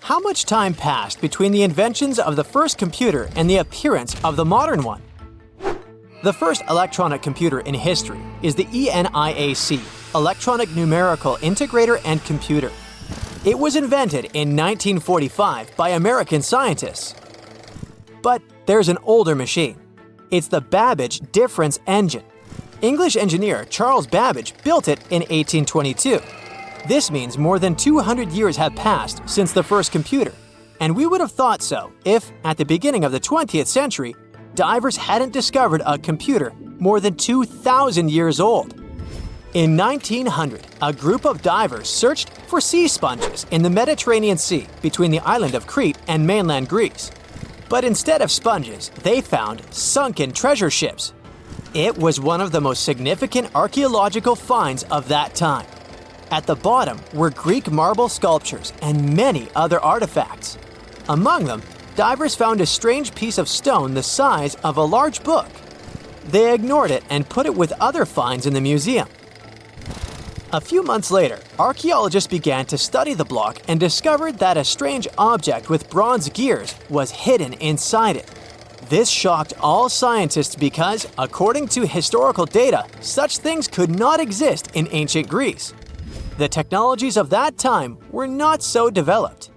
how much time passed between the inventions of the first computer and the appearance of the modern one? The first electronic computer in history is the ENIAC, Electronic Numerical Integrator and Computer. It was invented in 1945 by American scientists. But there's an older machine. It's the Babbage difference engine. English engineer Charles Babbage built it in 1822. This means more than 200 years have passed since the first computer, and we would have thought so if, at the beginning of the 20th century, divers hadn't discovered a computer more than 2,000 years old. In 1900, a group of divers searched for sea sponges in the Mediterranean Sea between the island of Crete and mainland Greece. But instead of sponges, they found sunken treasure ships. It was one of the most significant archaeological finds of that time. At the bottom were Greek marble sculptures and many other artifacts. Among them, divers found a strange piece of stone the size of a large book. They ignored it and put it with other finds in the museum. A few months later, archaeologists began to study the block and discovered that a strange object with bronze gears was hidden inside it. This shocked all scientists because, according to historical data, such things could not exist in ancient Greece. The technologies of that time were not so developed.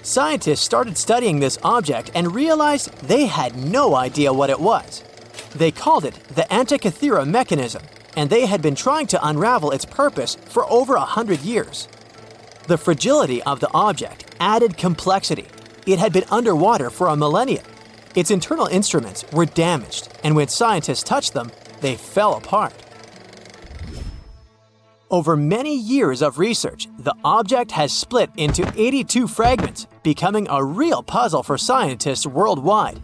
Scientists started studying this object and realized they had no idea what it was. They called it the Antikythera mechanism, and they had been trying to unravel its purpose for over 100 years. The fragility of the object added complexity. It had been underwater for a millennia. Its internal instruments were damaged, and when scientists touched them, they fell apart. Over many years of research, the object has split into 82 fragments, becoming a real puzzle for scientists worldwide.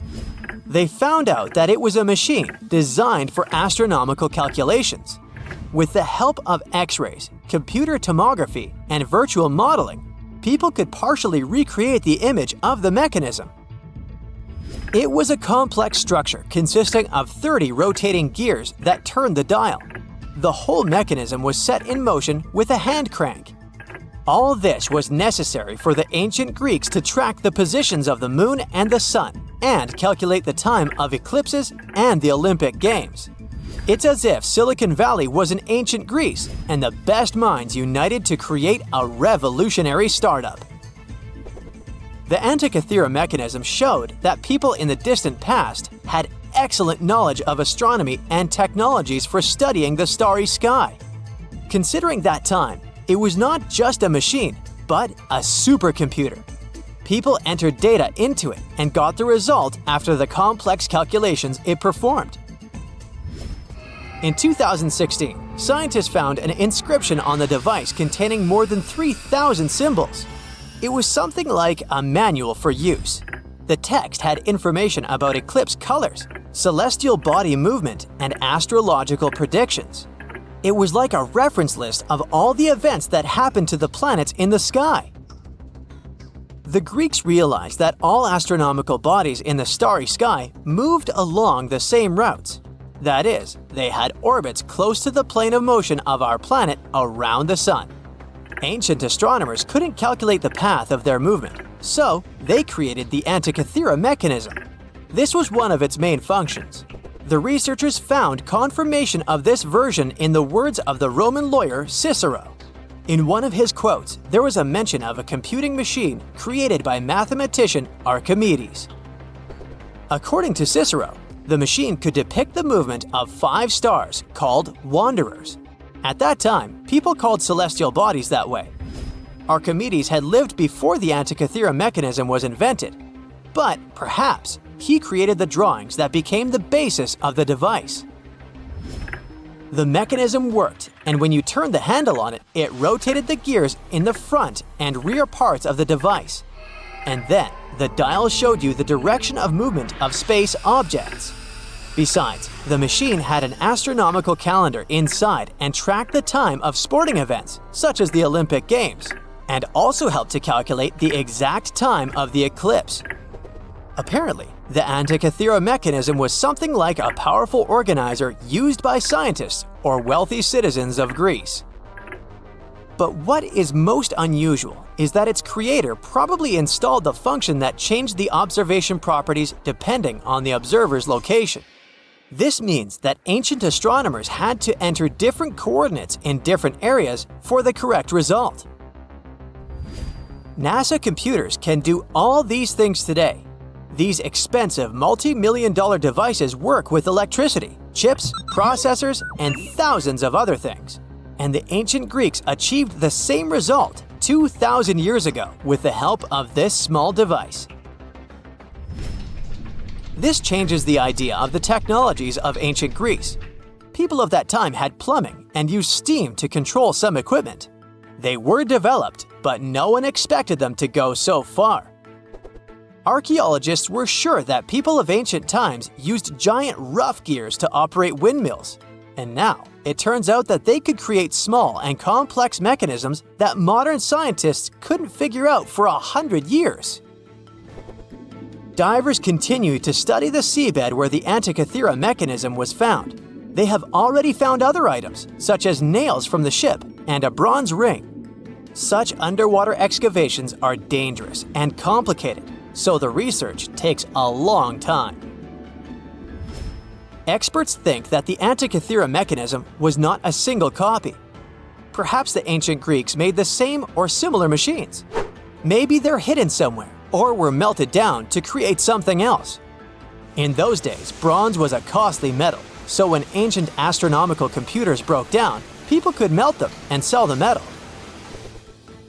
They found out that it was a machine designed for astronomical calculations. With the help of X-rays, computer tomography, and virtual modeling, people could partially recreate the image of the mechanism. It was a complex structure consisting of 30 rotating gears that turned the dial. The whole mechanism was set in motion with a hand crank. All this was necessary for the ancient Greeks to track the positions of the moon and the sun and calculate the time of eclipses and the Olympic Games. It's as if Silicon Valley was in ancient Greece and the best minds united to create a revolutionary startup. The Antikythera mechanism showed that people in the distant past had excellent knowledge of astronomy and technologies for studying the starry sky. Considering that time, it was not just a machine, but a supercomputer. People entered data into it and got the result after the complex calculations it performed. In 2016, scientists found an inscription on the device containing more than 3,000 symbols. It was something like a manual for use. The text had information about eclipse colors, celestial body movement, and astrological predictions. It was like a reference list of all the events that happened to the planets in the sky. The Greeks realized that all astronomical bodies in the starry sky moved along the same routes. That is, they had orbits close to the plane of motion of our planet around the sun. Ancient astronomers couldn't calculate the path of their movement, so they created the Antikythera mechanism. This was one of its main functions. The researchers found confirmation of this version in the words of the Roman lawyer Cicero. In one of his quotes, there was a mention of a computing machine created by mathematician Archimedes. According to Cicero, the machine could depict the movement of 5 stars called wanderers. At that time, people called celestial bodies that way. Archimedes had lived before the Antikythera mechanism was invented, but perhaps he created the drawings that became the basis of the device. The mechanism worked, and when you turned the handle on it, it rotated the gears in the front and rear parts of the device. And then, the dial showed you the direction of movement of space objects. Besides, the machine had an astronomical calendar inside and tracked the time of sporting events, such as the Olympic Games, and also helped to calculate the exact time of the eclipse. Apparently, the Antikythera mechanism was something like a powerful organizer used by scientists or wealthy citizens of Greece. But what is most unusual is that its creator probably installed the function that changed the observation properties depending on the observer's location. This means that ancient astronomers had to enter different coordinates in different areas for the correct result. NASA computers can do all these things today. These expensive multi-million-dollar devices work with electricity, chips, processors, and thousands of other things. And the ancient Greeks achieved the same result 2,000 years ago with the help of this small device. This changes the idea of the technologies of ancient Greece. People of that time had plumbing and used steam to control some equipment. They were developed, but no one expected them to go so far. Archaeologists were sure that people of ancient times used giant rough gears to operate windmills. And now, it turns out that they could create small and complex mechanisms that modern scientists couldn't figure out for 100 years. Divers continue to study the seabed where the Antikythera mechanism was found. They have already found other items, such as nails from the ship and a bronze ring. Such underwater excavations are dangerous and complicated, so the research takes a long time. Experts think that the Antikythera mechanism was not a single copy. Perhaps the ancient Greeks made the same or similar machines. Maybe they're hidden somewhere or were melted down to create something else. In those days, bronze was a costly metal, so when ancient astronomical computers broke down, people could melt them and sell the metal.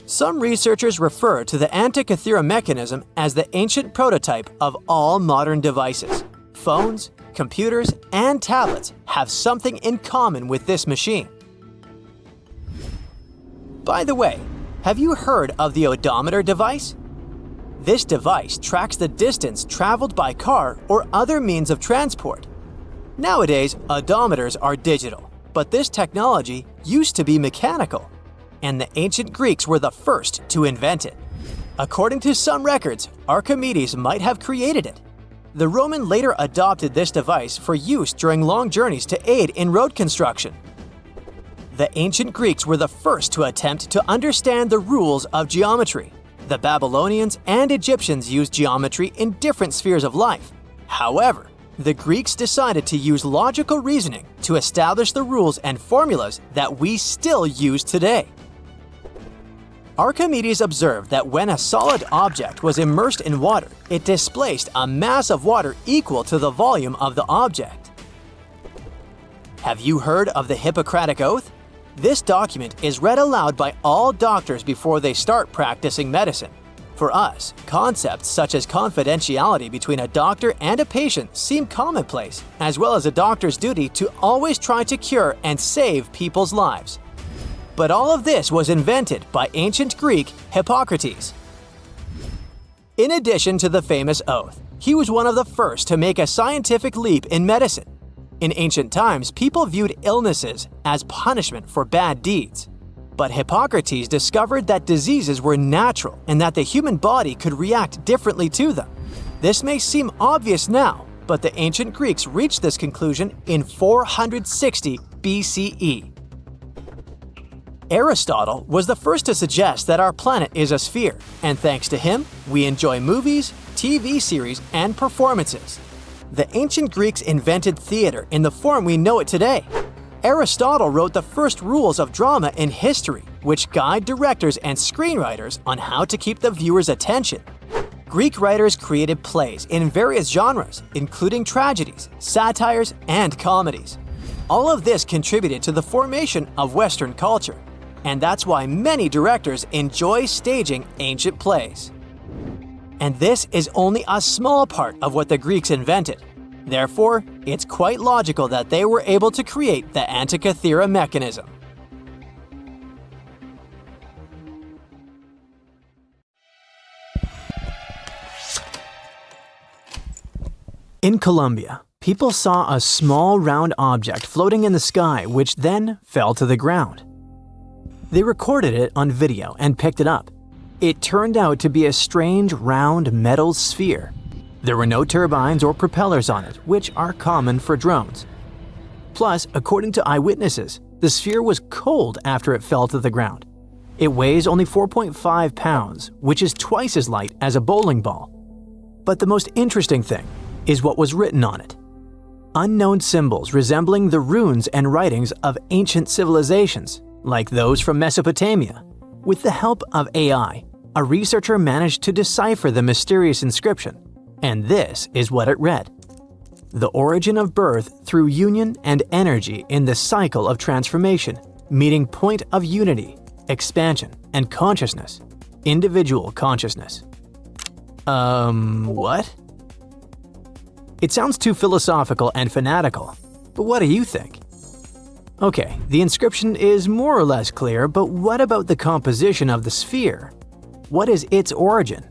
Some researchers refer to the Antikythera mechanism as the ancient prototype of all modern devices. Phones, computers, and tablets have something in common with this machine. By the way, have you heard of the odometer device? This device tracks the distance traveled by car or other means of transport. Nowadays, odometers are digital, but this technology used to be mechanical, and the ancient Greeks were the first to invent it. According to some records, Archimedes might have created it. The Roman later adopted this device for use during long journeys to aid in road construction. The ancient Greeks were the first to attempt to understand the rules of geometry. The Babylonians and Egyptians used geometry in different spheres of life. However, the Greeks decided to use logical reasoning to establish the rules and formulas that we still use today. Archimedes observed that when a solid object was immersed in water, it displaced a mass of water equal to the volume of the object. Have you heard of the Hippocratic Oath? This document is read aloud by all doctors before they start practicing medicine. For us, concepts such as confidentiality between a doctor and a patient seem commonplace, as well as a doctor's duty to always try to cure and save people's lives. But all of this was invented by ancient Greek Hippocrates. In addition to the famous oath, he was one of the first to make a scientific leap in medicine. In ancient times, people viewed illnesses as punishment for bad deeds. But Hippocrates discovered that diseases were natural and that the human body could react differently to them. This may seem obvious now, but the ancient Greeks reached this conclusion in 460 BCE. Aristotle was the first to suggest that our planet is a sphere, and thanks to him, we enjoy movies, TV series, and performances. The ancient Greeks invented theater in the form we know it today. Aristotle wrote the first rules of drama in history, which guide directors and screenwriters on how to keep the viewer's attention. Greek writers created plays in various genres, including tragedies, satires, and comedies. All of this contributed to the formation of Western culture, and that's why many directors enjoy staging ancient plays. And this is only a small part of what the Greeks invented. Therefore, it's quite logical that they were able to create the Antikythera mechanism. In Colombia, people saw a small round object floating in the sky which then fell to the ground. They recorded it on video and picked it up. It turned out to be a strange round metal sphere. There were no turbines or propellers on it, which are common for drones. Plus, according to eyewitnesses, the sphere was cold after it fell to the ground. It weighs only 4.5 pounds, which is twice as light as a bowling ball. But the most interesting thing is what was written on it. Unknown symbols resembling the runes and writings of ancient civilizations, like those from Mesopotamia. With the help of AI, a researcher managed to decipher the mysterious inscription, and this is what it read. The origin of birth through union and energy in the cycle of transformation, meeting point of unity, expansion, and consciousness, individual consciousness. What? It sounds too philosophical and fanatical, but what do you think? Okay, the inscription is more or less clear, but what about the composition of the sphere? What is its origin?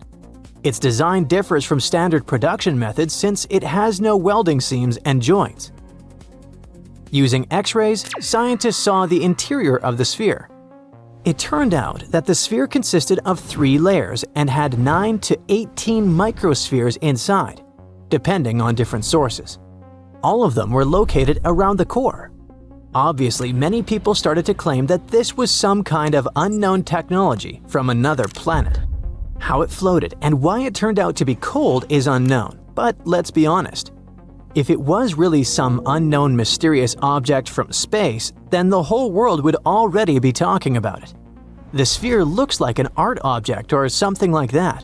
Its design differs from standard production methods since it has no welding seams and joints. Using X-rays, scientists saw the interior of the sphere. It turned out that the sphere consisted of 3 layers and had 9 to 18 microspheres inside, depending on different sources. All of them were located around the core. Obviously, many people started to claim that this was some kind of unknown technology from another planet. How it floated and why it turned out to be cold is unknown, but let's be honest. If it was really some unknown mysterious object from space, then the whole world would already be talking about it. The sphere looks like an art object or something like that.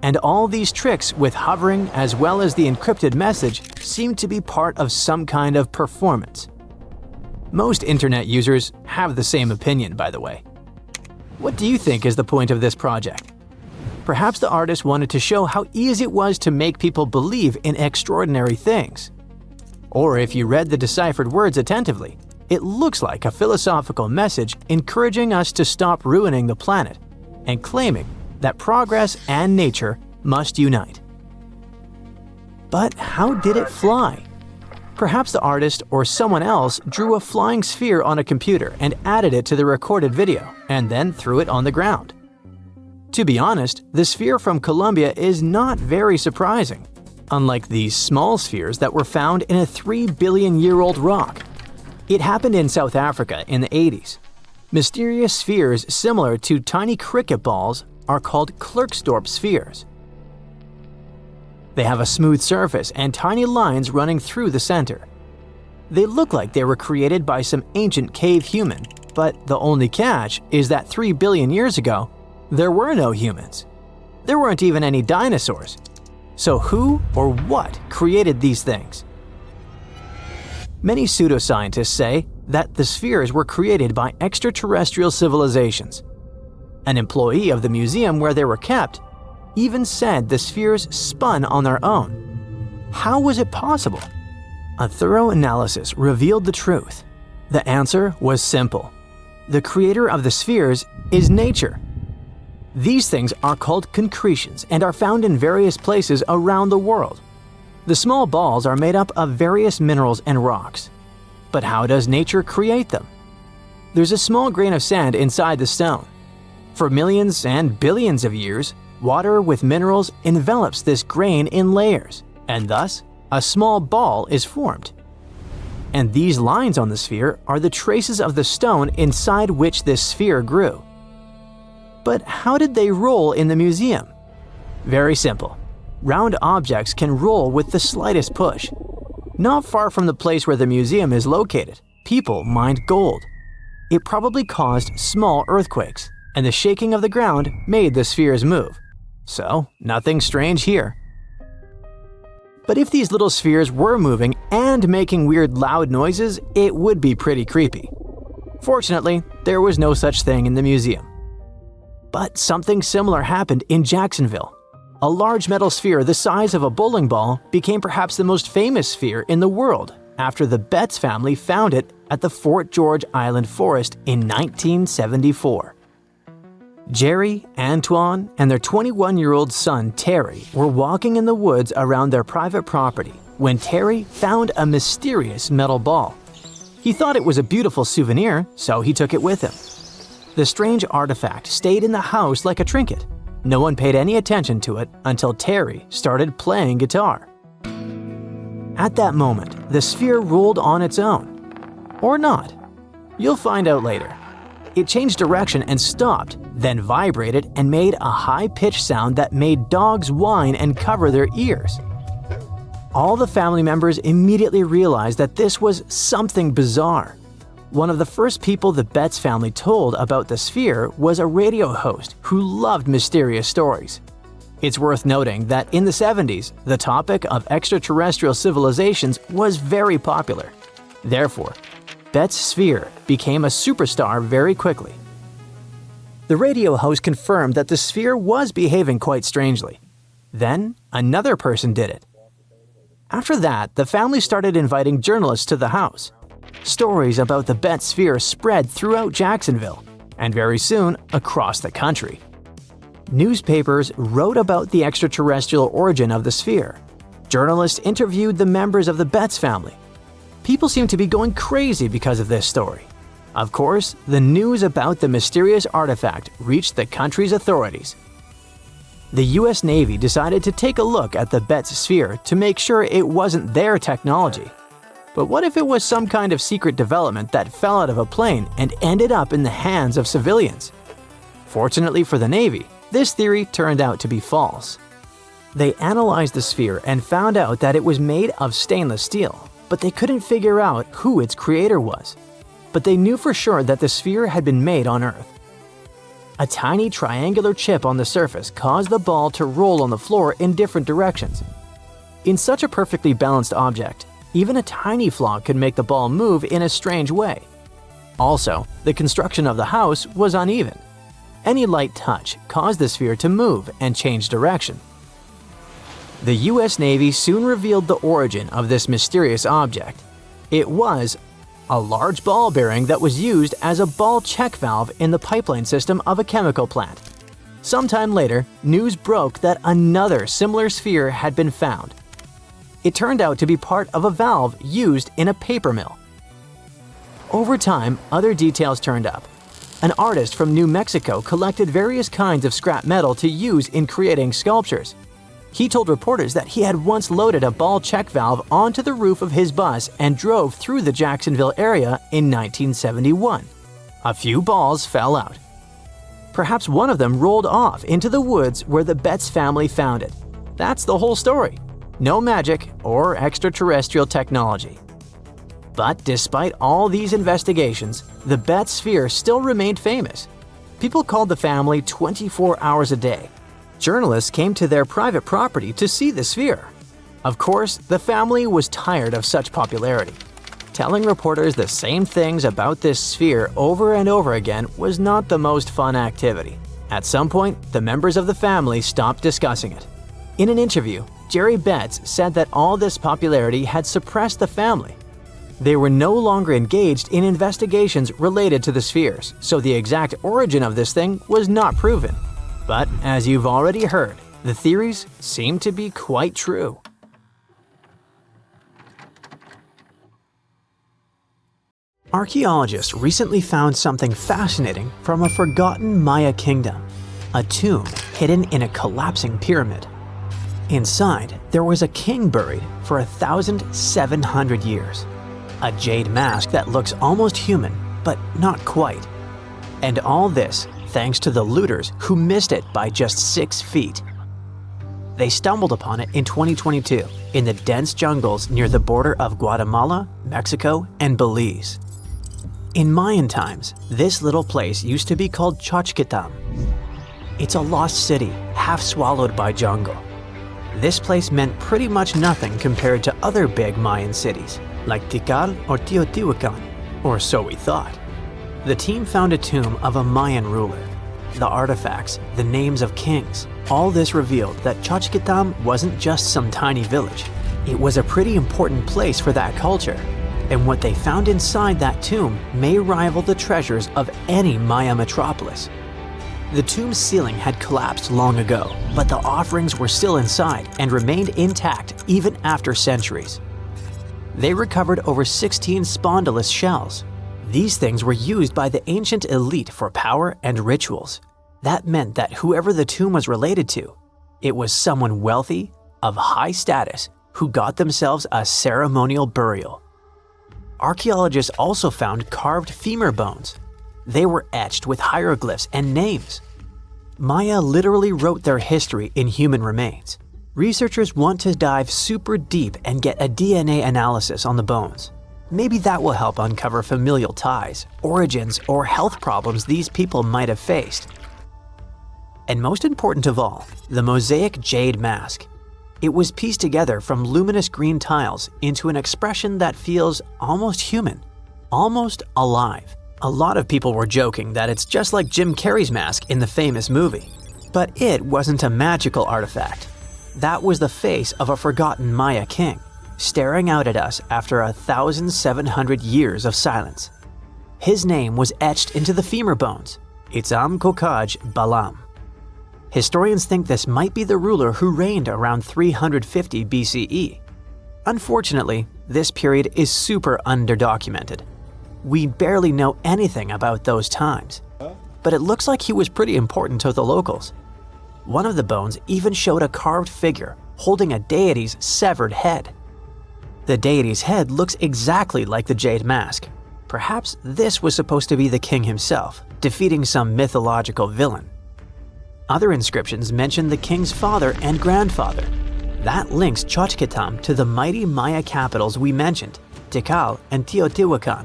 And all these tricks with hovering as well as the encrypted message seem to be part of some kind of performance. Most internet users have the same opinion, by the way. What do you think is the point of this project? Perhaps the artist wanted to show how easy it was to make people believe in extraordinary things. Or if you read the deciphered words attentively, it looks like a philosophical message encouraging us to stop ruining the planet and claiming that progress and nature must unite. But how did it fly? Perhaps the artist or someone else drew a flying sphere on a computer and added it to the recorded video and then threw it on the ground. To be honest, the sphere from Colombia is not very surprising, unlike these small spheres that were found in a 3-billion-year-old rock. It happened in South Africa in the 80s. Mysterious spheres similar to tiny cricket balls are called Klerksdorp spheres. They have a smooth surface and tiny lines running through the center. They look like they were created by some ancient cave human, but the only catch is that 3 billion years ago, there were no humans. There weren't even any dinosaurs. So who or what created these things? Many pseudoscientists say that the spheres were created by extraterrestrial civilizations. An employee of the museum where they were kept even said the spheres spun on their own. How was it possible? A thorough analysis revealed the truth. The answer was simple. The creator of the spheres is nature. These things are called concretions and are found in various places around the world. The small balls are made up of various minerals and rocks. But how does nature create them? There's a small grain of sand inside the stone. For millions and billions of years, water with minerals envelops this grain in layers, and thus, a small ball is formed. And these lines on the sphere are the traces of the stone inside which this sphere grew. But how did they roll in the museum? Very simple. Round objects can roll with the slightest push. Not far from the place where the museum is located, people mined gold. It probably caused small earthquakes, and the shaking of the ground made the spheres move. So, nothing strange here. But if these little spheres were moving and making weird loud noises, it would be pretty creepy. Fortunately, there was no such thing in the museum. But something similar happened in Jacksonville. A large metal sphere the size of a bowling ball became perhaps the most famous sphere in the world after the Betts family found it at the Fort George Island Forest in 1974. Jerry, Antoine, and their 21-year-old son Terry were walking in the woods around their private property when Terry found a mysterious metal ball. He thought it was a beautiful souvenir, so he took it with him. The strange artifact stayed in the house like a trinket. No one paid any attention to it until Terry started playing guitar. At that moment, the sphere rolled on its own. Or not. You'll find out later. It changed direction and stopped, then vibrated and made a high-pitched sound that made dogs whine and cover their ears. All the family members immediately realized that this was something bizarre. One of the first people the Betts family told about the sphere was a radio host who loved mysterious stories. It's worth noting that in the 70s, the topic of extraterrestrial civilizations was very popular. Therefore, Betts' sphere became a superstar very quickly. The radio host confirmed that the sphere was behaving quite strangely. Then, another person did it. After that, the family started inviting journalists to the house. Stories about the Betts sphere spread throughout Jacksonville, and very soon across the country. Newspapers wrote about the extraterrestrial origin of the sphere. Journalists interviewed the members of the Betts family. People seemed to be going crazy because of this story. Of course, the news about the mysterious artifact reached the country's authorities. The US Navy decided to take a look at the Betts sphere to make sure it wasn't their technology. But what if it was some kind of secret development that fell out of a plane and ended up in the hands of civilians? Fortunately for the Navy, this theory turned out to be false. They analyzed the sphere and found out that it was made of stainless steel, but they couldn't figure out who its creator was. But they knew for sure that the sphere had been made on Earth. A tiny triangular chip on the surface caused the ball to roll on the floor in different directions. In such a perfectly balanced object, even a tiny flaw could make the ball move in a strange way. Also, the construction of the house was uneven. Any light touch caused the sphere to move and change direction. The US Navy soon revealed the origin of this mysterious object. It was a large ball bearing that was used as a ball check valve in the pipeline system of a chemical plant. Sometime later, news broke that another similar sphere had been found. It turned out to be part of a valve used in a paper mill. Over time, other details turned up. An artist from New Mexico collected various kinds of scrap metal to use in creating sculptures. He told reporters that he had once loaded a ball check valve onto the roof of his bus and drove through the Jacksonville area in 1971. A few balls fell out. Perhaps one of them rolled off into the woods where the Betts family found it. That's the whole story. No magic or extraterrestrial technology. But despite all these investigations, the Betts sphere still remained famous. People called the family 24 hours a day. Journalists came to their private property to see the sphere. Of course, the family was tired of such popularity. Telling reporters the same things about this sphere over and over again was not the most fun activity. At some point, the members of the family stopped discussing it. In an interview, Jerry Betts said that all this popularity had suppressed the family. They were no longer engaged in investigations related to the spheres, so the exact origin of this thing was not proven. But as you've already heard, the theories seem to be quite true. Archaeologists recently found something fascinating from a forgotten Maya kingdom, a tomb hidden in a collapsing pyramid. Inside, there was a king buried for 1,700 years. A jade mask that looks almost human, but not quite. And all this thanks to the looters who missed it by just 6 feet. They stumbled upon it in 2022 in the dense jungles near the border of Guatemala, Mexico, and Belize. In Mayan times, this little place used to be called Xochitlam. It's a lost city, half swallowed by jungle. This place meant pretty much nothing compared to other big Mayan cities, like Tikal or Teotihuacan, or so we thought. The team found a tomb of a Mayan ruler. The artifacts, the names of kings, all this revealed that Xochitlam wasn't just some tiny village. It was a pretty important place for that culture, and what they found inside that tomb may rival the treasures of any Maya metropolis. The tomb's ceiling had collapsed long ago, but the offerings were still inside and remained intact even after centuries. They recovered over 16 spondylus shells. These things were used by the ancient elite for power and rituals. That meant that whoever the tomb was related to, it was someone wealthy, of high status, who got themselves a ceremonial burial. Archaeologists also found carved femur bones. They were etched with hieroglyphs and names. Maya literally wrote their history in human remains. Researchers want to dive super deep and get a DNA analysis on the bones. Maybe that will help uncover familial ties, origins, or health problems these people might have faced. And most important of all, the mosaic jade mask. It was pieced together from luminous green tiles into an expression that feels almost human, almost alive. A lot of people were joking that it's just like Jim Carrey's mask in the famous movie. But it wasn't a magical artifact. That was the face of a forgotten Maya king, staring out at us after 1,700 years of silence. His name was etched into the femur bones, Itzam Kokaj Balam. Historians think this might be the ruler who reigned around 350 BCE. Unfortunately, this period is super underdocumented. We barely know anything about those times, but it looks like he was pretty important to the locals. One of the bones even showed a carved figure holding a deity's severed head. The deity's head looks exactly like the jade mask. Perhaps this was supposed to be the king himself, defeating some mythological villain. Other inscriptions mention the king's father and grandfather. That links Xochitlam to the mighty Maya capitals we mentioned, Tikal and Teotihuacan.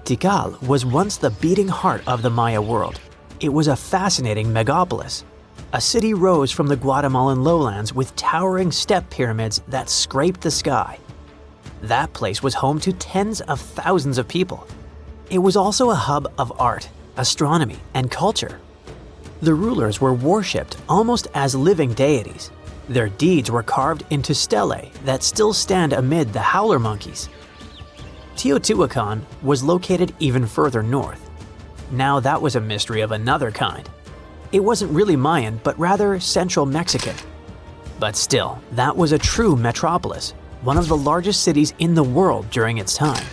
Tikal was once the beating heart of the Maya world. It was a fascinating megapolis. A city rose from the Guatemalan lowlands with towering step pyramids that scraped the sky. That place was home to tens of thousands of people. It was also a hub of art, astronomy, and culture. The rulers were worshipped almost as living deities. Their deeds were carved into stelae that still stand amid the howler monkeys. Teotihuacan was located even further north. Now that was a mystery of another kind. It wasn't really Mayan, but rather Central Mexican. But still, that was a true metropolis, one of the largest cities in the world during its time.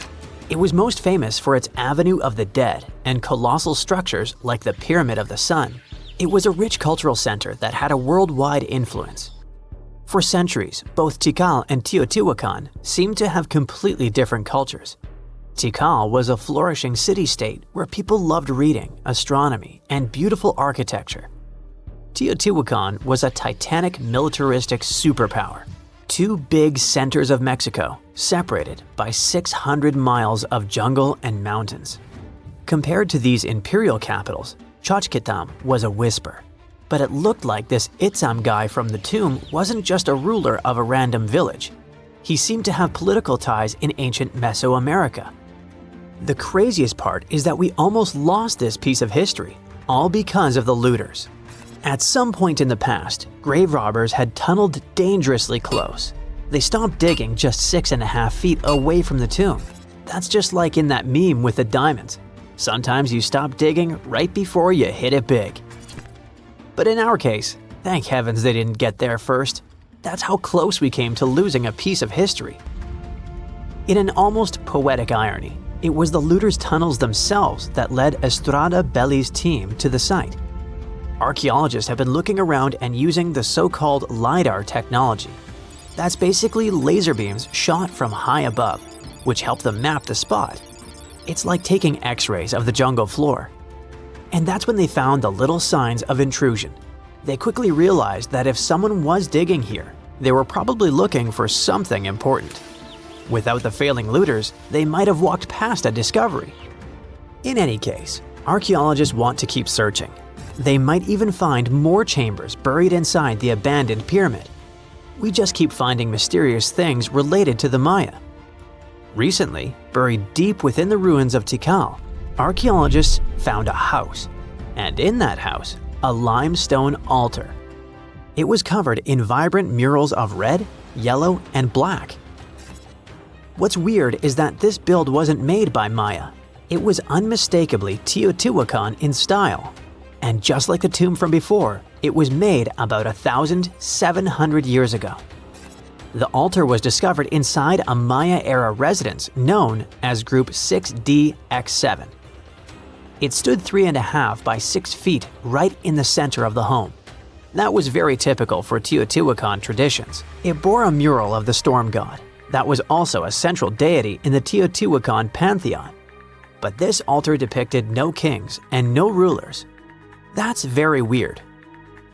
It was most famous for its Avenue of the Dead and colossal structures like the Pyramid of the Sun. It was a rich cultural center that had a worldwide influence. For centuries, both Tikal and Teotihuacan seemed to have completely different cultures. Tikal was a flourishing city-state where people loved reading, astronomy, and beautiful architecture. Teotihuacan was a titanic militaristic superpower. Two big centers of Mexico, separated by 600 miles of jungle and mountains. Compared to these imperial capitals, Xochitlam was a whisper. But it looked like this Itzam guy from the tomb wasn't just a ruler of a random village. He seemed to have political ties in ancient Mesoamerica. The craziest part is that we almost lost this piece of history, all because of the looters. At some point in the past, grave robbers had tunneled dangerously close. They stopped digging just 6.5 feet away from the tomb. That's just like in that meme with the diamonds. Sometimes you stop digging right before you hit it big. But in our case, thank heavens they didn't get there first. That's how close we came to losing a piece of history. In an almost poetic irony, it was the looters' tunnels themselves that led Estrada Belli's team to the site. Archaeologists have been looking around and using the so-called LiDAR technology. That's basically laser beams shot from high above, which help them map the spot. It's like taking X-rays of the jungle floor. And that's when they found the little signs of intrusion. They quickly realized that if someone was digging here, they were probably looking for something important. Without the failing looters, they might have walked past a discovery. In any case, archaeologists want to keep searching. They might even find more chambers buried inside the abandoned pyramid. We just keep finding mysterious things related to the Maya. Recently, buried deep within the ruins of Tikal, archaeologists found a house, and in that house, a limestone altar. It was covered in vibrant murals of red, yellow, and black. What's weird is that this build wasn't made by Maya. It was unmistakably Teotihuacan in style. And just like the tomb from before, it was made about 1,700 years ago. The altar was discovered inside a Maya-era residence known as Group 6DX7. It stood 3.5 by 6 feet right in the center of the home. That was very typical for Teotihuacan traditions. It bore a mural of the storm god that was also a central deity in the Teotihuacan pantheon. but this altar depicted no kings and no rulers. That's very weird.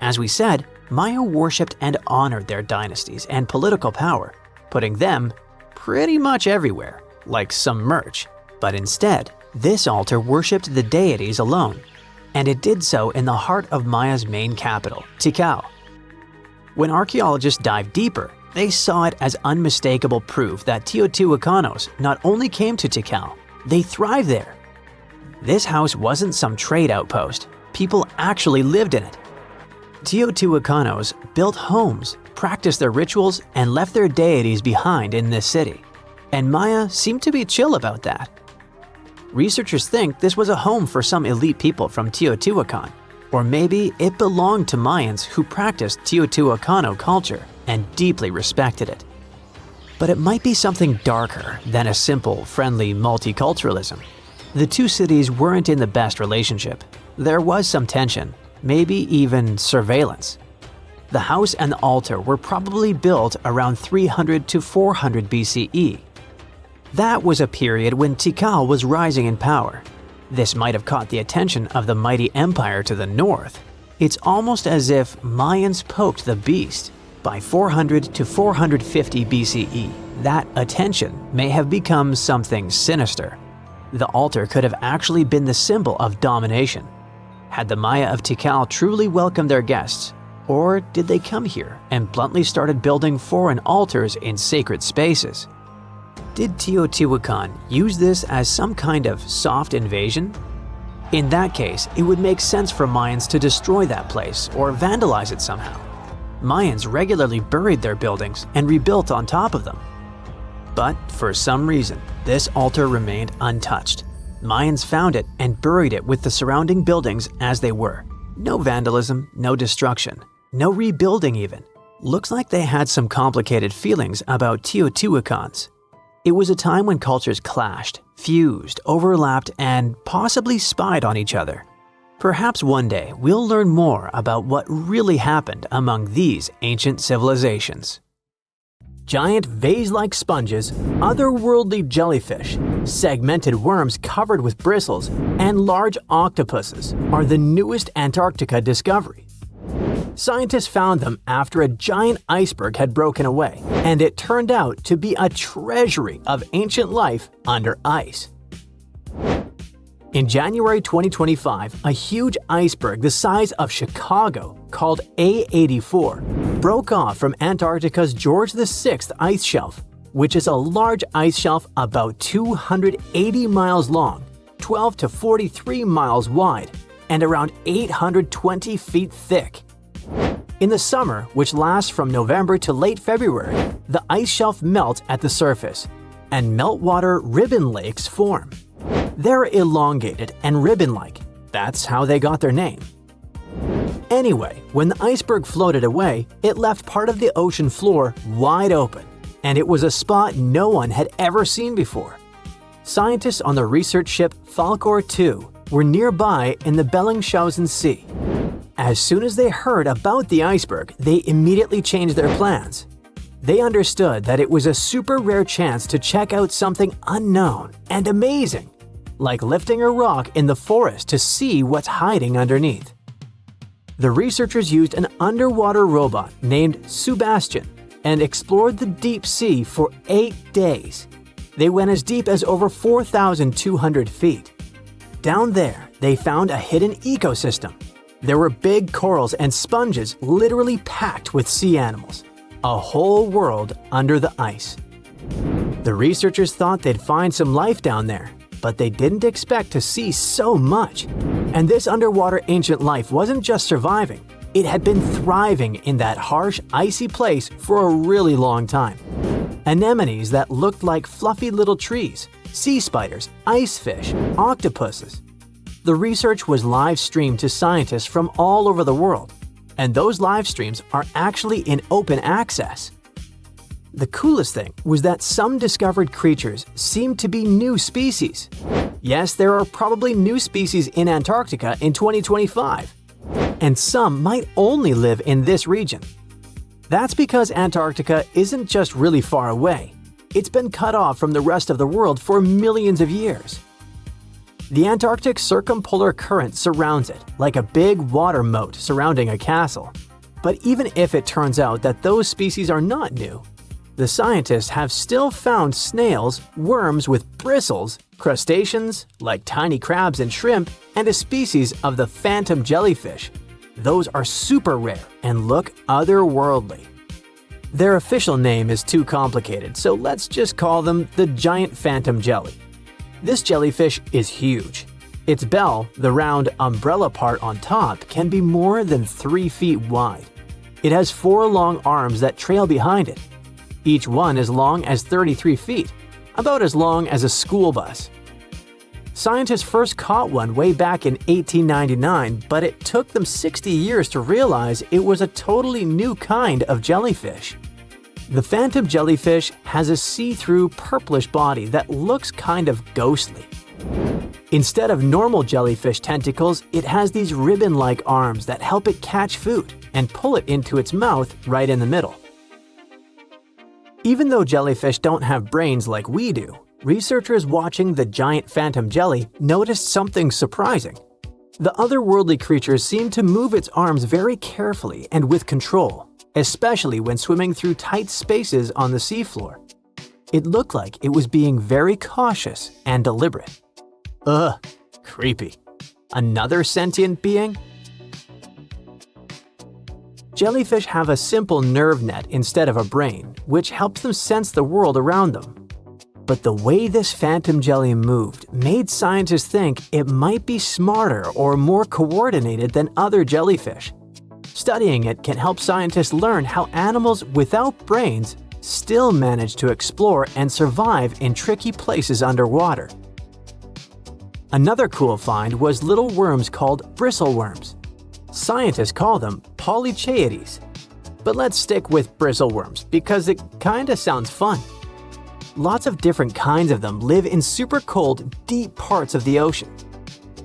As we said, Maya worshipped and honored their dynasties and political power, putting them pretty much everywhere, like some merch. But instead, this altar worshipped the deities alone, and it did so in the heart of Maya's main capital, Tikal. When archaeologists dived deeper, they saw it as unmistakable proof that Teotihuacanos not only came to Tikal, they thrived there. This house wasn't some trade outpost, people actually lived in it. Teotihuacanos built homes, practiced their rituals, and left their deities behind in this city. And Maya seemed to be chill about that. Researchers think this was a home for some elite people from Teotihuacan, or maybe it belonged to Mayans who practiced Teotihuacano culture and deeply respected it. But it might be something darker than a simple, friendly multiculturalism. The two cities weren't in the best relationship. There was some tension, maybe even surveillance. The house and the altar were probably built around 300 to 400 BCE. That was a period when Tikal was rising in power. This might have caught the attention of the mighty empire to the north. It's almost as if Mayans poked the beast. By 400 to 450 BCE, that attention may have become something sinister. The altar could have actually been the symbol of domination. Had the Maya of Tikal truly welcomed their guests, or did they come here and bluntly started building foreign altars in sacred spaces? Did Teotihuacan use this as some kind of soft invasion? In that case, it would make sense for Mayans to destroy that place or vandalize it somehow. Mayans regularly buried their buildings and rebuilt on top of them. But for some reason, this altar remained untouched. Mayans found it and buried it with the surrounding buildings as they were. No vandalism, no destruction, no rebuilding even. Looks like they had some complicated feelings about Teotihuacans. It was a time when cultures clashed, fused, overlapped, and possibly spied on each other. Perhaps one day we'll learn more about what really happened among these ancient civilizations. Giant vase-like sponges, otherworldly jellyfish, segmented worms covered with bristles, and large octopuses are the newest Antarctica discovery. Scientists found them after a giant iceberg had broken away, and it turned out to be a treasury of ancient life under ice. In January 2025, a huge iceberg the size of Chicago, called A84, broke off from Antarctica's George VI ice shelf, which is a large ice shelf about 280 miles long, 12 to 43 miles wide, and around 820 feet thick. In the summer, which lasts from November to late February, the ice shelf melts at the surface, and meltwater ribbon lakes form. They're elongated and ribbon-like. That's how they got their name. Anyway, when the iceberg floated away, it left part of the ocean floor wide open, and it was a spot no one had ever seen before. Scientists on the research ship Falkor 2 were nearby in the Bellingshausen Sea. As soon as they heard about the iceberg, they immediately changed their plans. They understood that it was a super rare chance to check out something unknown and amazing, like lifting a rock in the forest to see what's hiding underneath. The researchers used an underwater robot named Sebastian and explored the deep sea for 8 days. They went as deep as over 4,200 feet. Down there, they found a hidden ecosystem. There were big corals and sponges literally packed with sea animals. A whole world under the ice. The researchers thought they'd find some life down there, but they didn't expect to see so much. And this underwater ancient life wasn't just surviving, it had been thriving in that harsh, icy place for a really long time. Anemones that looked like fluffy little trees, sea spiders, ice fish, octopuses. The research was live streamed to scientists from all over the world, and those live streams are actually in open access. The coolest thing was that some discovered creatures seemed to be new species. Yes, there are probably new species in Antarctica in 2025, and some might only live in this region. That's because Antarctica isn't just really far away, it's been cut off from the rest of the world for millions of years. The Antarctic circumpolar current surrounds it, like a big water moat surrounding a castle. But even if it turns out that those species are not new, the scientists have still found snails, worms with bristles, crustaceans, like tiny crabs and shrimp, and a species of the phantom jellyfish. Those are super rare and look otherworldly. Their official name is too complicated, so let's just call them the giant phantom jelly. This jellyfish is huge. Its bell, the round umbrella part on top, can be more than 3 feet wide. It has 4 long arms that trail behind it. Each one as long as 33 feet, about as long as a school bus. Scientists first caught one way back in 1899, but it took them 60 years to realize it was a totally new kind of jellyfish. The phantom jellyfish has a see-through purplish body that looks kind of ghostly. Instead of normal jellyfish tentacles, it has these ribbon-like arms that help it catch food and pull it into its mouth right in the middle. Even though jellyfish don't have brains like we do, researchers watching the giant phantom jelly noticed something surprising. The otherworldly creature seemed to move its arms very carefully and with control, especially when swimming through tight spaces on the seafloor. It looked like it was being very cautious and deliberate. Ugh, creepy. Another sentient being? Jellyfish have a simple nerve net instead of a brain, which helps them sense the world around them. But the way this phantom jelly moved made scientists think it might be smarter or more coordinated than other jellyfish. Studying it can help scientists learn how animals without brains still manage to explore and survive in tricky places underwater. Another cool find was little worms called bristleworms. Scientists call them polychaetes. But let's stick with bristleworms because it kinda sounds fun. Lots of different kinds of them live in super cold, deep parts of the ocean.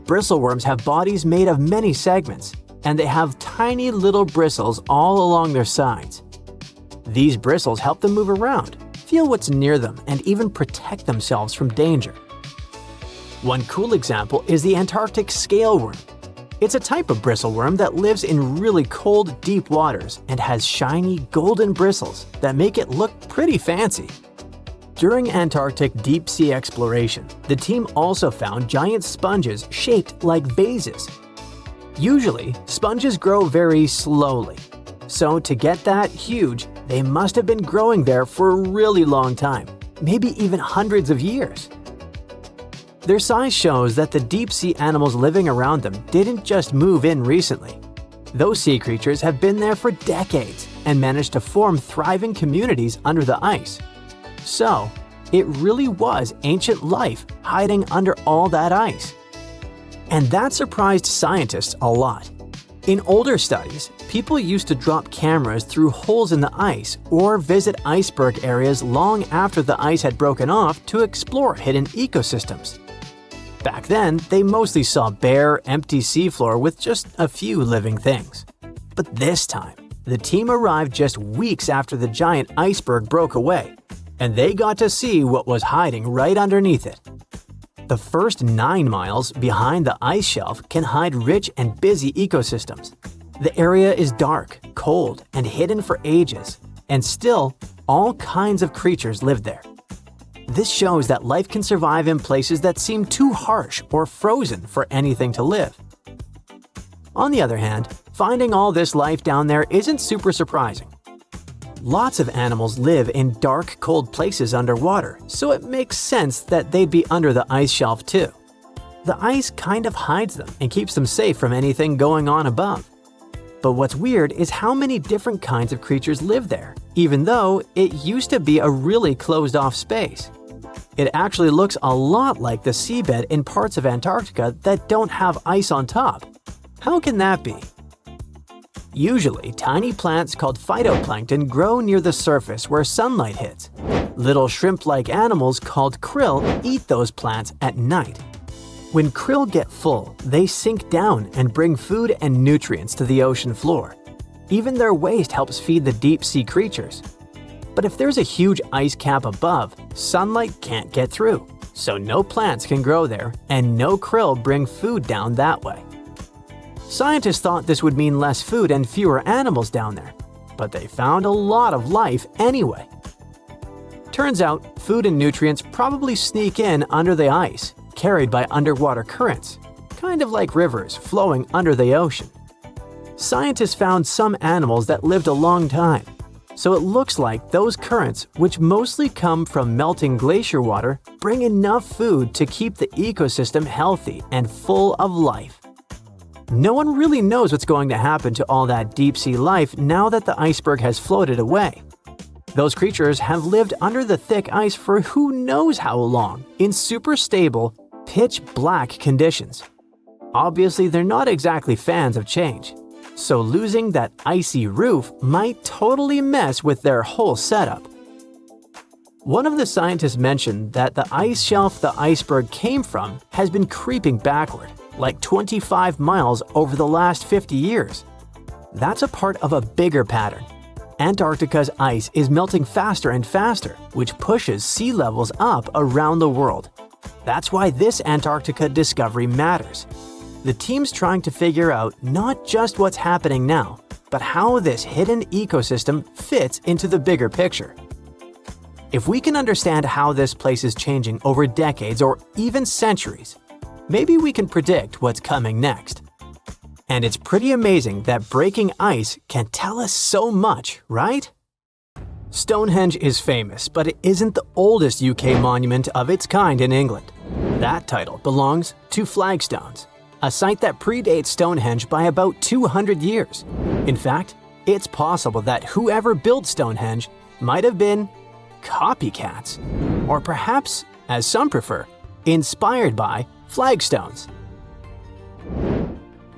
Bristleworms have bodies made of many segments, and they have tiny little bristles all along their sides. These bristles help them move around, feel what's near them, and even protect themselves from danger. One cool example is the Antarctic scaleworm. It's a type of bristleworm that lives in really cold, deep waters and has shiny, golden bristles that make it look pretty fancy. During Antarctic deep-sea exploration, the team also found giant sponges shaped like vases. Usually, sponges grow very slowly. So to get that huge, they must have been growing there for a really long time, maybe even hundreds of years. Their size shows that the deep-sea animals living around them didn't just move in recently. Those sea creatures have been there for decades and managed to form thriving communities under the ice. So, it really was ancient life hiding under all that ice. And that surprised scientists a lot. In older studies, people used to drop cameras through holes in the ice or visit iceberg areas long after the ice had broken off to explore hidden ecosystems. Back then, they mostly saw bare, empty seafloor with just a few living things. But this time, the team arrived just weeks after the giant iceberg broke away, and they got to see what was hiding right underneath it. The first 9 miles behind the ice shelf can hide rich and busy ecosystems. The area is dark, cold, and hidden for ages, and still, all kinds of creatures live there. This shows that life can survive in places that seem too harsh or frozen for anything to live. On the other hand, finding all this life down there isn't super surprising. Lots of animals live in dark, cold places underwater, so it makes sense that they'd be under the ice shelf too. The ice kind of hides them and keeps them safe from anything going on above. But what's weird is how many different kinds of creatures live there, even though it used to be a really closed-off space. It actually looks a lot like the seabed in parts of Antarctica that don't have ice on top. How can that be? Usually, tiny plants called phytoplankton grow near the surface where sunlight hits. Little shrimp-like animals called krill eat those plants at night. When krill get full, they sink down and bring food and nutrients to the ocean floor. Even their waste helps feed the deep-sea creatures. But if there's a huge ice cap above, sunlight can't get through, so no plants can grow there and no krill bring food down that way. Scientists thought this would mean less food and fewer animals down there, but they found a lot of life anyway. Turns out, food and nutrients probably sneak in under the ice, carried by underwater currents, kind of like rivers flowing under the ocean. Scientists found some animals that lived a long time, so it looks like those currents, which mostly come from melting glacier water, bring enough food to keep the ecosystem healthy and full of life. No one really knows what's going to happen to all that deep-sea life now that the iceberg has floated away. Those creatures have lived under the thick ice for who knows how long, in super stable, pitch-black conditions. Obviously, they're not exactly fans of change, so losing that icy roof might totally mess with their whole setup. One of the scientists mentioned that the ice shelf the iceberg came from has been creeping backward, like 25 miles over the last 50 years. That's a part of a bigger pattern. Antarctica's ice is melting faster and faster, which pushes sea levels up around the world. That's why this Antarctica discovery matters. The team's trying to figure out not just what's happening now, but how this hidden ecosystem fits into the bigger picture. If we can understand how this place is changing over decades or even centuries, maybe we can predict what's coming next. And it's pretty amazing that breaking ice can tell us so much, right? Stonehenge is famous, but it isn't the oldest UK monument of its kind in England. That title belongs to Flagstones, a site that predates Stonehenge by about 200 years. In fact, it's possible that whoever built Stonehenge might have been copycats, or perhaps, as some prefer, inspired by flagstones.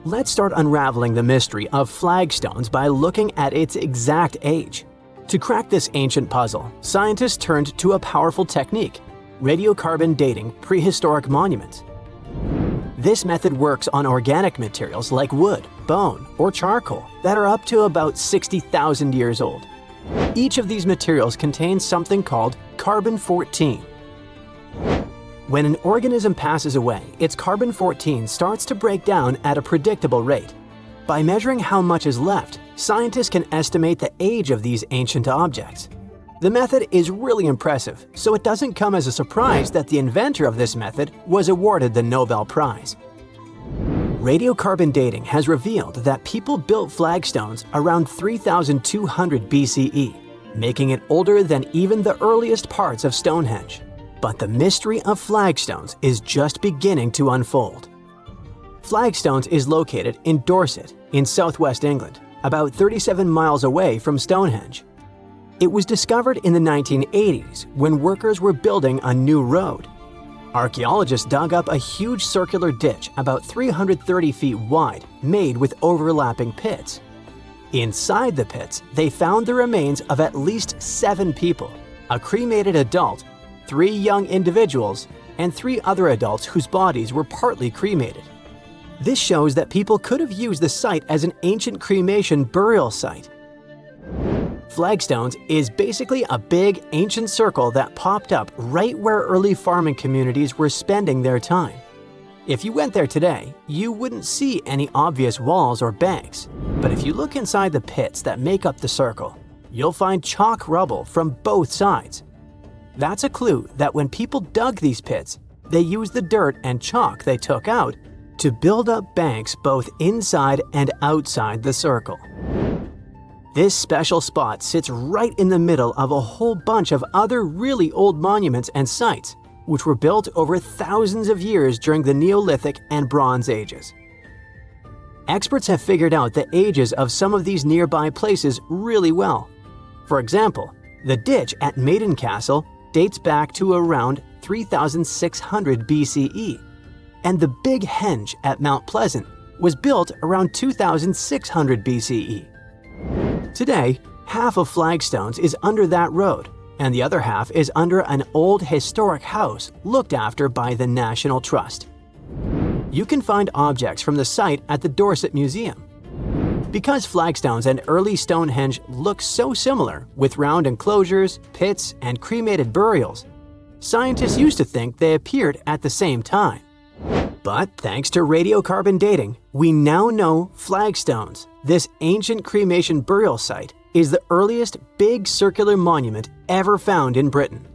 Let's start unraveling the mystery of flagstones by looking at its exact age. To crack this ancient puzzle, scientists turned to a powerful technique: radiocarbon dating prehistoric monuments. This method works on organic materials like wood, bone, or charcoal that are up to about 60,000 years old. Each of these materials contains something called carbon-14. When an organism passes away, its carbon-14 starts to break down at a predictable rate. By measuring how much is left, scientists can estimate the age of these ancient objects. The method is really impressive, so it doesn't come as a surprise that the inventor of this method was awarded the Nobel Prize. Radiocarbon dating has revealed that people built flagstones around 3,200 BCE, making it older than even the earliest parts of Stonehenge. But the mystery of flagstones is just beginning to unfold. Flagstones is located in Dorset, in southwest England, about 37 miles away from Stonehenge. It was discovered in the 1980s when workers were building a new road. Archaeologists dug up a huge circular ditch about 330 feet wide, made with overlapping pits. Inside the pits, they found the remains of at least 7 people, a cremated adult, 3 young individuals, and 3 other adults whose bodies were partly cremated. This shows that people could have used the site as an ancient cremation burial site. Flagstones is basically a big, ancient circle that popped up right where early farming communities were spending their time. If you went there today, you wouldn't see any obvious walls or banks, but if you look inside the pits that make up the circle, you'll find chalk rubble from both sides. That's a clue that when people dug these pits, they used the dirt and chalk they took out to build up banks both inside and outside the circle. This special spot sits right in the middle of a whole bunch of other really old monuments and sites, which were built over thousands of years during the Neolithic and Bronze Ages. Experts have figured out the ages of some of these nearby places really well. For example, the ditch at Maiden Castle dates back to around 3,600 BCE, and the Big Henge at Mount Pleasant was built around 2,600 BCE. Today, half of Flagstones is under that road, and the other half is under an old historic house looked after by the National Trust. You can find objects from the site at the Dorset Museum. Because flagstones and early Stonehenge look so similar, with round enclosures, pits, and cremated burials, Scientists used to think they appeared at the same time. But thanks to radiocarbon dating, we now know Flagstones, this ancient cremation burial site, is the earliest big circular monument ever found in Britain.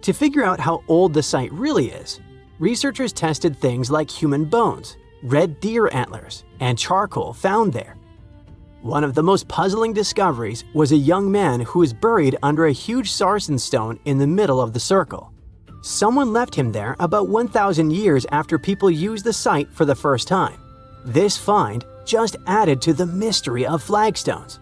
To figure out how old the site really is, researchers tested things like human bones, red deer antlers, and charcoal found there. One of the most puzzling discoveries was a young man who was buried under a huge sarsen stone in the middle of the circle. Someone left him there about 1,000 years after people used the site for the first time. This find just added to the mystery of flagstones.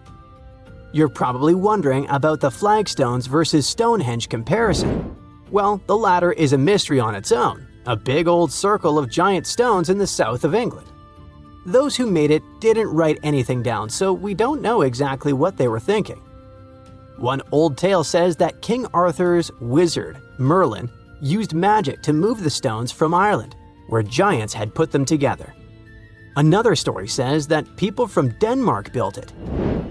You're probably wondering about the flagstones versus Stonehenge comparison. Well, the latter is a mystery on its own, a big old circle of giant stones in the south of England. Those who made it didn't write anything down, so we don't know exactly what they were thinking. One old tale says that King Arthur's wizard, Merlin, used magic to move the stones from Ireland, where giants had put them together. Another story says that people from Denmark built it.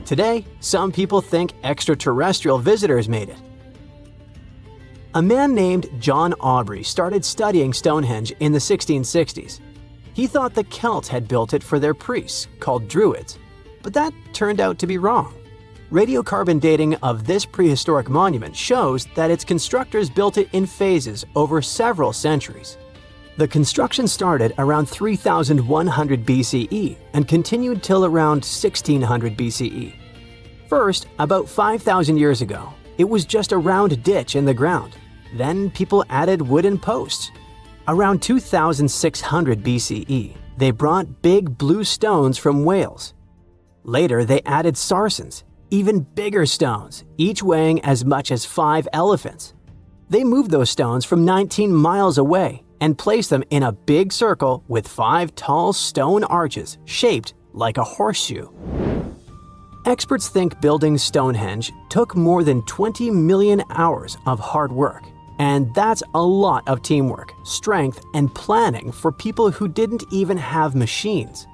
Today, some people think extraterrestrial visitors made it. A man named John Aubrey started studying Stonehenge in the 1660s. He thought the Celts had built it for their priests, called Druids, but that turned out to be wrong. Radiocarbon dating of this prehistoric monument shows that its constructors built it in phases over several centuries. The construction started around 3100 BCE and continued till around 1600 BCE. First, about 5,000 years ago, it was just a round ditch in the ground. Then people added wooden posts. Around 2600 BCE, they brought big blue stones from Wales. Later, they added sarsens, even bigger stones, each weighing as much as 5 elephants. They moved those stones from 19 miles away and placed them in a big circle with 5 tall stone arches shaped like a horseshoe. Experts think building Stonehenge took more than 20 million hours of hard work. And that's a lot of teamwork, strength, and planning for people who didn't even have machines.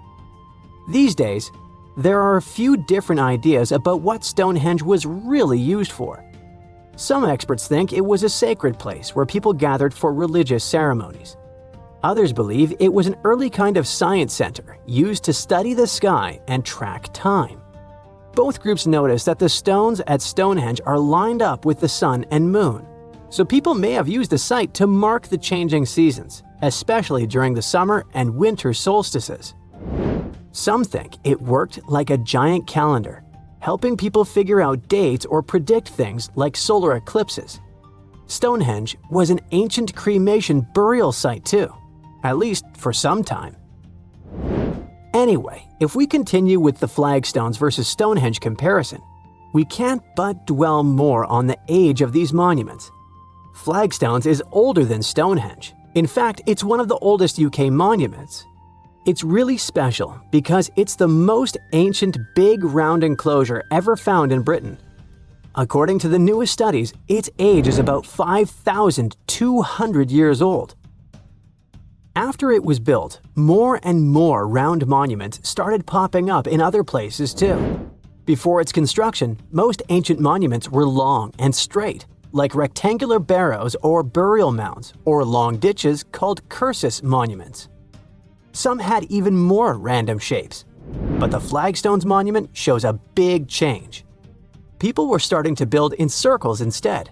These days, there are a few different ideas about what Stonehenge was really used for. Some experts think it was a sacred place where people gathered for religious ceremonies. Others believe it was an early kind of science center used to study the sky and track time. Both groups notice that the stones at Stonehenge are lined up with the sun and moon, so people may have used the site to mark the changing seasons, especially during the summer and winter solstices. Some think it worked like a giant calendar, helping people figure out dates or predict things like solar eclipses. Stonehenge was an ancient cremation burial site too, at least for some time. Anyway, if we continue with the flagstones versus Stonehenge comparison, we can't but dwell more on the age of these monuments. Flagstones is older than Stonehenge. In fact, it's one of the oldest UK monuments. It's really special because it's the most ancient big round enclosure ever found in Britain. According to the newest studies, its age is about 5,200 years old. After it was built, more and more round monuments started popping up in other places too. Before its construction, most ancient monuments were long and straight, like rectangular barrows or burial mounds, or long ditches called cursus monuments. Some had even more random shapes, but the Flagstones monument shows a big change. People were starting to build in circles instead.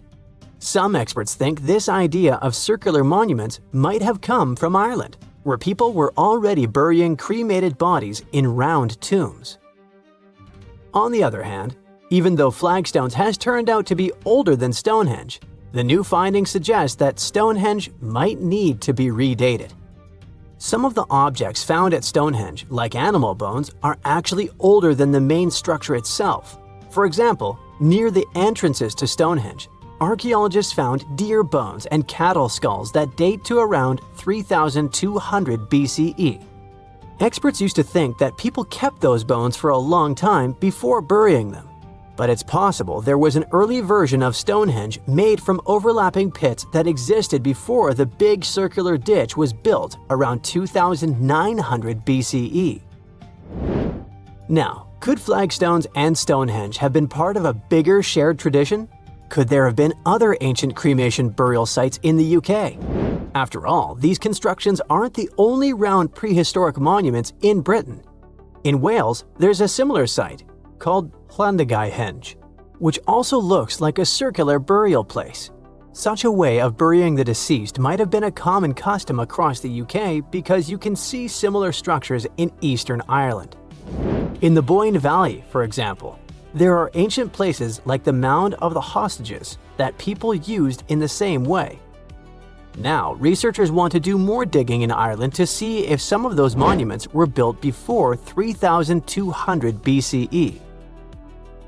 Some experts think this idea of circular monuments might have come from Ireland, where people were already burying cremated bodies in round tombs. On the other hand, even though Flagstones has turned out to be older than Stonehenge, the new findings suggest that Stonehenge might need to be redated. Some of the objects found at Stonehenge, like animal bones, are actually older than the main structure itself. For example, near the entrances to Stonehenge, archaeologists found deer bones and cattle skulls that date to around 3,200 BCE. Experts used to think that people kept those bones for a long time before burying them. But it's possible there was an early version of Stonehenge made from overlapping pits that existed before the big circular ditch was built around 2,900 BCE. Now, could Flagstones and Stonehenge have been part of a bigger shared tradition? Could there have been other ancient cremation burial sites in the UK? After all, these constructions aren't the only round prehistoric monuments in Britain. In Wales, there's a similar site called Stonehenge, which also looks like a circular burial place. Such a way of burying the deceased might have been a common custom across the UK because you can see similar structures in Eastern Ireland. In the Boyne Valley, for example, there are ancient places like the Mound of the Hostages that people used in the same way. Now, researchers want to do more digging in Ireland to see if some of those monuments were built before 3200 BCE.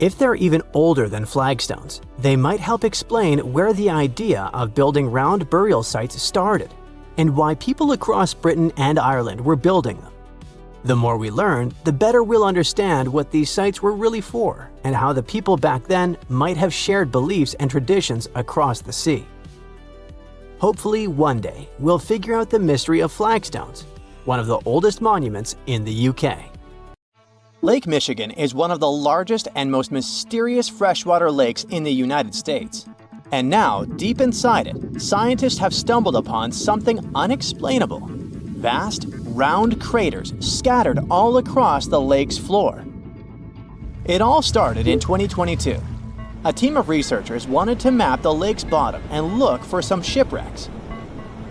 If they're even older than flagstones, they might help explain where the idea of building round burial sites started and why people across Britain and Ireland were building them. The more we learn, the better we'll understand what these sites were really for and how the people back then might have shared beliefs and traditions across the sea. Hopefully, one day, we'll figure out the mystery of flagstones, one of the oldest monuments in the UK. Lake Michigan is one of the largest and most mysterious freshwater lakes in the United States. And now, deep inside it, scientists have stumbled upon something unexplainable: vast, round craters scattered all across the lake's floor. It all started in 2022. A team of researchers wanted to map the lake's bottom and look for some shipwrecks.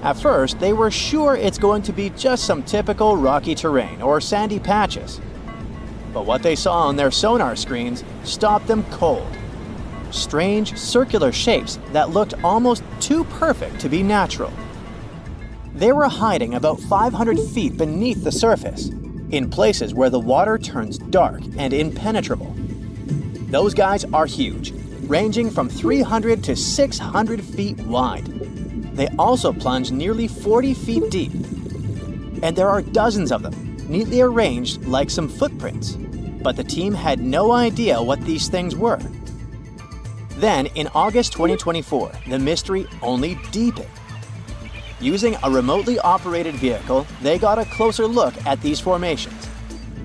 At first, they were sure it's going to be just some typical rocky terrain or sandy patches. But what they saw on their sonar screens stopped them cold. Strange circular shapes that looked almost too perfect to be natural. They were hiding about 500 feet beneath the surface, in places where the water turns dark and impenetrable. Those guys are huge, ranging from 300 to 600 feet wide. They also plunge nearly 40 feet deep. And there are dozens of them, neatly arranged like some footprints. But the team had no idea what these things were. Then, in August 2024, the mystery only deepened. Using a remotely operated vehicle, they got a closer look at these formations.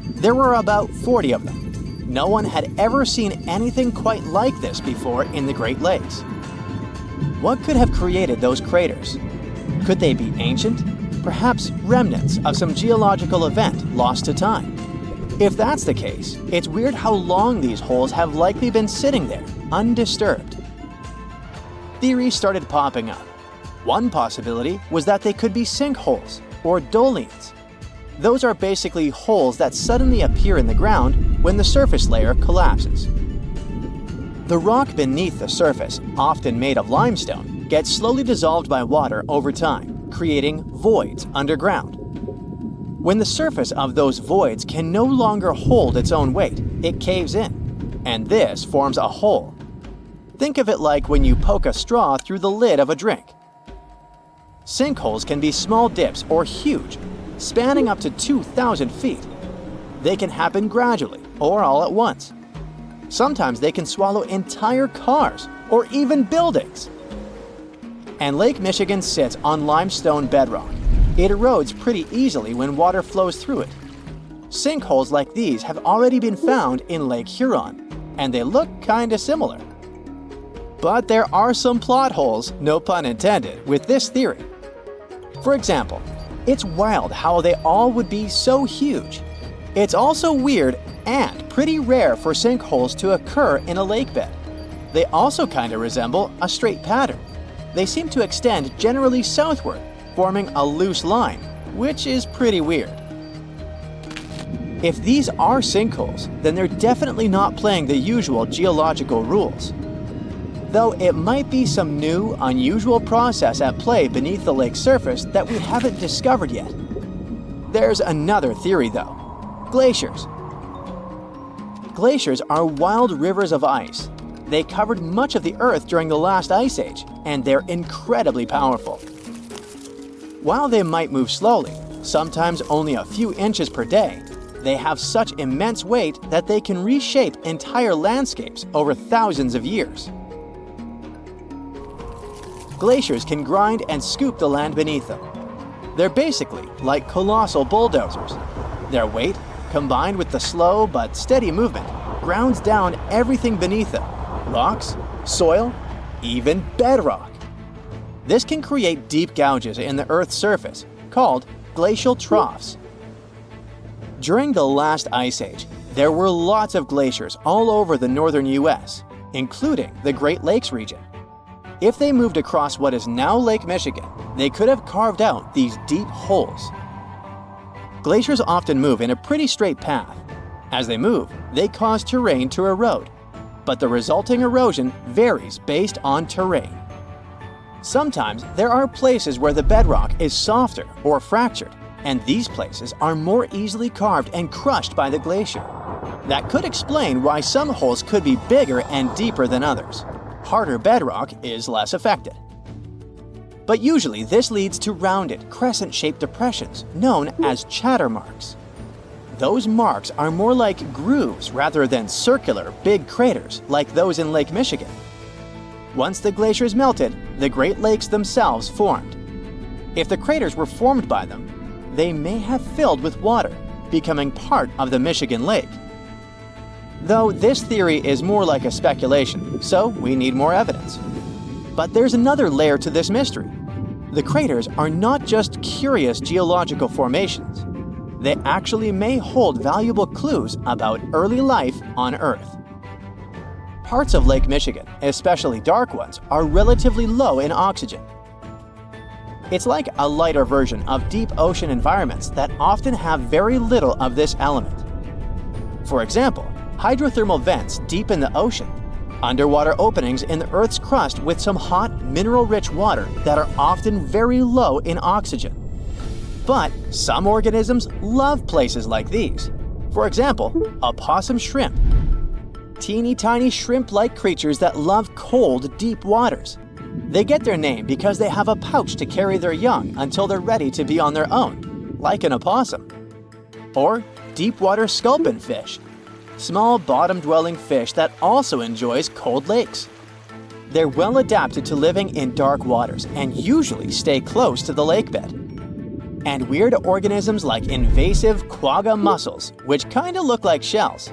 There were about 40 of them. No one had ever seen anything quite like this before in the Great Lakes. What could have created those craters? Could they be ancient? Perhaps remnants of some geological event lost to time? If that's the case, it's weird how long these holes have likely been sitting there, undisturbed. Theories started popping up. One possibility was that they could be sinkholes or dolines. Those are basically holes that suddenly appear in the ground when the surface layer collapses. The rock beneath the surface, often made of limestone, gets slowly dissolved by water over time, creating voids underground. When the surface of those voids can no longer hold its own weight, it caves in, and this forms a hole. Think of it like when you poke a straw through the lid of a drink. Sinkholes can be small dips or huge, spanning up to 2,000 feet. They can happen gradually or all at once. Sometimes they can swallow entire cars or even buildings. And Lake Michigan sits on limestone bedrock. It erodes pretty easily when water flows through it. Sinkholes like these have already been found in Lake Huron, and they look kinda similar. But there are some plot holes, no pun intended, with this theory. For example, it's wild how they all would be so huge. It's also weird and pretty rare for sinkholes to occur in a lake bed. They also kinda resemble a straight pattern. They seem to extend generally southward, forming a loose line, which is pretty weird. If these are sinkholes, then they're definitely not playing the usual geological rules. Though it might be some new, unusual process at play beneath the lake's surface that we haven't discovered yet. There's another theory though: glaciers. Glaciers are wild rivers of ice. They covered much of the Earth during the last ice age, and they're incredibly powerful. While they might move slowly, sometimes only a few inches per day, they have such immense weight that they can reshape entire landscapes over thousands of years. Glaciers can grind and scoop the land beneath them. They're basically like colossal bulldozers. Their weight, combined with the slow but steady movement, grounds down everything beneath them: rocks, soil, even bedrock. This can create deep gouges in the Earth's surface, called glacial troughs. During the last ice age, there were lots of glaciers all over the northern US, including the Great Lakes region. If they moved across what is now Lake Michigan, they could have carved out these deep holes. Glaciers often move in a pretty straight path. As they move, they cause terrain to erode, but the resulting erosion varies based on terrain. Sometimes there are places where the bedrock is softer or fractured, and these places are more easily carved and crushed by the glacier. That could explain why some holes could be bigger and deeper than others. Harder bedrock is less affected. But usually this leads to rounded, crescent-shaped depressions known as chatter marks. Those marks are more like grooves rather than circular, big craters like those in Lake Michigan. Once the glaciers melted, the Great Lakes themselves formed. If the craters were formed by them, they may have filled with water, becoming part of the Michigan Lake. Though this theory is more like a speculation, so we need more evidence. But there's another layer to this mystery. The craters are not just curious geological formations. They actually may hold valuable clues about early life on Earth. Parts of Lake Michigan, especially dark ones, are relatively low in oxygen. It's like a lighter version of deep ocean environments that often have very little of this element. For example, hydrothermal vents deep in the ocean, underwater openings in the Earth's crust with some hot, mineral-rich water that are often very low in oxygen. But some organisms love places like these. For example, opossum shrimp. Teeny tiny shrimp-like creatures that love cold, deep waters. They get their name because they have a pouch to carry their young until they're ready to be on their own, like an opossum. Or deep-water sculpin fish, small bottom-dwelling fish that also enjoys cold lakes. They're well adapted to living in dark waters and usually stay close to the lake bed. And weird organisms like invasive quagga mussels, which kinda look like shells.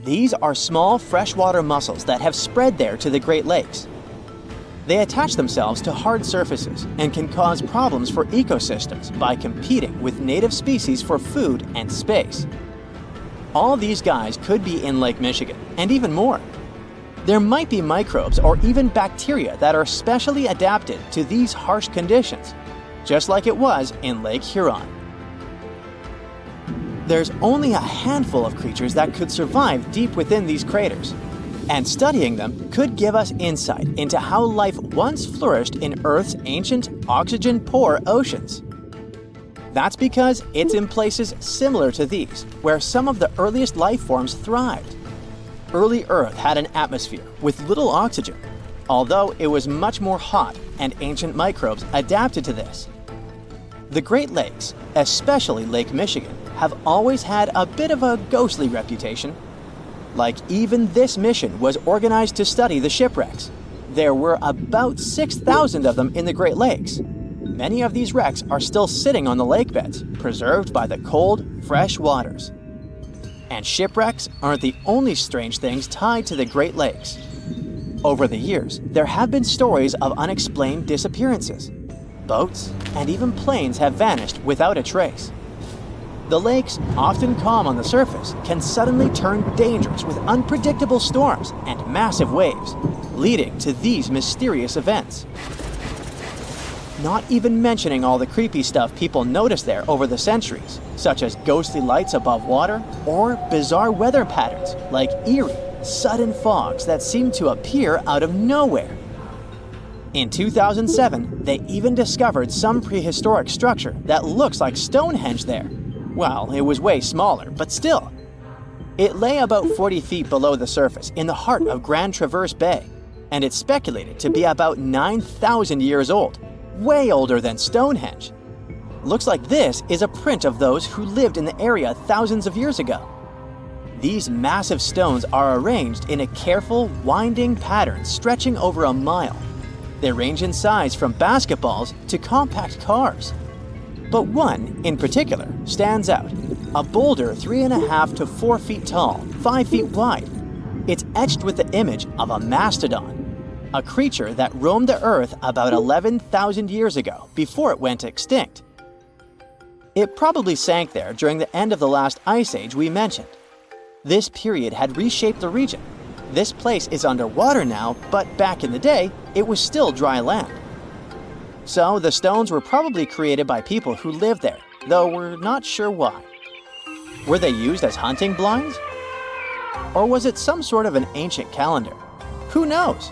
These are small freshwater mussels that have spread there to the Great Lakes. They attach themselves to hard surfaces and can cause problems for ecosystems by competing with native species for food and space. All these guys could be in Lake Michigan, and even more. There might be microbes or even bacteria that are specially adapted to these harsh conditions, just like it was in Lake Huron. There's only a handful of creatures that could survive deep within these craters, and studying them could give us insight into how life once flourished in Earth's ancient, oxygen-poor oceans. That's because it's in places similar to these, where some of the earliest life forms thrived. Early Earth had an atmosphere with little oxygen, although it was much more hot and ancient microbes adapted to this. The Great Lakes, especially Lake Michigan, have always had a bit of a ghostly reputation. Like even this mission was organized to study the shipwrecks. There were about 6,000 of them in the Great Lakes. Many of these wrecks are still sitting on the lake beds, preserved by the cold, fresh waters. And shipwrecks aren't the only strange things tied to the Great Lakes. Over the years, there have been stories of unexplained disappearances. Boats and even planes have vanished without a trace. The lakes, often calm on the surface, can suddenly turn dangerous with unpredictable storms and massive waves, leading to these mysterious events. Not even mentioning all the creepy stuff people noticed there over the centuries, such as ghostly lights above water or bizarre weather patterns like eerie, sudden fogs that seem to appear out of nowhere. In 2007, they even discovered some prehistoric structure that looks like Stonehenge there. Well, it was way smaller, but still. It lay about 40 feet below the surface in the heart of Grand Traverse Bay, and it's speculated to be about 9,000 years old, way older than Stonehenge. Looks like this is a print of those who lived in the area thousands of years ago. These massive stones are arranged in a careful, winding pattern stretching over a mile. They range in size from basketballs to compact cars. But one, in particular, stands out. A boulder 3.5 to 4 feet tall, 5 feet wide. It's etched with the image of a mastodon. a creature that roamed the Earth about 11,000 years ago before it went extinct. It probably sank there during the end of the last ice age we mentioned. This period had reshaped the region. This place is underwater now, but back in the day, it was still dry land. So the stones were probably created by people who lived there, though we're not sure why. Were they used as hunting blinds? Or was it some sort of an ancient calendar? Who knows?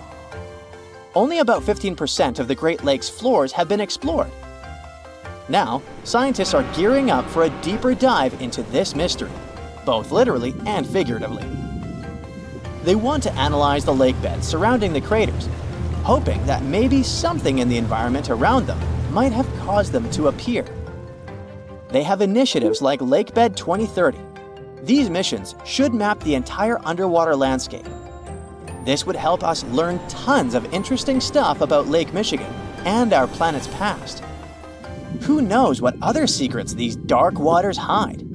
Only about 15% of the Great Lakes floors have been explored. Now, scientists are gearing up for a deeper dive into this mystery, both literally and figuratively. They want to analyze the lake beds surrounding the craters, hoping that maybe something in the environment around them might have caused them to appear. They have initiatives like Lakebed 2030. These missions should map the entire underwater landscape. This would help us learn tons of interesting stuff about Lake Michigan and our planet's past. Who knows what other secrets these dark waters hide?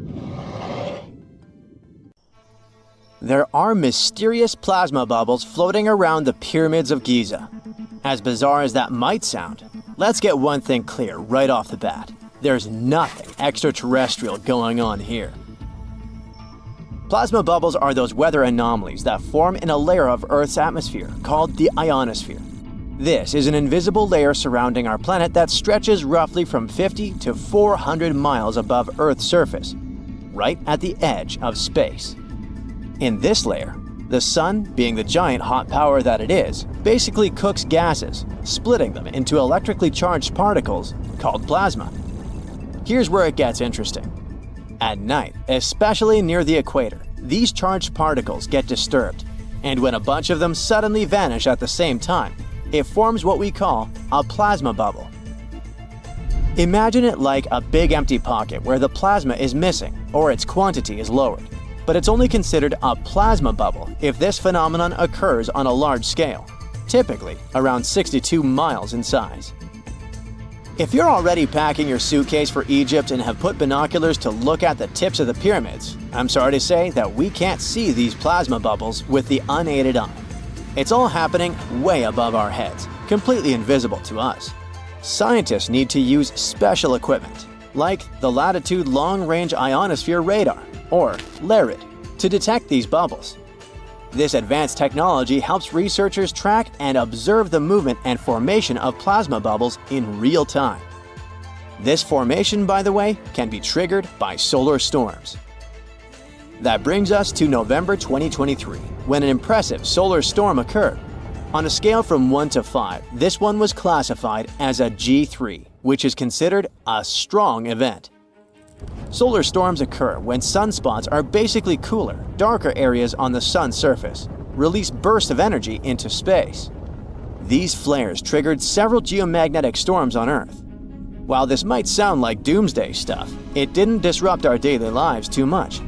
There are mysterious plasma bubbles floating around the pyramids of Giza. As bizarre as that might sound, let's get one thing clear right off the bat. There's nothing extraterrestrial going on here. Plasma bubbles are those weather anomalies that form in a layer of Earth's atmosphere called the ionosphere. This is an invisible layer surrounding our planet that stretches roughly from 50 to 400 miles above Earth's surface, right at the edge of space. In this layer, the sun, being the giant hot power that it is, basically cooks gases, splitting them into electrically charged particles called plasma. Here's where it gets interesting. At night, especially near the equator, these charged particles get disturbed, and when a bunch of them suddenly vanish at the same time, it forms what we call a plasma bubble. Imagine it like a big empty pocket where the plasma is missing or its quantity is lowered. But it's only considered a plasma bubble if this phenomenon occurs on a large scale, typically around 62 miles in size. If you're already packing your suitcase for Egypt and have put binoculars to look at the tips of the pyramids, I'm sorry to say that we can't see these plasma bubbles with the unaided eye. It's all happening way above our heads, completely invisible to us. Scientists need to use special equipment, like the Latitude Long Range Ionosphere Radar, or LARID, to detect these bubbles. This advanced technology helps researchers track and observe the movement and formation of plasma bubbles in real time. This formation, by the way, can be triggered by solar storms. That brings us to November 2023, when an impressive solar storm occurred. On a scale from 1 to 5, this one was classified as a G3, which is considered a strong event. Solar storms occur when sunspots are basically cooler, darker areas on the sun's surface, release bursts of energy into space. These flares triggered several geomagnetic storms on Earth. While this might sound like doomsday stuff, it didn't disrupt our daily lives too much.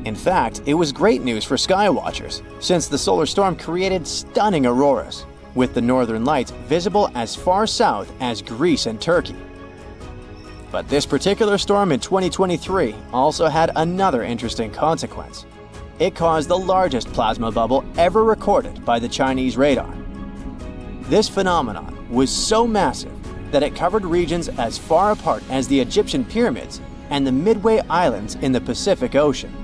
In fact, it was great news for skywatchers, since the solar storm created stunning auroras, with the northern lights visible as far south as Greece and Turkey. But this particular storm in 2023 also had another interesting consequence. It caused the largest plasma bubble ever recorded by the Chinese radar. This phenomenon was so massive that it covered regions as far apart as the Egyptian pyramids and the Midway Islands in the Pacific Ocean.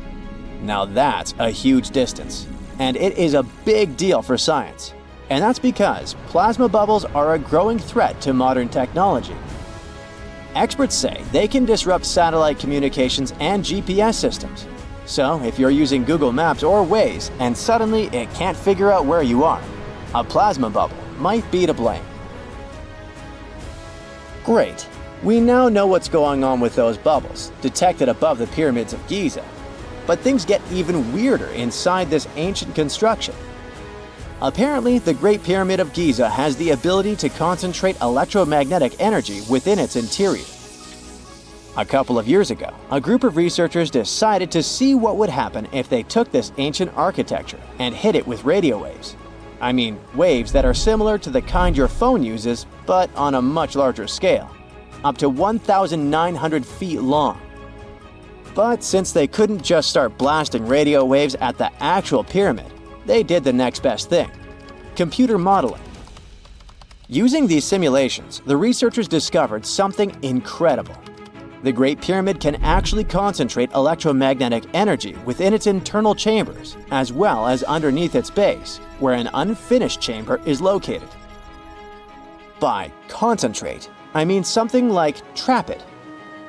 Now that's a huge distance, and it is a big deal for science. And that's because plasma bubbles are a growing threat to modern technology. Experts say they can disrupt satellite communications and GPS systems. So if you're using Google Maps or Waze and suddenly it can't figure out where you are, a plasma bubble might be to blame. Great. We now know what's going on with those bubbles, detected above the pyramids of Giza. But things get even weirder inside this ancient construction. Apparently, the Great Pyramid of Giza has the ability to concentrate electromagnetic energy within its interior. A couple of years ago, a group of researchers decided to see what would happen if they took this ancient architecture and hit it with radio waves. I mean, waves that are similar to the kind your phone uses, but on a much larger scale, up to 1,900 feet long. But since they couldn't just start blasting radio waves at the actual pyramid, they did the next best thing: computer modeling. Using these simulations, the researchers discovered something incredible. The Great Pyramid can actually concentrate electromagnetic energy within its internal chambers, as well as underneath its base, where an unfinished chamber is located. By concentrate, I mean something like trap it.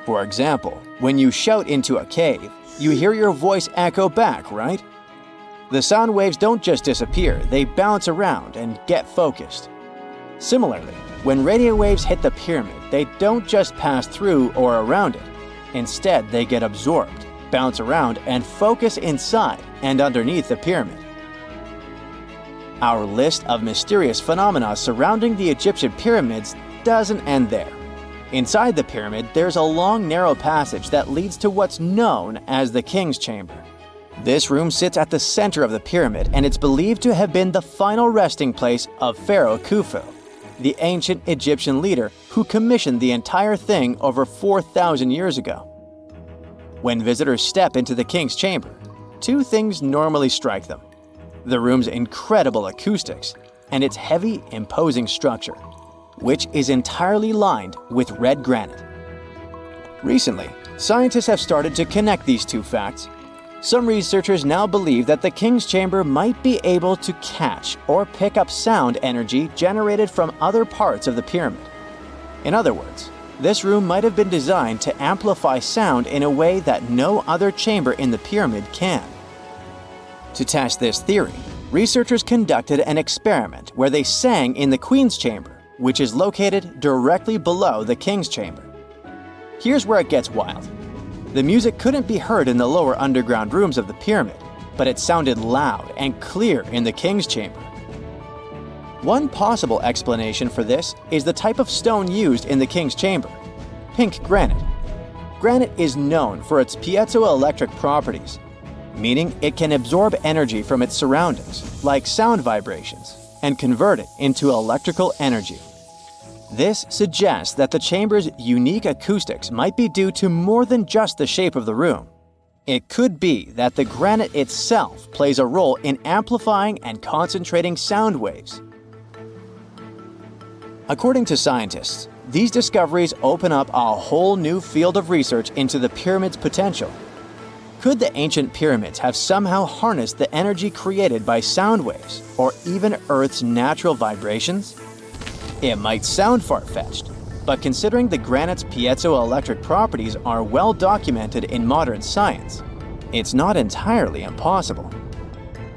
For example, when you shout into a cave, you hear your voice echo back, right? The sound waves don't just disappear, they bounce around and get focused. Similarly, when radio waves hit the pyramid, they don't just pass through or around it. Instead, they get absorbed, bounce around, and focus inside and underneath the pyramid. Our list of mysterious phenomena surrounding the Egyptian pyramids doesn't end there. Inside the pyramid, there's a long, narrow passage that leads to what's known as the King's Chamber. This room sits at the center of the pyramid, and it's believed to have been the final resting place of Pharaoh Khufu, the ancient Egyptian leader who commissioned the entire thing over 4,000 years ago. When visitors step into the King's Chamber, two things normally strike them: the room's incredible acoustics and its heavy, imposing structure, which is entirely lined with red granite. Recently, scientists have started to connect these two facts. Some researchers now believe that the King's Chamber might be able to catch or pick up sound energy generated from other parts of the pyramid. In other words, this room might have been designed to amplify sound in a way that no other chamber in the pyramid can. To test this theory, researchers conducted an experiment where they sang in the Queen's Chamber, which is located directly below the King's Chamber. Here's where it gets wild. The music couldn't be heard in the lower underground rooms of the pyramid, but it sounded loud and clear in the King's Chamber. One possible explanation for this is the type of stone used in the King's Chamber: pink granite. Granite is known for its piezoelectric properties, meaning it can absorb energy from its surroundings, like sound vibrations, and convert it into electrical energy. This suggests that the chamber's unique acoustics might be due to more than just the shape of the room. It could be that the granite itself plays a role in amplifying and concentrating sound waves. According to scientists, these discoveries open up a whole new field of research into the pyramid's potential. Could the ancient pyramids have somehow harnessed the energy created by sound waves, or even Earth's natural vibrations? It might sound far-fetched, but considering the granite's piezoelectric properties are well documented in modern science, it's not entirely impossible.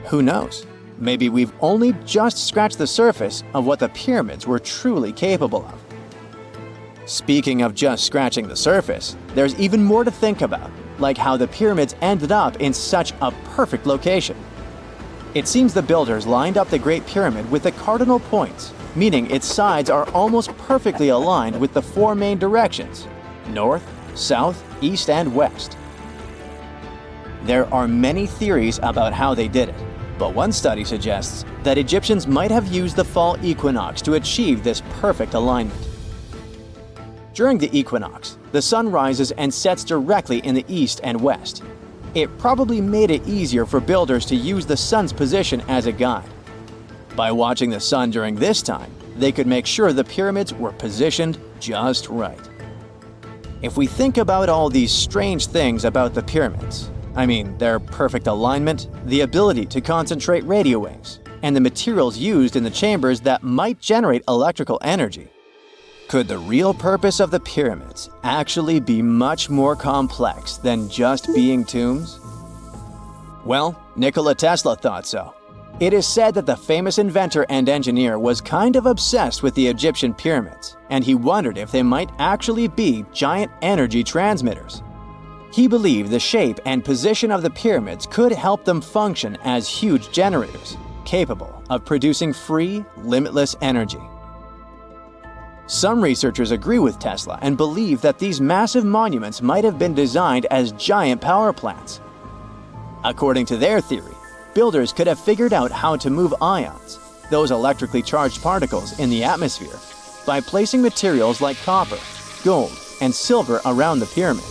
Who knows? Maybe we've only just scratched the surface of what the pyramids were truly capable of. Speaking of just scratching the surface, there's even more to think about, like how the pyramids ended up in such a perfect location. It seems the builders lined up the Great Pyramid with the cardinal points, meaning its sides are almost perfectly aligned with the four main directions: north, south, east, and west. There are many theories about how they did it, but one study suggests that Egyptians might have used the fall equinox to achieve this perfect alignment. During the equinox, the sun rises and sets directly in the east and west. It probably made it easier for builders to use the sun's position as a guide. By watching the sun during this time, they could make sure the pyramids were positioned just right. If we think about all these strange things about the pyramids, I mean their perfect alignment, the ability to concentrate radio waves, and the materials used in the chambers that might generate electrical energy, could the real purpose of the pyramids actually be much more complex than just being tombs? Well, Nikola Tesla thought so. It is said that the famous inventor and engineer was kind of obsessed with the Egyptian pyramids, and he wondered if they might actually be giant energy transmitters. He believed the shape and position of the pyramids could help them function as huge generators, capable of producing free, limitless energy. Some researchers agree with Tesla and believe that these massive monuments might have been designed as giant power plants. According to their theory, builders could have figured out how to move ions, those electrically charged particles in the atmosphere, by placing materials like copper, gold, and silver around the pyramids.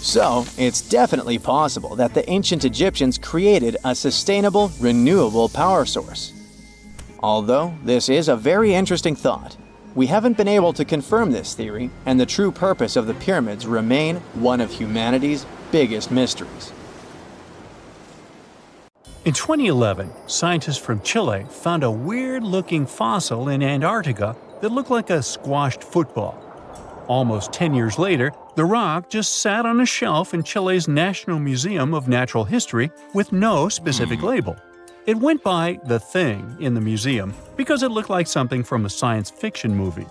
So, it's definitely possible that the ancient Egyptians created a sustainable, renewable power source. Although this is a very interesting thought, we haven't been able to confirm this theory, and the true purpose of the pyramids remain one of humanity's biggest mysteries. In 2011, scientists from Chile found a weird-looking fossil in Antarctica that looked like a squashed football. Almost 10 years later, the rock just sat on a shelf in Chile's National Museum of Natural History with no specific label. It went by The Thing in the museum because it looked like something from a science fiction movie.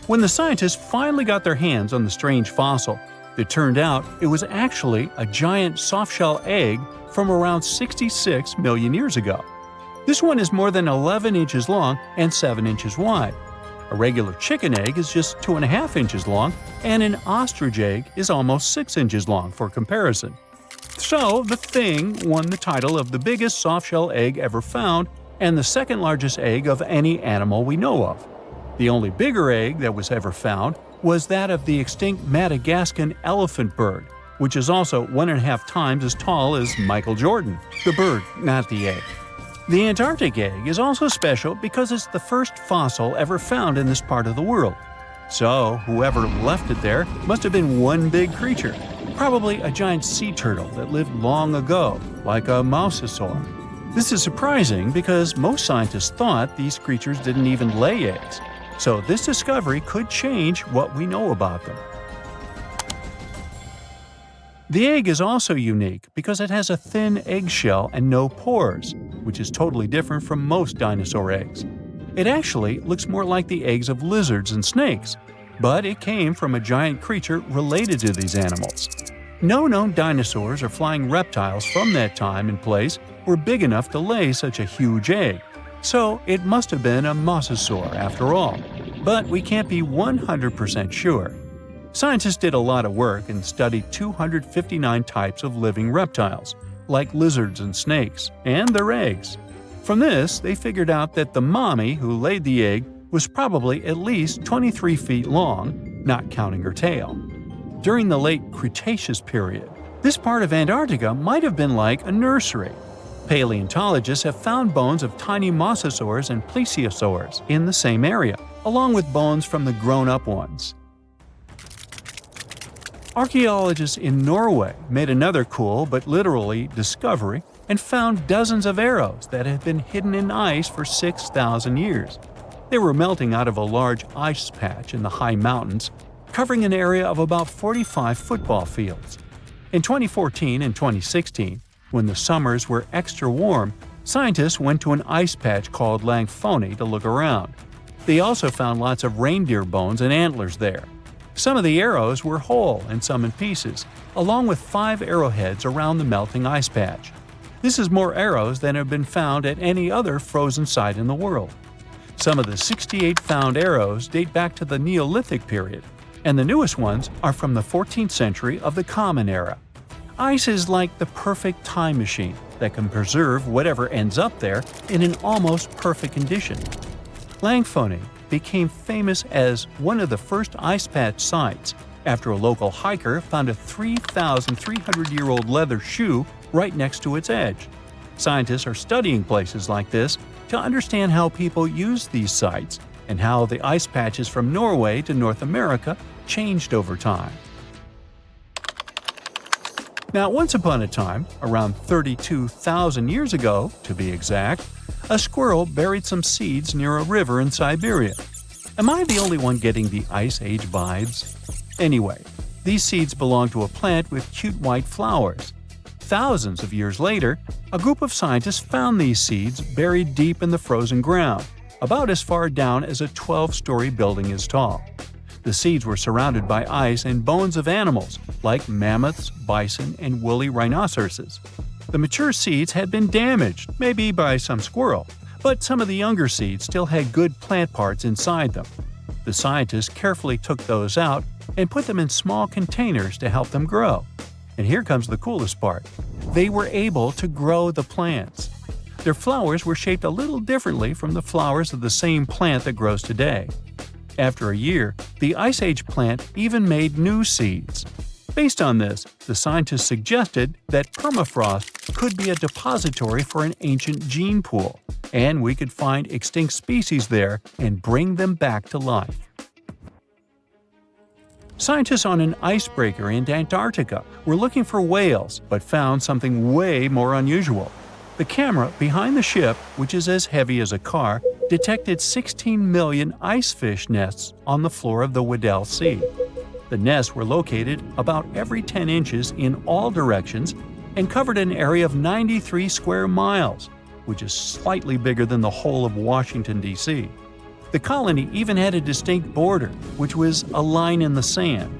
When the scientists finally got their hands on the strange fossil, it turned out it was actually a giant softshell egg from around 66 million years ago. This one is more than 11 inches long and 7 inches wide. A regular chicken egg is just 2.5 inches long, and an ostrich egg is almost 6 inches long for comparison. So, The Thing won the title of the biggest softshell egg ever found and the second largest egg of any animal we know of. The only bigger egg that was ever found was that of the extinct Madagascan elephant bird, which is also 1.5 times as tall as Michael Jordan. The bird, not the egg. The Antarctic egg is also special because it's the first fossil ever found in this part of the world. So, whoever left it there must have been one big creature, probably a giant sea turtle that lived long ago, like a mosasaur. This is surprising because most scientists thought these creatures didn't even lay eggs, so this discovery could change what we know about them. The egg is also unique because it has a thin eggshell and no pores, which is totally different from most dinosaur eggs. It actually looks more like the eggs of lizards and snakes, but it came from a giant creature related to these animals. No known dinosaurs or flying reptiles from that time and place were big enough to lay such a huge egg, so it must have been a mosasaur after all. But we can't be 100% sure. Scientists did a lot of work and studied 259 types of living reptiles, like lizards and snakes, and their eggs. From this, they figured out that the mommy who laid the egg was probably at least 23 feet long, not counting her tail. During the late Cretaceous period, this part of Antarctica might have been like a nursery. Paleontologists have found bones of tiny mosasaurs and plesiosaurs in the same area, along with bones from the grown-up ones. Archaeologists in Norway made another cool but literally discovery and found dozens of arrows that had been hidden in ice for 6,000 years. They were melting out of a large ice patch in the high mountains, covering an area of about 45 football fields. In 2014 and 2016, when the summers were extra warm, scientists went to an ice patch called Langfoni to look around. They also found lots of reindeer bones and antlers there. Some of the arrows were whole and some in pieces, along with 5 arrowheads around the melting ice patch. This is more arrows than have been found at any other frozen site in the world. Some of the 68 found arrows date back to the Neolithic period, and the newest ones are from the 14th century of the Common Era. Ice is like the perfect time machine that can preserve whatever ends up there in an almost perfect condition. Langfoni became famous as one of the first ice patch sites after a local hiker found a 3,300-year-old leather shoe right next to its edge. Scientists are studying places like this to understand how people use these sites and how the ice patches from Norway to North America changed over time. Now, once upon a time, around 32,000 years ago, to be exact, a squirrel buried some seeds near a river in Siberia. Am I the only one getting the Ice Age vibes? Anyway, these seeds belong to a plant with cute white flowers. Thousands of years later, a group of scientists found these seeds buried deep in the frozen ground, about as far down as a 12-story building is tall. The seeds were surrounded by ice and bones of animals, like mammoths, bison, and woolly rhinoceroses. The mature seeds had been damaged, maybe by some squirrel, but some of the younger seeds still had good plant parts inside them. The scientists carefully took those out and put them in small containers to help them grow. And here comes the coolest part. They were able to grow the plants. Their flowers were shaped a little differently from the flowers of the same plant that grows today. After a year, the Ice Age plant even made new seeds. Based on this, the scientists suggested that permafrost could be a depository for an ancient gene pool, and we could find extinct species there and bring them back to life. Scientists on an icebreaker in Antarctica were looking for whales but found something way more unusual. The camera behind the ship, which is as heavy as a car, detected 16 million icefish nests on the floor of the Weddell Sea. The nests were located about every 10 inches in all directions and covered an area of 93 square miles, which is slightly bigger than the whole of Washington, D.C. The colony even had a distinct border, which was a line in the sand.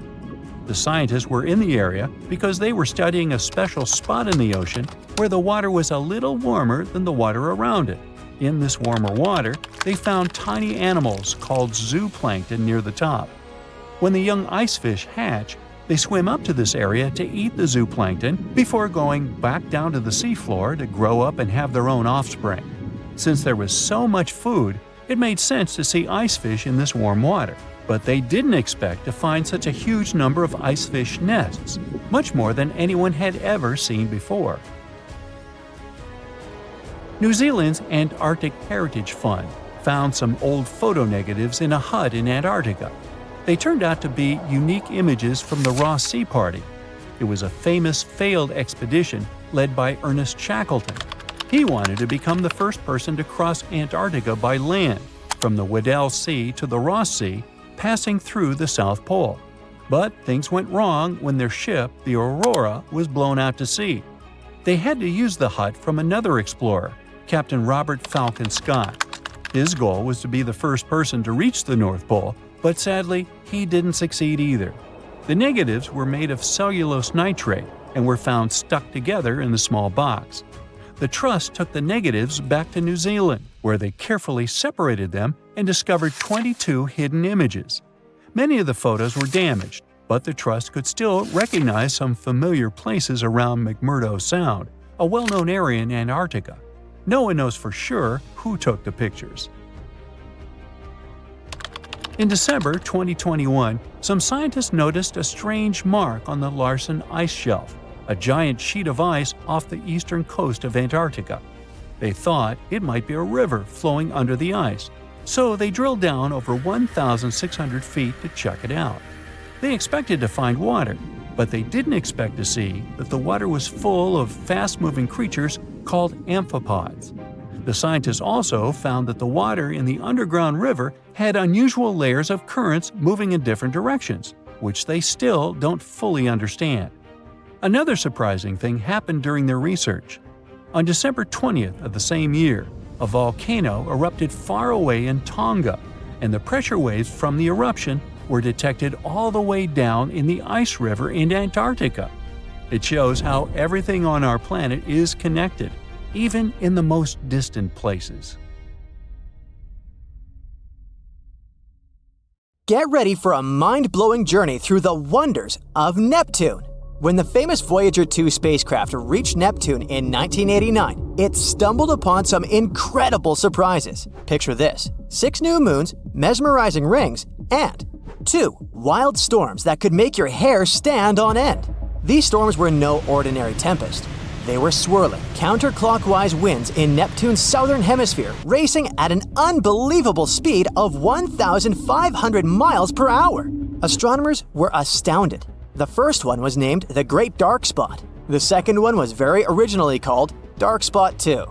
The scientists were in the area because they were studying a special spot in the ocean where the water was a little warmer than the water around it. In this warmer water, they found tiny animals called zooplankton near the top. When the young icefish hatch, they swim up to this area to eat the zooplankton before going back down to the seafloor to grow up and have their own offspring. Since there was so much food, it made sense to see icefish in this warm water, but they didn't expect to find such a huge number of icefish nests, much more than anyone had ever seen before. New Zealand's Antarctic Heritage Fund found some old photo negatives in a hut in Antarctica. They turned out to be unique images from the Ross Sea Party. It was a famous failed expedition led by Ernest Shackleton. He wanted to become the first person to cross Antarctica by land, from the Weddell Sea to the Ross Sea, passing through the South Pole. But things went wrong when their ship, the Aurora, was blown out to sea. They had to use the hut from another explorer, Captain Robert Falcon Scott. His goal was to be the first person to reach the North Pole, but sadly, he didn't succeed either. The negatives were made of cellulose nitrate and were found stuck together in the small box. The Trust took the negatives back to New Zealand, where they carefully separated them and discovered 22 hidden images. Many of the photos were damaged, but the Trust could still recognize some familiar places around McMurdo Sound, a well-known area in Antarctica. No one knows for sure who took the pictures. In December 2021, some scientists noticed a strange mark on the Larsen Ice Shelf, a giant sheet of ice off the eastern coast of Antarctica. They thought it might be a river flowing under the ice, so they drilled down over 1,600 feet to check it out. They expected to find water, but they didn't expect to see that the water was full of fast-moving creatures called amphipods. The scientists also found that the water in the underground river had unusual layers of currents moving in different directions, which they still don't fully understand. Another surprising thing happened during their research. On December 20th of the same year, a volcano erupted far away in Tonga, and the pressure waves from the eruption were detected all the way down in the ice river in Antarctica. It shows how everything on our planet is connected, even in the most distant places. Get ready for a mind-blowing journey through the wonders of Neptune. When the famous Voyager 2 spacecraft reached Neptune in 1989, it stumbled upon some incredible surprises. Picture this: 6 new moons, mesmerizing rings, and 2 wild storms that could make your hair stand on end. These storms were no ordinary tempest. They were swirling, counterclockwise winds in Neptune's southern hemisphere, racing at an unbelievable speed of 1,500 miles per hour. Astronomers were astounded. The first one was named the Great Dark Spot. The second one was very originally called Dark Spot 2.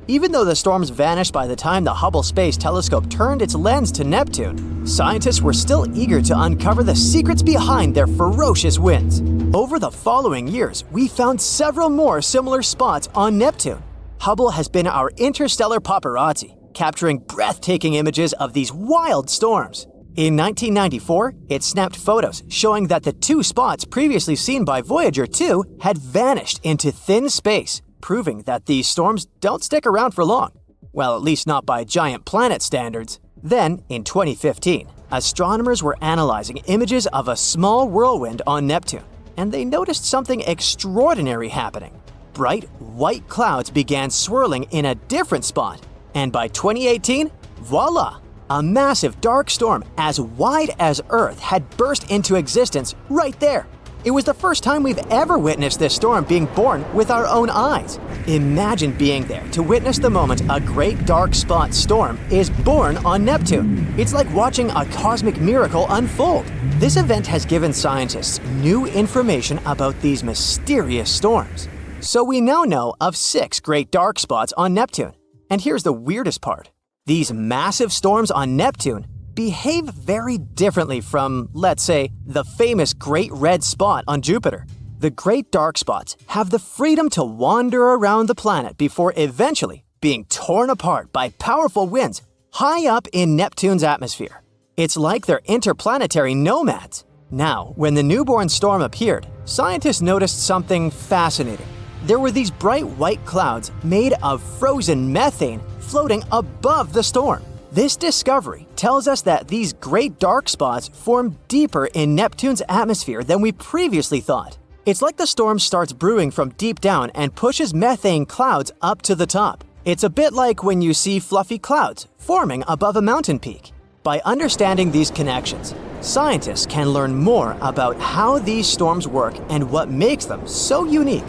Even though the storms vanished by the time the Hubble Space Telescope turned its lens to Neptune, scientists were still eager to uncover the secrets behind their ferocious winds. Over the following years, we found several more similar spots on Neptune. Hubble has been our interstellar paparazzi, capturing breathtaking images of these wild storms. In 1994, it snapped photos showing that the 2 spots previously seen by Voyager 2 had vanished into thin space, proving that these storms don't stick around for long. Well, at least not by giant planet standards. Then, in 2015, astronomers were analyzing images of a small whirlwind on Neptune, and they noticed something extraordinary happening. Bright white clouds began swirling in a different spot, and by 2018, voila! A massive dark storm as wide as Earth had burst into existence right there. It was the first time we've ever witnessed this storm being born with our own eyes. Imagine being there to witness the moment a great dark spot storm is born on Neptune. It's like watching a cosmic miracle unfold. This event has given scientists new information about these mysterious storms. So we now know of 6 great dark spots on Neptune. And here's the weirdest part. These massive storms on Neptune behave very differently from, let's say, the famous Great Red Spot on Jupiter. The Great Dark Spots have the freedom to wander around the planet before eventually being torn apart by powerful winds high up in Neptune's atmosphere. It's like they're interplanetary nomads. Now, when the newborn storm appeared, scientists noticed something fascinating. There were these bright white clouds made of frozen methane floating above the storm. This discovery tells us that these great dark spots form deeper in Neptune's atmosphere than we previously thought. It's like the storm starts brewing from deep down and pushes methane clouds up to the top. It's a bit like when you see fluffy clouds forming above a mountain peak. By understanding these connections, scientists can learn more about how these storms work and what makes them so unique.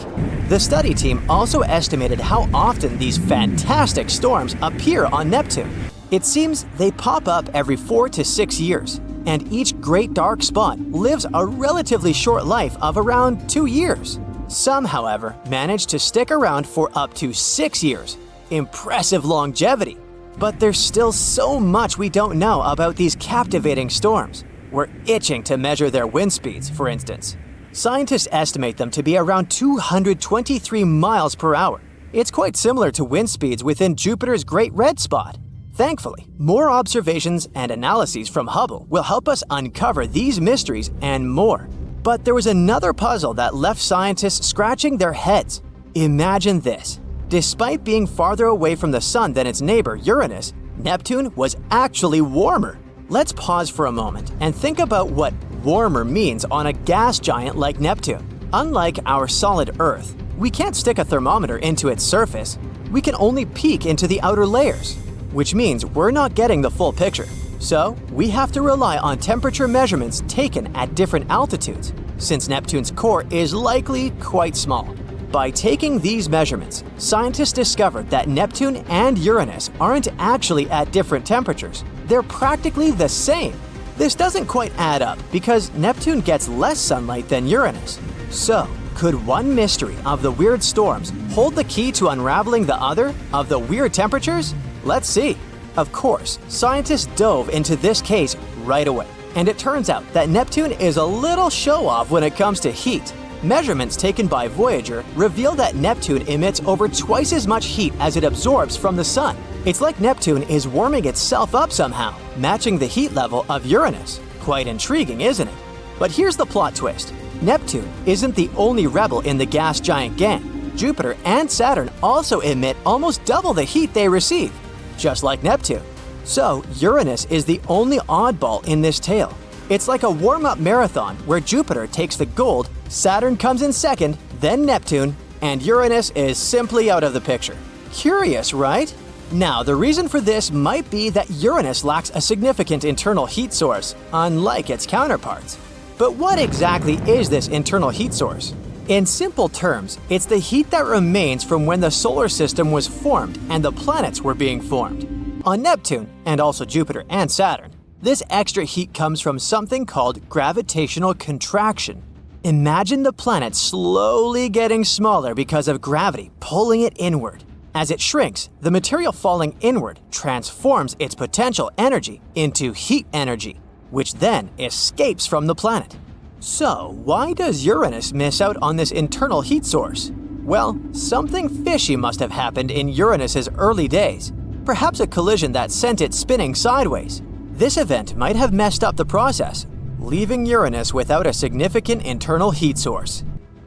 The study team also estimated how often these fantastic storms appear on Neptune. It seems they pop up every 4 to 6 years, and each great dark spot lives a relatively short life of around 2 years. Some, however, manage to stick around for up to 6 years. Impressive longevity! But there's still so much we don't know about these captivating storms. We're itching to measure their wind speeds, for instance. Scientists estimate them to be around 223 miles per hour. It's quite similar to wind speeds within Jupiter's Great Red Spot. Thankfully, more observations and analyses from Hubble will help us uncover these mysteries and more. But there was another puzzle that left scientists scratching their heads. Imagine this. Despite being farther away from the Sun than its neighbor Uranus, Neptune was actually warmer. Let's pause for a moment and think about what warmer means on a gas giant like Neptune. Unlike our solid Earth, we can't stick a thermometer into its surface. We can only peek into the outer layers, which means we're not getting the full picture. So, we have to rely on temperature measurements taken at different altitudes, since Neptune's core is likely quite small. By taking these measurements, scientists discovered that Neptune and Uranus aren't actually at different temperatures. They're practically the same. This doesn't quite add up because Neptune gets less sunlight than Uranus. So, could one mystery of the weird storms hold the key to unraveling the other of the weird temperatures? Let's see. Of course, scientists dove into this case right away. And it turns out that Neptune is a little show-off when it comes to heat. Measurements taken by Voyager reveal that Neptune emits over twice as much heat as it absorbs from the Sun. It's like Neptune is warming itself up somehow, matching the heat level of Uranus. Quite intriguing, isn't it? But here's the plot twist. Neptune isn't the only rebel in the gas giant gang. Jupiter and Saturn also emit almost double the heat they receive, just like Neptune. So, Uranus is the only oddball in this tale. It's like a warm-up marathon where Jupiter takes the gold, Saturn comes in second, then Neptune, and Uranus is simply out of the picture. Curious, right? Now, the reason for this might be that Uranus lacks a significant internal heat source, unlike its counterparts. But what exactly is this internal heat source? In simple terms, it's the heat that remains from when the solar system was formed and the planets were being formed. On Neptune, and also Jupiter and Saturn, this extra heat comes from something called gravitational contraction. Imagine the planet slowly getting smaller because of gravity pulling it inward. As it shrinks, the material falling inward transforms its potential energy into heat energy, which then escapes from the planet. So, why does Uranus miss out on this internal heat source? Well, something fishy must have happened in Uranus's early days. Perhaps a collision that sent it spinning sideways. This event might have messed up the process, leaving Uranus without a significant internal heat source.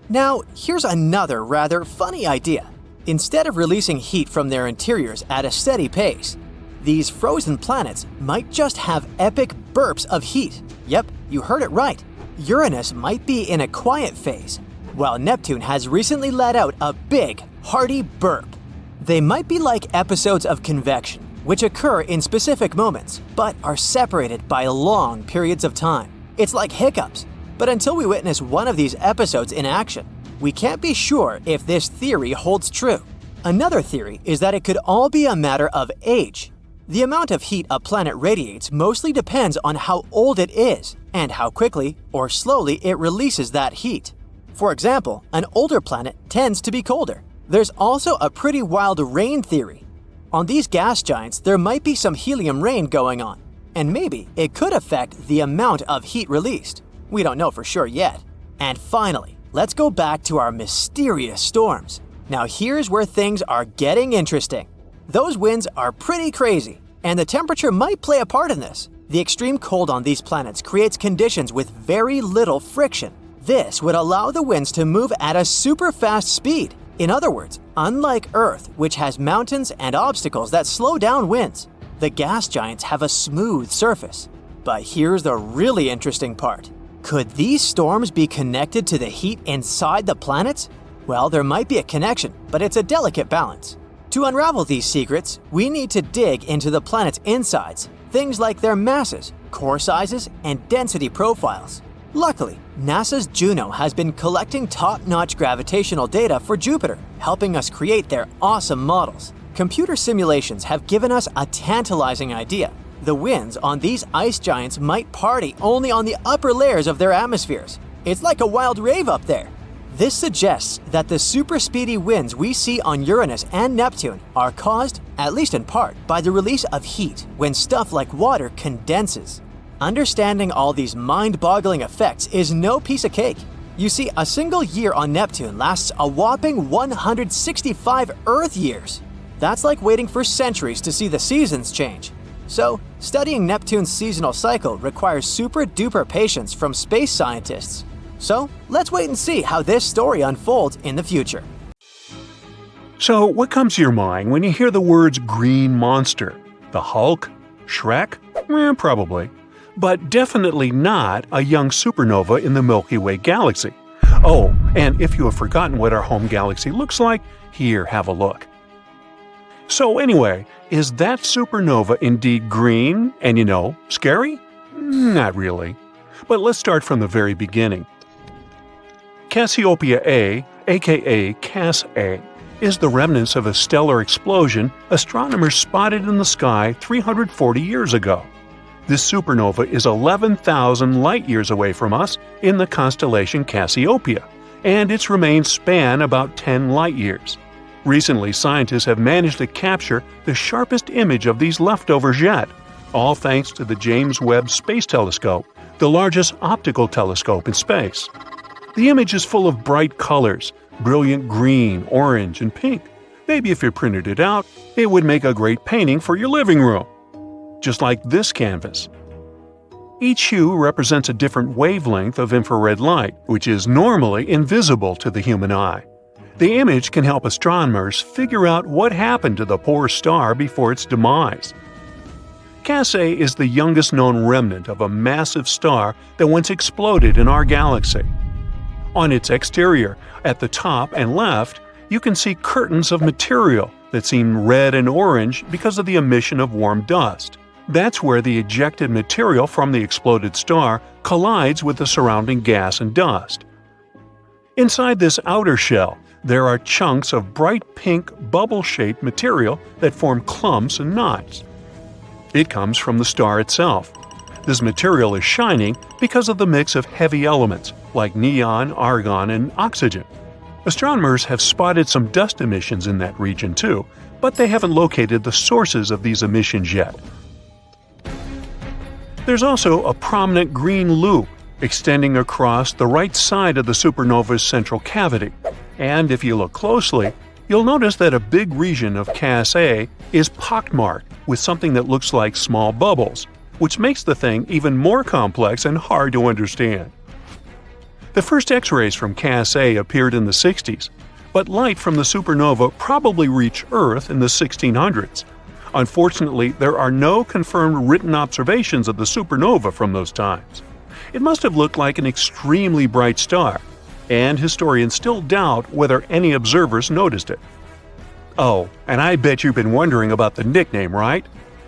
Now, here's another rather funny idea. Instead of releasing heat from their interiors at a steady pace, these frozen planets might just have epic burps of heat. Yep, you heard it right. Uranus might be in a quiet phase, while Neptune has recently let out a big, hearty burp. They might be like episodes of convection, which occur in specific moments, but are separated by long periods of time. It's like hiccups, But until we witness one of these episodes in action, we can't be sure if this theory holds true. Another theory is that it could all be a matter of age. The amount of heat a planet radiates mostly depends on how old it is and how quickly or slowly it releases that heat. For example, an older planet tends to be colder. There's also a pretty wild rain theory. On these gas giants, there might be some helium rain going on, and maybe it could affect the amount of heat released. We don't know for sure yet. And finally, let's go back to our mysterious storms. Now here's where things are getting interesting. Those winds are pretty crazy, and the temperature might play a part in this. The extreme cold on these planets creates conditions with very little friction. This would allow the winds to move at a super fast speed. In other words, unlike Earth, which has mountains and obstacles that slow down winds, the gas giants have a smooth surface. But here's the really interesting part. Could these storms be connected to the heat inside the planets? Well, there might be a connection, but it's a delicate balance. To unravel these secrets, we need to dig into the planet's insides, things like their masses, core sizes, and density profiles. Luckily, NASA's Juno has been collecting top-notch gravitational data for Jupiter, helping us create their awesome models. Computer simulations have given us a tantalizing idea. The winds on these ice giants might party only on the upper layers of their atmospheres. It's like a wild rave up there. This suggests that the super speedy winds we see on Uranus and Neptune are caused, at least in part, by the release of heat when stuff like water condenses. Understanding all these mind-boggling effects is no piece of cake. You see, a single year on Neptune lasts a whopping 165 Earth years. That's like waiting for centuries to see the seasons change. So, studying Neptune's seasonal cycle requires super-duper patience from space scientists. So, let's wait and see how this story unfolds in the future. So, what comes to your mind when you hear the words green monster? The Hulk? Shrek? Probably. But definitely not a young supernova in the Milky Way galaxy. Oh, and if you have forgotten what our home galaxy looks like, here, have a look. So anyway, is that supernova indeed green and, scary? Not really. But let's start from the very beginning. Cassiopeia A, aka Cass A, is the remnants of a stellar explosion astronomers spotted in the sky 340 years ago. This supernova is 11,000 light-years away from us in the constellation Cassiopeia, and its remains span about 10 light-years. Recently, scientists have managed to capture the sharpest image of these leftovers yet, all thanks to the James Webb Space Telescope, the largest optical telescope in space. The image is full of bright colors, brilliant green, orange, and pink. Maybe if you printed it out, it would make a great painting for your living room. Just like this canvas. Each hue represents a different wavelength of infrared light, which is normally invisible to the human eye. The image can help astronomers figure out what happened to the poor star before its demise. Cass A is the youngest known remnant of a massive star that once exploded in our galaxy. On its exterior, at the top and left, you can see curtains of material that seem red and orange because of the emission of warm dust. That's where the ejected material from the exploded star collides with the surrounding gas and dust. Inside this outer shell, there are chunks of bright pink bubble-shaped material that form clumps and knots. It comes from the star itself. This material is shining because of the mix of heavy elements like neon, argon, and oxygen. Astronomers have spotted some dust emissions in that region too, but they haven't located the sources of these emissions yet. There's also a prominent green loop extending across the right side of the supernova's central cavity, and if you look closely, you'll notice that a big region of Cass A is pockmarked with something that looks like small bubbles, which makes the thing even more complex and hard to understand. The first X-rays from Cass A appeared in the 60s, but light from the supernova probably reached Earth in the 1600s. Unfortunately, there are no confirmed written observations of the supernova from those times. It must have looked like an extremely bright star, and historians still doubt whether any observers noticed it. Oh, and I bet you've been wondering about the nickname, right?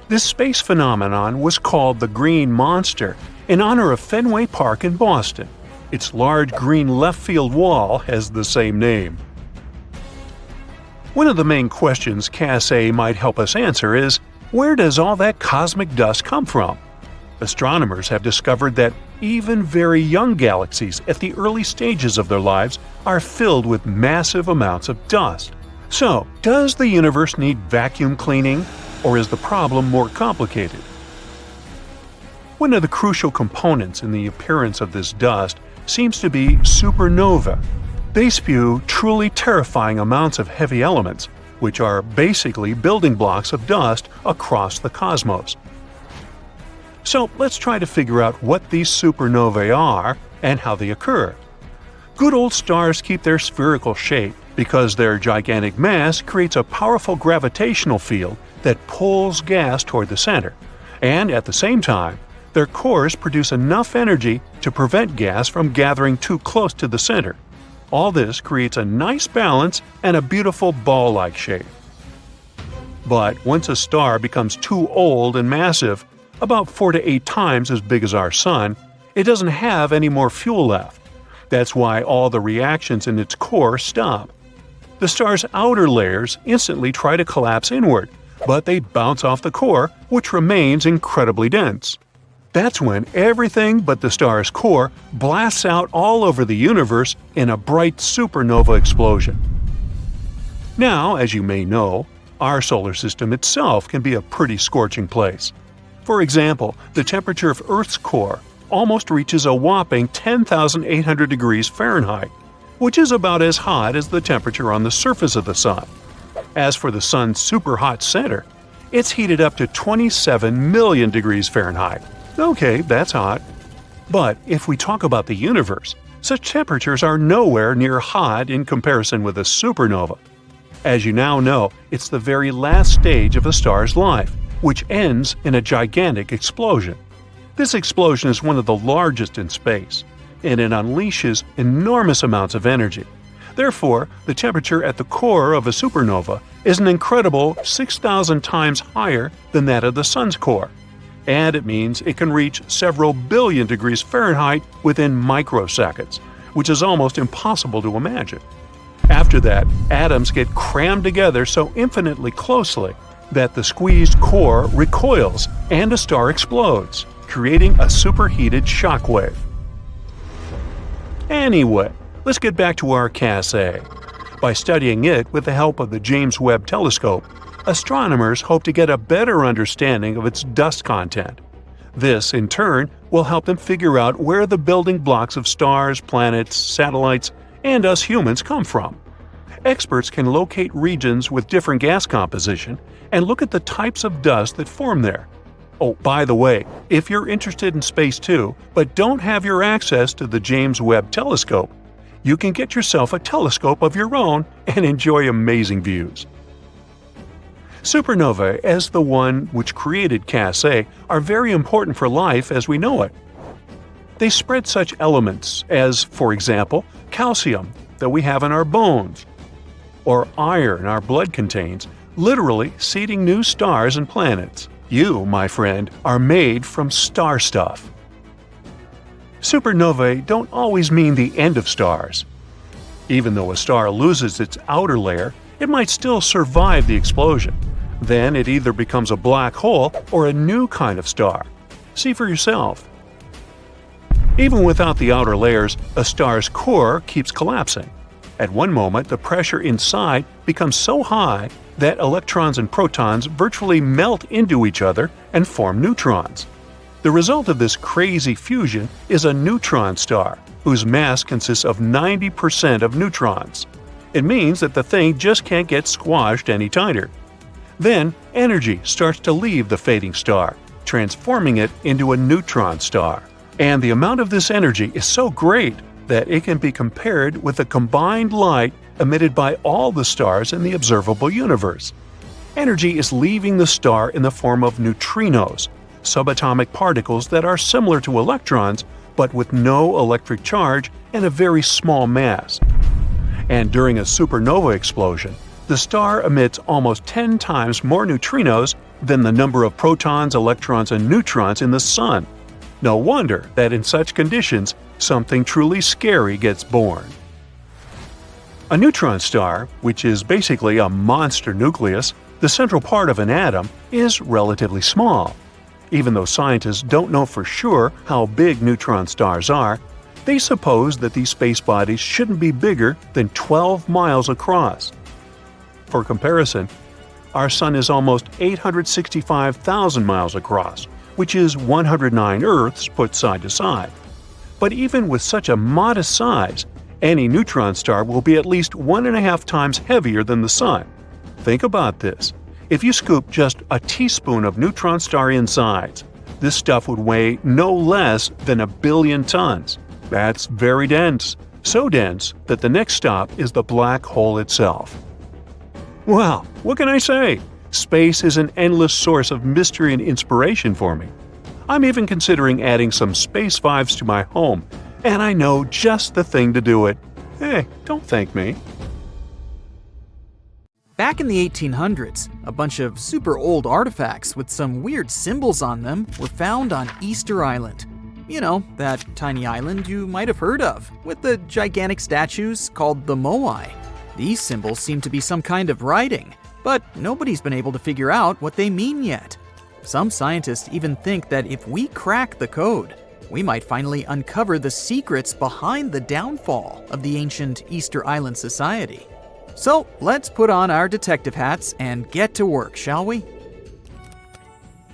This space phenomenon was called the Green Monster in honor of Fenway Park in Boston. Its large green left field wall has the same name. One of the main questions CAS-A might help us answer is, where does all that cosmic dust come from? Astronomers have discovered that even very young galaxies at the early stages of their lives are filled with massive amounts of dust. So, does the universe need vacuum cleaning, or is the problem more complicated? One of the crucial components in the appearance of this dust seems to be supernova. They spew truly terrifying amounts of heavy elements, which are basically building blocks of dust across the cosmos. So let's try to figure out what these supernovae are and how they occur. Good old stars keep their spherical shape because their gigantic mass creates a powerful gravitational field that pulls gas toward the center, and at the same time, their cores produce enough energy to prevent gas from gathering too close to the center. All this creates a nice balance and a beautiful ball-like shape. But once a star becomes too old and massive, about 4 to 8 times as big as our Sun, it doesn't have any more fuel left. That's why all the reactions in its core stop. The star's outer layers instantly try to collapse inward, but they bounce off the core, which remains incredibly dense. That's when everything but the star's core blasts out all over the universe in a bright supernova explosion. Now, as you may know, our solar system itself can be a pretty scorching place. For example, the temperature of Earth's core almost reaches a whopping 10,800 degrees Fahrenheit, which is about as hot as the temperature on the surface of the Sun. As for the Sun's super-hot center, it's heated up to 27 million degrees Fahrenheit. Okay, that's hot. But if we talk about the universe, such temperatures are nowhere near hot in comparison with a supernova. As you now know, it's the very last stage of a star's life, which ends in a gigantic explosion. This explosion is one of the largest in space, and it unleashes enormous amounts of energy. Therefore, the temperature at the core of a supernova is an incredible 6,000 times higher than that of the Sun's core. And it means it can reach several billion degrees Fahrenheit within microseconds, which is almost impossible to imagine. After that, atoms get crammed together so infinitely closely that the squeezed core recoils and a star explodes, creating a superheated shockwave. Anyway, let's get back to our CAS-A. By studying it with the help of the James Webb Telescope, astronomers hope to get a better understanding of its dust content. This, in turn, will help them figure out where the building blocks of stars, planets, satellites, and us humans come from. Experts can locate regions with different gas composition and look at the types of dust that form there. Oh, by the way, if you're interested in space too, but don't have your access to the James Webb Telescope, you can get yourself a telescope of your own and enjoy amazing views. Supernovae, as the one which created CAS-A, are very important for life as we know it. They spread such elements as, for example, calcium that we have in our bones, or iron our blood contains, literally seeding new stars and planets. You, my friend, are made from star stuff. Supernovae don't always mean the end of stars. Even though a star loses its outer layer, it might still survive the explosion. Then it either becomes a black hole or a new kind of star. See for yourself. Even without the outer layers, a star's core keeps collapsing. At one moment, the pressure inside becomes so high that electrons and protons virtually melt into each other and form neutrons. The result of this crazy fusion is a neutron star, whose mass consists of 90% of neutrons. It means that the thing just can't get squashed any tighter. Then, energy starts to leave the fading star, transforming it into a neutron star. And the amount of this energy is so great that it can be compared with the combined light emitted by all the stars in the observable universe. Energy is leaving the star in the form of neutrinos, subatomic particles that are similar to electrons but with no electric charge and a very small mass. And during a supernova explosion, the star emits almost 10 times more neutrinos than the number of protons, electrons, and neutrons in the Sun. No wonder that in such conditions, something truly scary gets born. A neutron star, which is basically a monster nucleus, the central part of an atom, is relatively small. Even though scientists don't know for sure how big neutron stars are, they suppose that these space bodies shouldn't be bigger than 12 miles across. For comparison, our Sun is almost 865,000 miles across, which is 109 Earths put side to side. But even with such a modest size, any neutron star will be at least 1.5 times heavier than the Sun. Think about this. If you scoop just a teaspoon of neutron star insides, this stuff would weigh no less than 1 billion tons. That's very dense. So dense that the next stop is the black hole itself. Well, what can I say? Space is an endless source of mystery and inspiration for me. I'm even considering adding some space vibes to my home, and I know just the thing to do it. Hey, don't thank me. Back in the 1800s, a bunch of super old artifacts with some weird symbols on them were found on Easter Island. You know, that tiny island you might have heard of, with the gigantic statues called the Moai. These symbols seem to be some kind of writing, but nobody's been able to figure out what they mean yet. Some scientists even think that if we crack the code, we might finally uncover the secrets behind the downfall of the ancient Easter Island society. So let's put on our detective hats and get to work, shall we?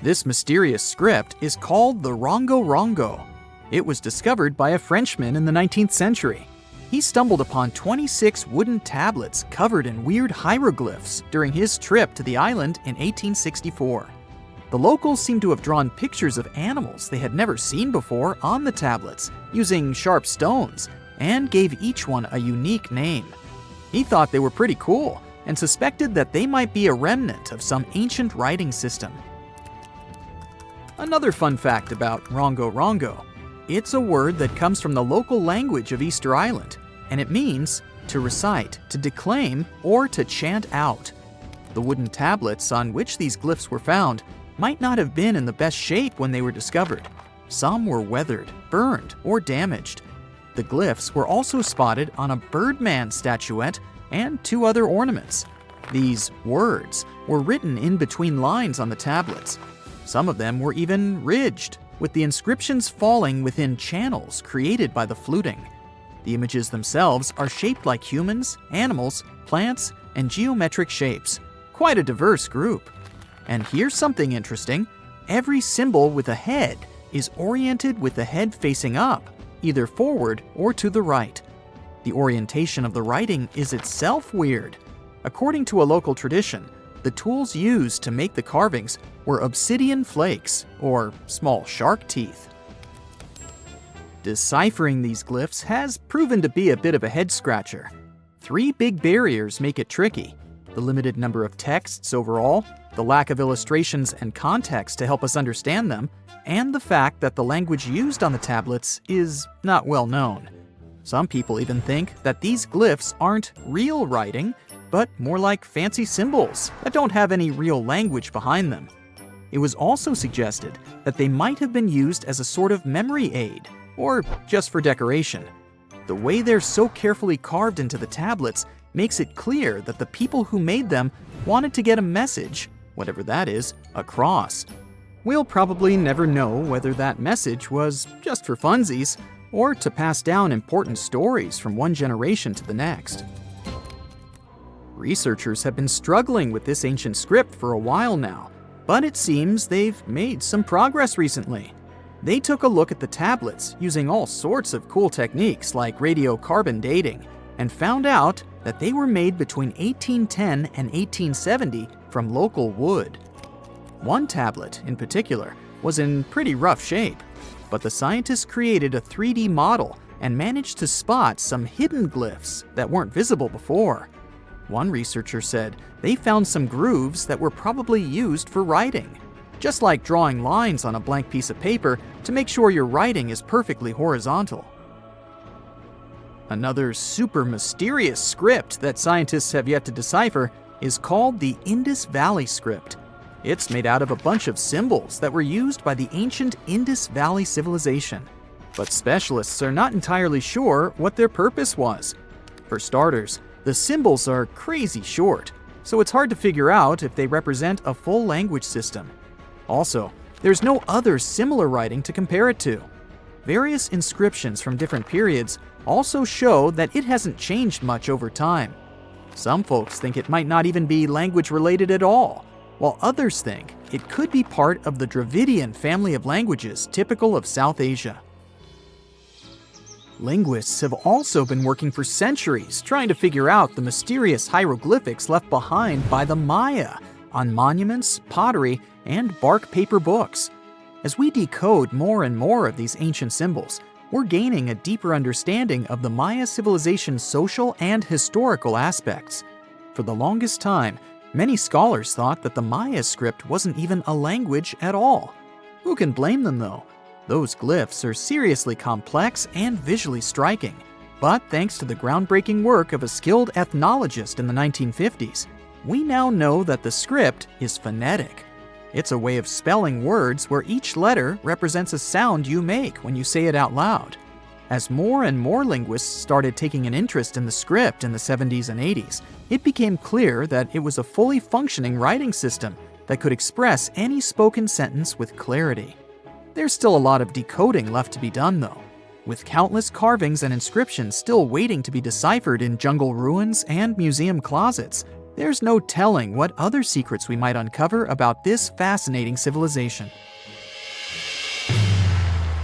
This mysterious script is called the Rongo Rongo. It was discovered by a Frenchman in the 19th century. He stumbled upon 26 wooden tablets covered in weird hieroglyphs during his trip to the island in 1864. The locals seem to have drawn pictures of animals they had never seen before on the tablets, using sharp stones, and gave each one a unique name. He thought they were pretty cool, and suspected that they might be a remnant of some ancient writing system. Another fun fact about Rongo Rongo: it's a word that comes from the local language of Easter Island, and it means to recite, to declaim, or to chant out. The wooden tablets on which these glyphs were found might not have been in the best shape when they were discovered. Some were weathered, burned, or damaged. The glyphs were also spotted on a Birdman statuette and 2 other ornaments. These words were written in between lines on the tablets. Some of them were even ridged, with the inscriptions falling within channels created by the fluting. The images themselves are shaped like humans, animals, plants, and geometric shapes. Quite a diverse group. And here's something interesting. Every symbol with a head is oriented with the head facing up, either forward or to the right. The orientation of the writing is itself weird. According to a local tradition, the tools used to make the carvings were obsidian flakes, or small shark teeth. Deciphering these glyphs has proven to be a bit of a head-scratcher. 3 big barriers make it tricky: the limited number of texts overall, the lack of illustrations and context to help us understand them, and the fact that the language used on the tablets is not well known. Some people even think that these glyphs aren't real writing, but more like fancy symbols that don't have any real language behind them. It was also suggested that they might have been used as a sort of memory aid, or just for decoration. The way they're so carefully carved into the tablets makes it clear that the people who made them wanted to get a message, whatever that is, across. We'll probably never know whether that message was just for funsies, or to pass down important stories from one generation to the next. Researchers have been struggling with this ancient script for a while now, but it seems they've made some progress recently. They took a look at the tablets using all sorts of cool techniques like radiocarbon dating, and found out that they were made between 1810 and 1870 from local wood. One tablet, in particular, was in pretty rough shape, but the scientists created a 3D model and managed to spot some hidden glyphs that weren't visible before. One researcher said they found some grooves that were probably used for writing, just like drawing lines on a blank piece of paper to make sure your writing is perfectly horizontal. Another super mysterious script that scientists have yet to decipher is called the Indus Valley script. It's made out of a bunch of symbols that were used by the ancient Indus Valley civilization. but specialists are not entirely sure what their purpose was. For starters, the symbols are crazy short, so it's hard to figure out if they represent a full language system. Also, there's no other similar writing to compare it to. Various inscriptions from different periods also show that it hasn't changed much over time. Some folks think it might not even be language related at all, while others think it could be part of the Dravidian family of languages typical of South Asia. Linguists have also been working for centuries trying to figure out the mysterious hieroglyphics left behind by the Maya on monuments, pottery, and bark paper books. As we decode more and more of these ancient symbols, we're gaining a deeper understanding of the Maya civilization's social and historical aspects. For the longest time, many scholars thought that the Maya script wasn't even a language at all. Who can blame them though? Those glyphs are seriously complex and visually striking. But thanks to the groundbreaking work of a skilled ethnologist in the 1950s, we now know that the script is phonetic. It's a way of spelling words where each letter represents a sound you make when you say it out loud. As more and more linguists started taking an interest in the script in the 70s and 80s, it became clear that it was a fully functioning writing system that could express any spoken sentence with clarity. There's still a lot of decoding left to be done though, with countless carvings and inscriptions still waiting to be deciphered in jungle ruins and museum closets. There's no telling what other secrets we might uncover about this fascinating civilization.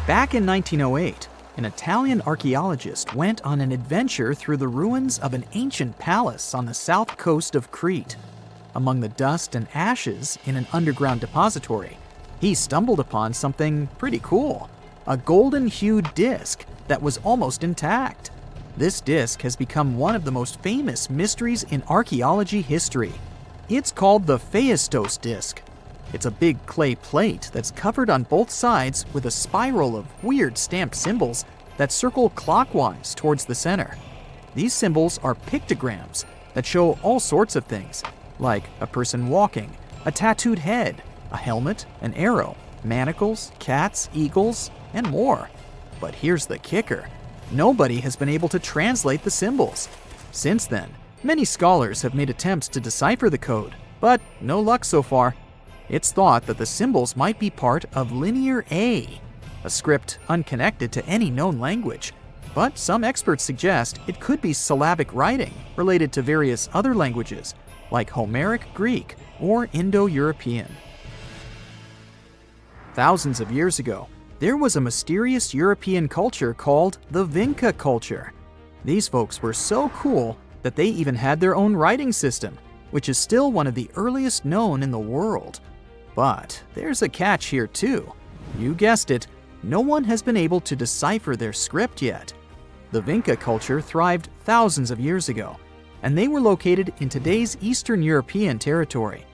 Back in 1908, an Italian archaeologist went on an adventure through the ruins of an ancient palace on the south coast of Crete. Among the dust and ashes in an underground depository, he stumbled upon something pretty cool, a golden-hued disc that was almost intact. This disc has become one of the most famous mysteries in archaeology history. It's called the Phaistos disc. It's a big clay plate that's covered on both sides with a spiral of weird stamped symbols that circle clockwise towards the center. These symbols are pictograms that show all sorts of things, like a person walking, a tattooed head, a helmet, an arrow, manacles, cats, eagles, and more. But here's the kicker. Nobody has been able to translate the symbols. Since then, many scholars have made attempts to decipher the code, but no luck so far. It's thought that the symbols might be part of Linear A, a script unconnected to any known language. But some experts suggest it could be syllabic writing related to various other languages, like Homeric Greek or Indo-European. Thousands of years ago, there was a mysterious European culture called the Vinca culture. These folks were so cool that they even had their own writing system, which is still one of the earliest known in the world. But there's a catch here too. You guessed it, no one has been able to decipher their script yet. The Vinca culture thrived thousands of years ago, and they were located in today's Eastern European territory.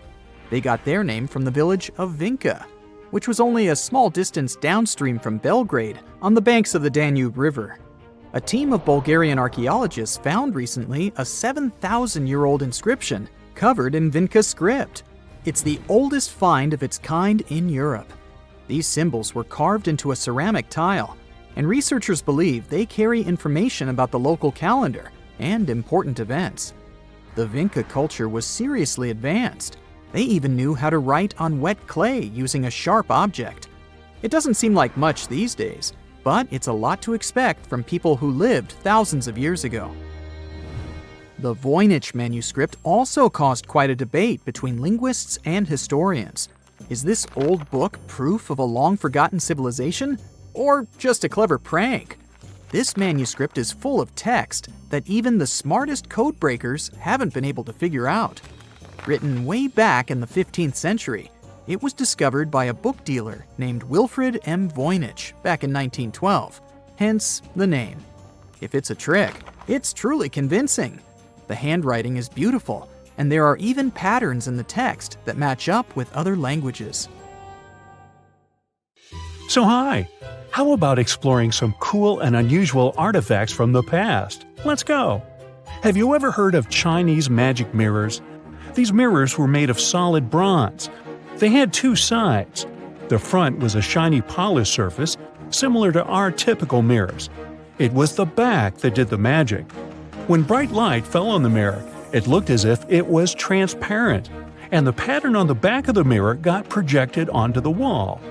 They got their name from the village of Vinca, which was only a small distance downstream from Belgrade on the banks of the Danube River. A team of Bulgarian archaeologists found recently a 7,000-year-old inscription covered in Vinca script. It's the oldest find of its kind in Europe. These symbols were carved into a ceramic tile, and researchers believe they carry information about the local calendar and important events. The Vinca culture was seriously advanced. They even knew how to write on wet clay using a sharp object. It doesn't seem like much these days, but it's a lot to expect from people who lived thousands of years ago. The Voynich manuscript also caused quite a debate between linguists and historians. Is this old book proof of a long-forgotten civilization, or just a clever prank? This manuscript is full of text that even the smartest code breakers haven't been able to figure out. Written way back in the 15th century, it was discovered by a book dealer named Wilfred M. Voynich back in 1912, hence the name. If it's a trick, it's truly convincing. The handwriting is beautiful, and there are even patterns in the text that match up with other languages. So hi, how about exploring some cool and unusual artifacts from the past? Let's go! Have you ever heard of Chinese magic mirrors? These mirrors were made of solid bronze. They had two sides. The front was a shiny polished surface, similar to our typical mirrors. It was the back that did the magic. When bright light fell on the mirror, it looked as if it was transparent, and the pattern on the back of the mirror got projected onto the wall.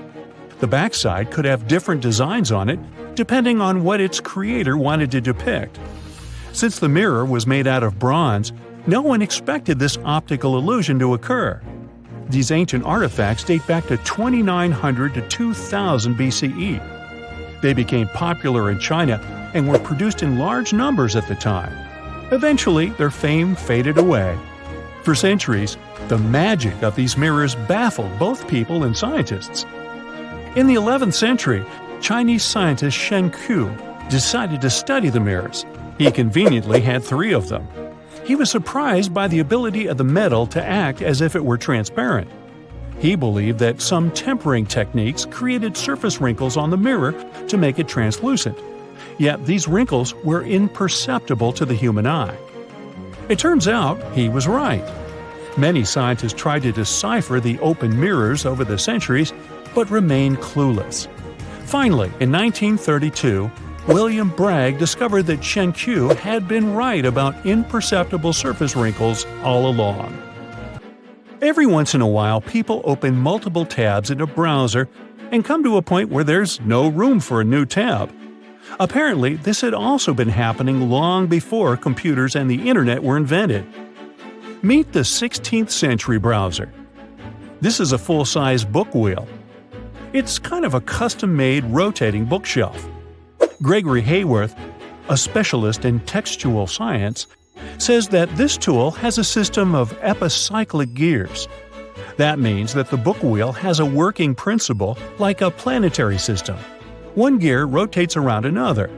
The backside could have different designs on it, depending on what its creator wanted to depict. Since the mirror was made out of bronze, no one expected this optical illusion to occur. These ancient artifacts date back to 2900 to 2000 BCE. They became popular in China and were produced in large numbers at the time. Eventually, their fame faded away. For centuries, the magic of these mirrors baffled both people and scientists. In the 11th century, Chinese scientist Shen Ku decided to study the mirrors. He conveniently had 3 of them. He was surprised by the ability of the metal to act as if it were transparent. He believed that some tempering techniques created surface wrinkles on the mirror to make it translucent. Yet these wrinkles were imperceptible to the human eye. It turns out he was right. Many scientists tried to decipher the open mirrors over the centuries, but remained clueless. Finally, in 1932, William Bragg discovered that Shen Ku had been right about imperceptible surface wrinkles all along. Every once in a while, people open multiple tabs in a browser and come to a point where there's no room for a new tab. Apparently, this had also been happening long before computers and the internet were invented. Meet the 16th century browser. This is a full-size book wheel. It's kind of a custom-made rotating bookshelf. Gregory Hayworth, a specialist in textual science, says that this tool has a system of epicyclic gears. That means that the book wheel has a working principle like a planetary system. One gear rotates around another.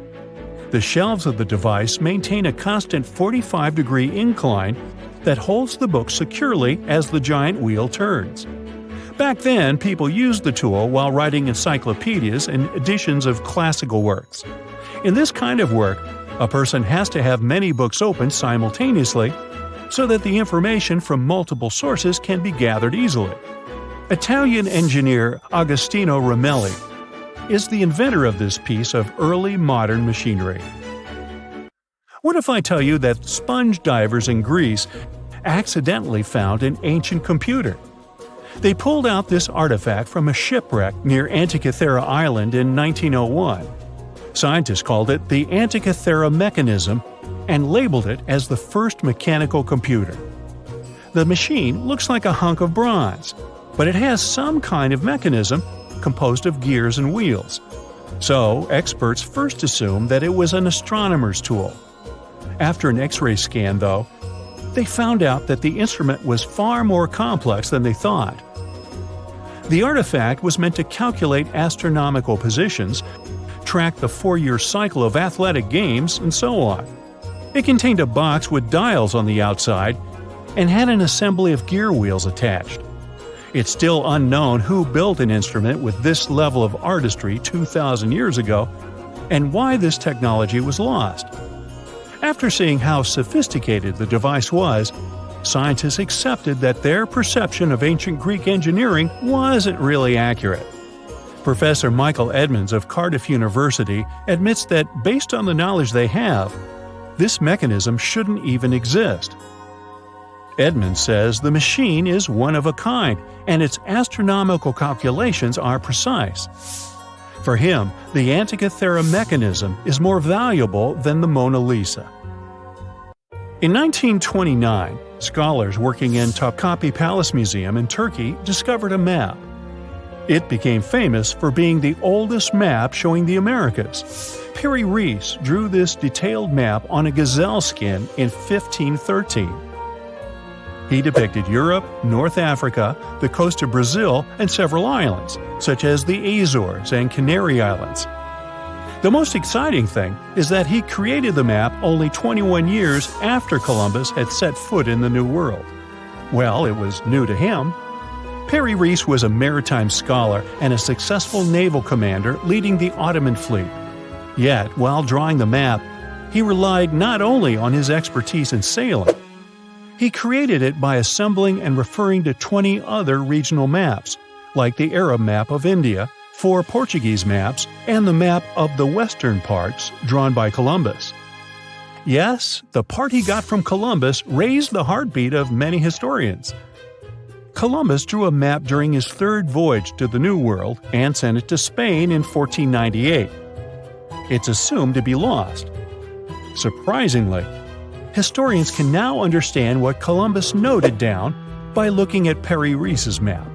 The shelves of the device maintain a constant 45-degree incline that holds the book securely as the giant wheel turns. Back then, people used the tool while writing encyclopedias and editions of classical works. In this kind of work, a person has to have many books open simultaneously so that the information from multiple sources can be gathered easily. Italian engineer Agostino Romelli is the inventor of this piece of early modern machinery. What if I tell you that sponge divers in Greece accidentally found an ancient computer? They pulled out this artifact from a shipwreck near Antikythera Island in 1901. Scientists called it the Antikythera mechanism and labeled it as the first mechanical computer. The machine looks like a hunk of bronze, but it has some kind of mechanism composed of gears and wheels. So, experts first assumed that it was an astronomer's tool. After an X-ray scan, though, they found out that the instrument was far more complex than they thought. The artifact was meant to calculate astronomical positions, track the 4-year cycle of athletic games, and so on. It contained a box with dials on the outside and had an assembly of gear wheels attached. It's still unknown who built an instrument with this level of artistry 2,000 years ago and why this technology was lost. After seeing how sophisticated the device was, scientists accepted that their perception of ancient Greek engineering wasn't really accurate. Professor Michael Edmonds of Cardiff University admits that based on the knowledge they have, this mechanism shouldn't even exist. Edmonds says the machine is one of a kind and its astronomical calculations are precise. For him, the Antikythera mechanism is more valuable than the Mona Lisa. In 1929, scholars working in Topkapi Palace Museum in Turkey discovered a map. It became famous for being the oldest map showing the Americas. Perry Reese drew this detailed map on a gazelle skin in 1513. He depicted Europe, North Africa, the coast of Brazil, and several islands, such as the Azores and Canary Islands. The most exciting thing is that he created the map only 21 years after Columbus had set foot in the New World. Well, it was new to him. Perry Reese was a maritime scholar and a successful naval commander leading the Ottoman fleet. Yet, while drawing the map, he relied not only on his expertise in sailing. He created it by assembling and referring to 20 other regional maps, like the Arab map of India, 4 Portuguese maps, and the map of the western parts drawn by Columbus. Yes, the part he got from Columbus raised the heartbeat of many historians. Columbus drew a map during his 3rd voyage to the New World and sent it to Spain in 1498. It's assumed to be lost. Surprisingly, historians can now understand what Columbus noted down by looking at Perry Rees's map.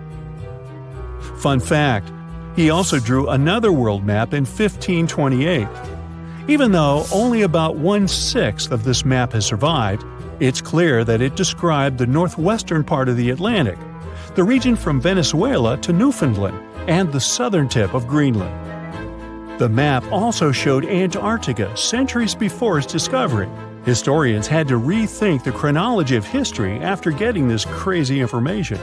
Fun fact, he also drew another world map in 1528. Even though only about 1/6 of this map has survived, it's clear that it described the northwestern part of the Atlantic, the region from Venezuela to Newfoundland, and the southern tip of Greenland. The map also showed Antarctica centuries before its discovery. Historians had to rethink the chronology of history after getting this crazy information.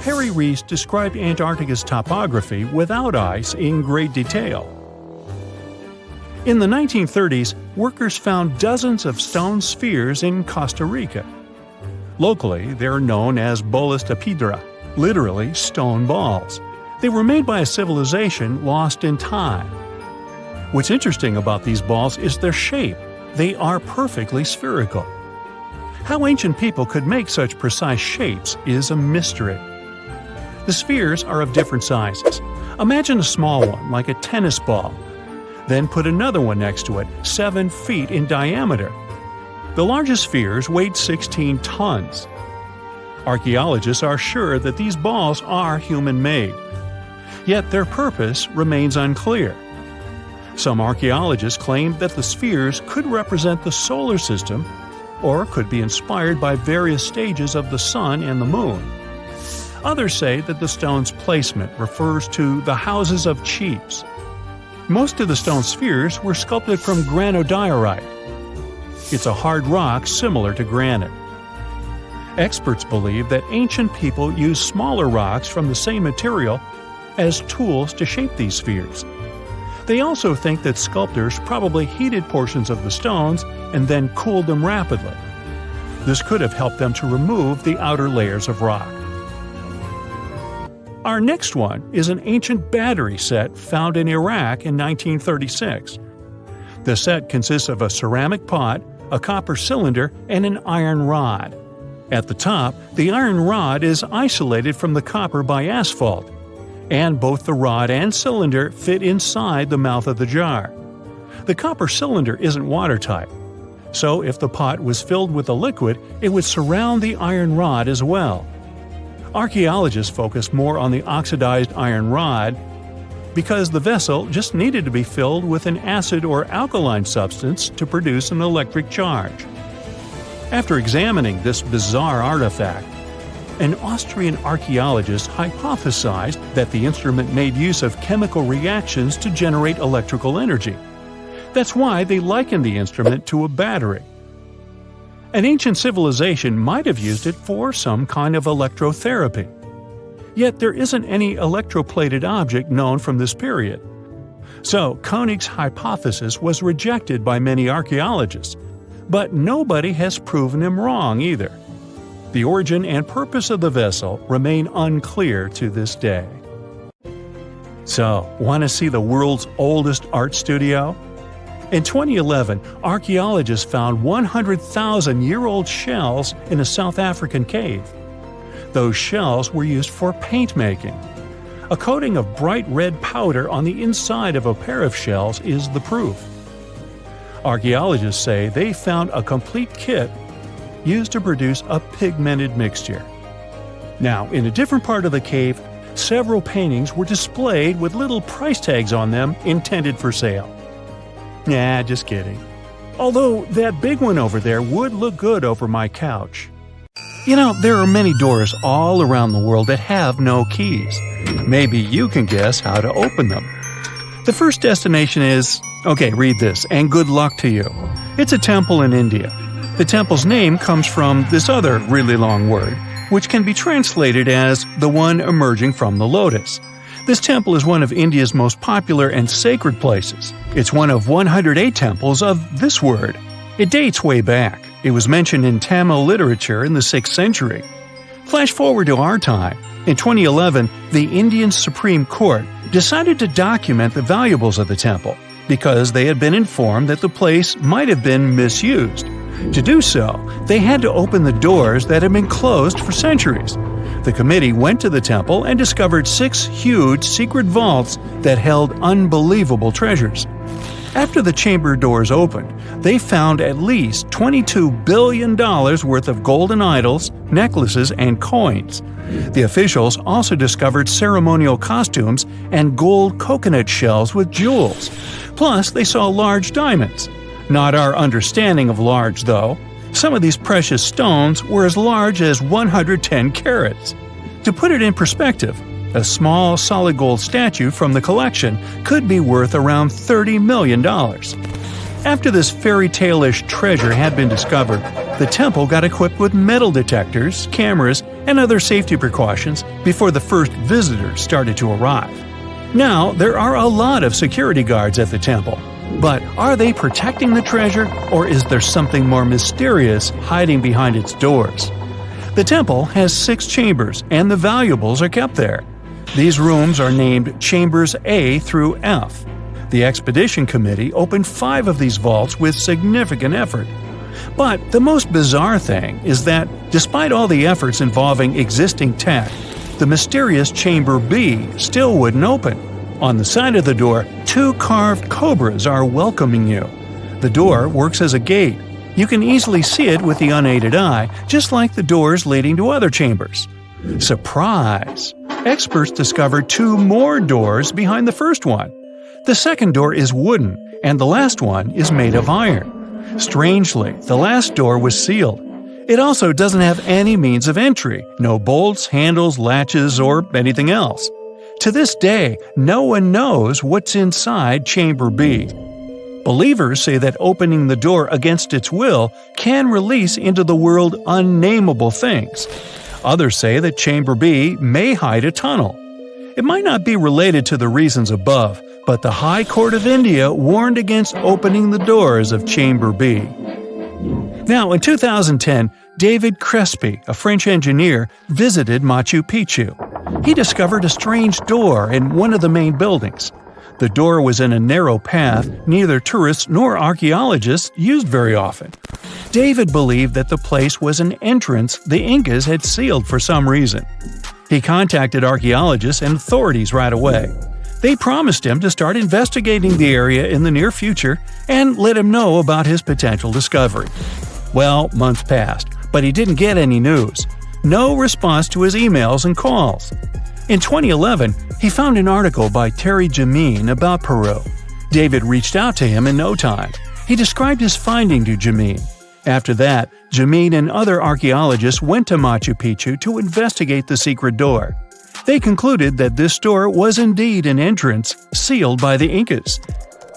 Perry Rees described Antarctica's topography without ice in great detail. In the 1930s, workers found dozens of stone spheres in Costa Rica. Locally, they're known as bolas de piedra, literally stone balls. They were made by a civilization lost in time. What's interesting about these balls is their shape. They are perfectly spherical. How ancient people could make such precise shapes is a mystery. The spheres are of different sizes. Imagine a small one, like a tennis ball. Then put another one next to it, 7 feet in diameter. The largest spheres weighed 16 tons. Archaeologists are sure that these balls are human-made. Yet their purpose remains unclear. Some archaeologists claim that the spheres could represent the solar system or could be inspired by various stages of the sun and the moon. Others say that the stone's placement refers to the houses of chiefs. Most of the stone spheres were sculpted from granodiorite. It's a hard rock similar to granite. Experts believe that ancient people used smaller rocks from the same material as tools to shape these spheres. They also think that sculptors probably heated portions of the stones and then cooled them rapidly. This could have helped them to remove the outer layers of rock. Our next one is an ancient battery set found in Iraq in 1936. The set consists of a ceramic pot, a copper cylinder, and an iron rod. At the top, the iron rod is isolated from the copper by asphalt, and both the rod and cylinder fit inside the mouth of the jar. The copper cylinder isn't watertight, so if the pot was filled with a liquid, it would surround the iron rod as well. Archaeologists focus more on the oxidized iron rod because the vessel just needed to be filled with an acid or alkaline substance to produce an electric charge. After examining this bizarre artifact, an Austrian archaeologist hypothesized that the instrument made use of chemical reactions to generate electrical energy. That's why they likened the instrument to a battery. An ancient civilization might have used it for some kind of electrotherapy. Yet there isn't any electroplated object known from this period. So Koenig's hypothesis was rejected by many archaeologists, but nobody has proven him wrong either. The origin and purpose of the vessel remain unclear to this day. So, want to see the world's oldest art studio? In 2011, archaeologists found 100,000-year-old shells in a South African cave. Those shells were used for paint making. A coating of bright red powder on the inside of a pair of shells is the proof. Archaeologists say they found a complete kit used to produce a pigmented mixture. Now, in a different part of the cave, several paintings were displayed with little price tags on them intended for sale. Nah, just kidding. Although that big one over there would look good over my couch. You know, there are many doors all around the world that have no keys. Maybe you can guess how to open them. The first destination is, okay, read this, and good luck to you. It's a temple in India. The temple's name comes from this other really long word, which can be translated as the one emerging from the lotus. This temple is one of India's most popular and sacred places. It's one of 108 temples of this word. It dates way back. It was mentioned in Tamil literature in the 6th century. Flash forward to our time. In 2011, the Indian Supreme Court decided to document the valuables of the temple because they had been informed that the place might have been misused. To do so, they had to open the doors that had been closed for centuries. The committee went to the temple and discovered 6 huge secret vaults that held unbelievable treasures. After the chamber doors opened, they found at least $22 billion worth of golden idols, necklaces, and coins. The officials also discovered ceremonial costumes and gold coconut shells with jewels. Plus, they saw large diamonds. Not our understanding of large, though. Some of these precious stones were as large as 110 carats. To put it in perspective, a small solid gold statue from the collection could be worth around $30 million. After this fairy tale-ish treasure had been discovered, the temple got equipped with metal detectors, cameras, and other safety precautions before the first visitors started to arrive. Now, there are a lot of security guards at the temple. But are they protecting the treasure, or is there something more mysterious hiding behind its doors? The temple has 6 chambers, and the valuables are kept there. These rooms are named Chambers A through F. The expedition committee opened 5 of these vaults with significant effort. But the most bizarre thing is that, despite all the efforts involving existing tech, the mysterious Chamber B still wouldn't open. On the side of the door, 2 carved cobras are welcoming you. The door works as a gate. You can easily see it with the unaided eye, just like the doors leading to other chambers. Surprise! Experts discovered 2 more doors behind the first one. The second door is wooden, and the last one is made of iron. Strangely, the last door was sealed. It also doesn't have any means of entry, no bolts, handles, latches, or anything else. To this day, no one knows what's inside Chamber B. Believers say that opening the door against its will can release into the world unnameable things. Others say that Chamber B may hide a tunnel. It might not be related to the reasons above, but the High Court of India warned against opening the doors of Chamber B. Now, in 2010, David Crespi, a French engineer, visited Machu Picchu. He discovered a strange door in one of the main buildings. The door was in a narrow path neither tourists nor archaeologists used very often. David believed that the place was an entrance the Incas had sealed for some reason. He contacted archaeologists and authorities right away. They promised him to start investigating the area in the near future and let him know about his potential discovery. Well, months passed, but he didn't get any news. No response to his emails and calls. In 2011, he found an article by Terry Jameen about Peru. David reached out to him in no time. He described his finding to Jameen. After that, Jameen and other archaeologists went to Machu Picchu to investigate the secret door. They concluded that this door was indeed an entrance sealed by the Incas.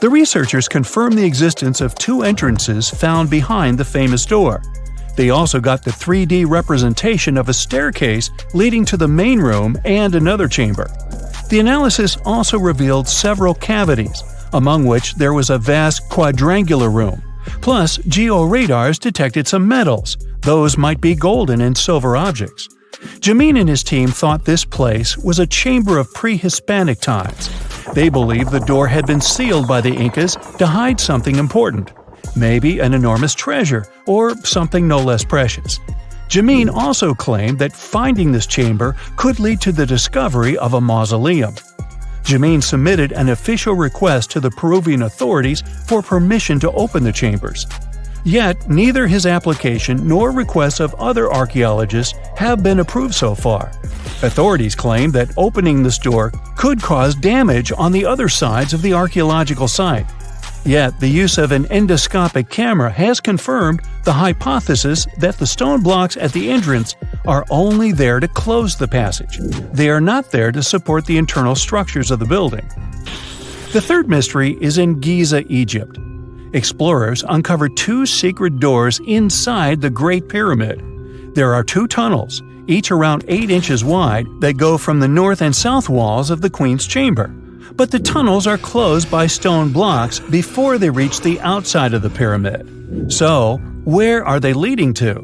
The researchers confirmed the existence of 2 entrances found behind the famous door. They also got the 3D representation of a staircase leading to the main room and another chamber. The analysis also revealed several cavities, among which there was a vast quadrangular room. Plus, georadars detected some metals. Those might be golden and silver objects. Jameen and his team thought this place was a chamber of pre-Hispanic times. They believed the door had been sealed by the Incas to hide something important. Maybe an enormous treasure, or something no less precious. Jameen also claimed that finding this chamber could lead to the discovery of a mausoleum. Jameen submitted an official request to the Peruvian authorities for permission to open the chambers. Yet, neither his application nor requests of other archaeologists have been approved so far. Authorities claim that opening this door could cause damage on the other sides of the archaeological site. Yet, the use of an endoscopic camera has confirmed the hypothesis that the stone blocks at the entrance are only there to close the passage. They are not there to support the internal structures of the building. The third mystery is in Giza, Egypt. Explorers uncovered 2 secret doors inside the Great Pyramid. There are 2 tunnels, each around 8 inches wide, that go from the north and south walls of the Queen's Chamber. But the tunnels are closed by stone blocks before they reach the outside of the pyramid. So, where are they leading to?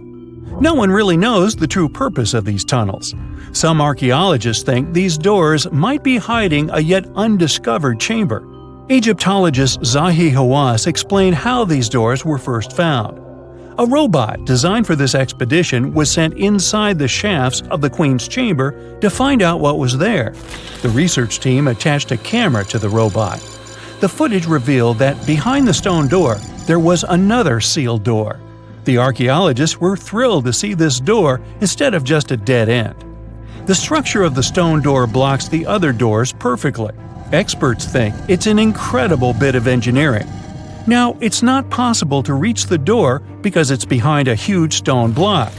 No one really knows the true purpose of these tunnels. Some archaeologists think these doors might be hiding a yet undiscovered chamber. Egyptologist Zahi Hawass explained how these doors were first found. A robot designed for this expedition was sent inside the shafts of the Queen's chamber to find out what was there. The research team attached a camera to the robot. The footage revealed that behind the stone door, there was another sealed door. The archaeologists were thrilled to see this door instead of just a dead end. The structure of the stone door blocks the other doors perfectly. Experts think it's an incredible bit of engineering. Now, it's not possible to reach the door because it's behind a huge stone block,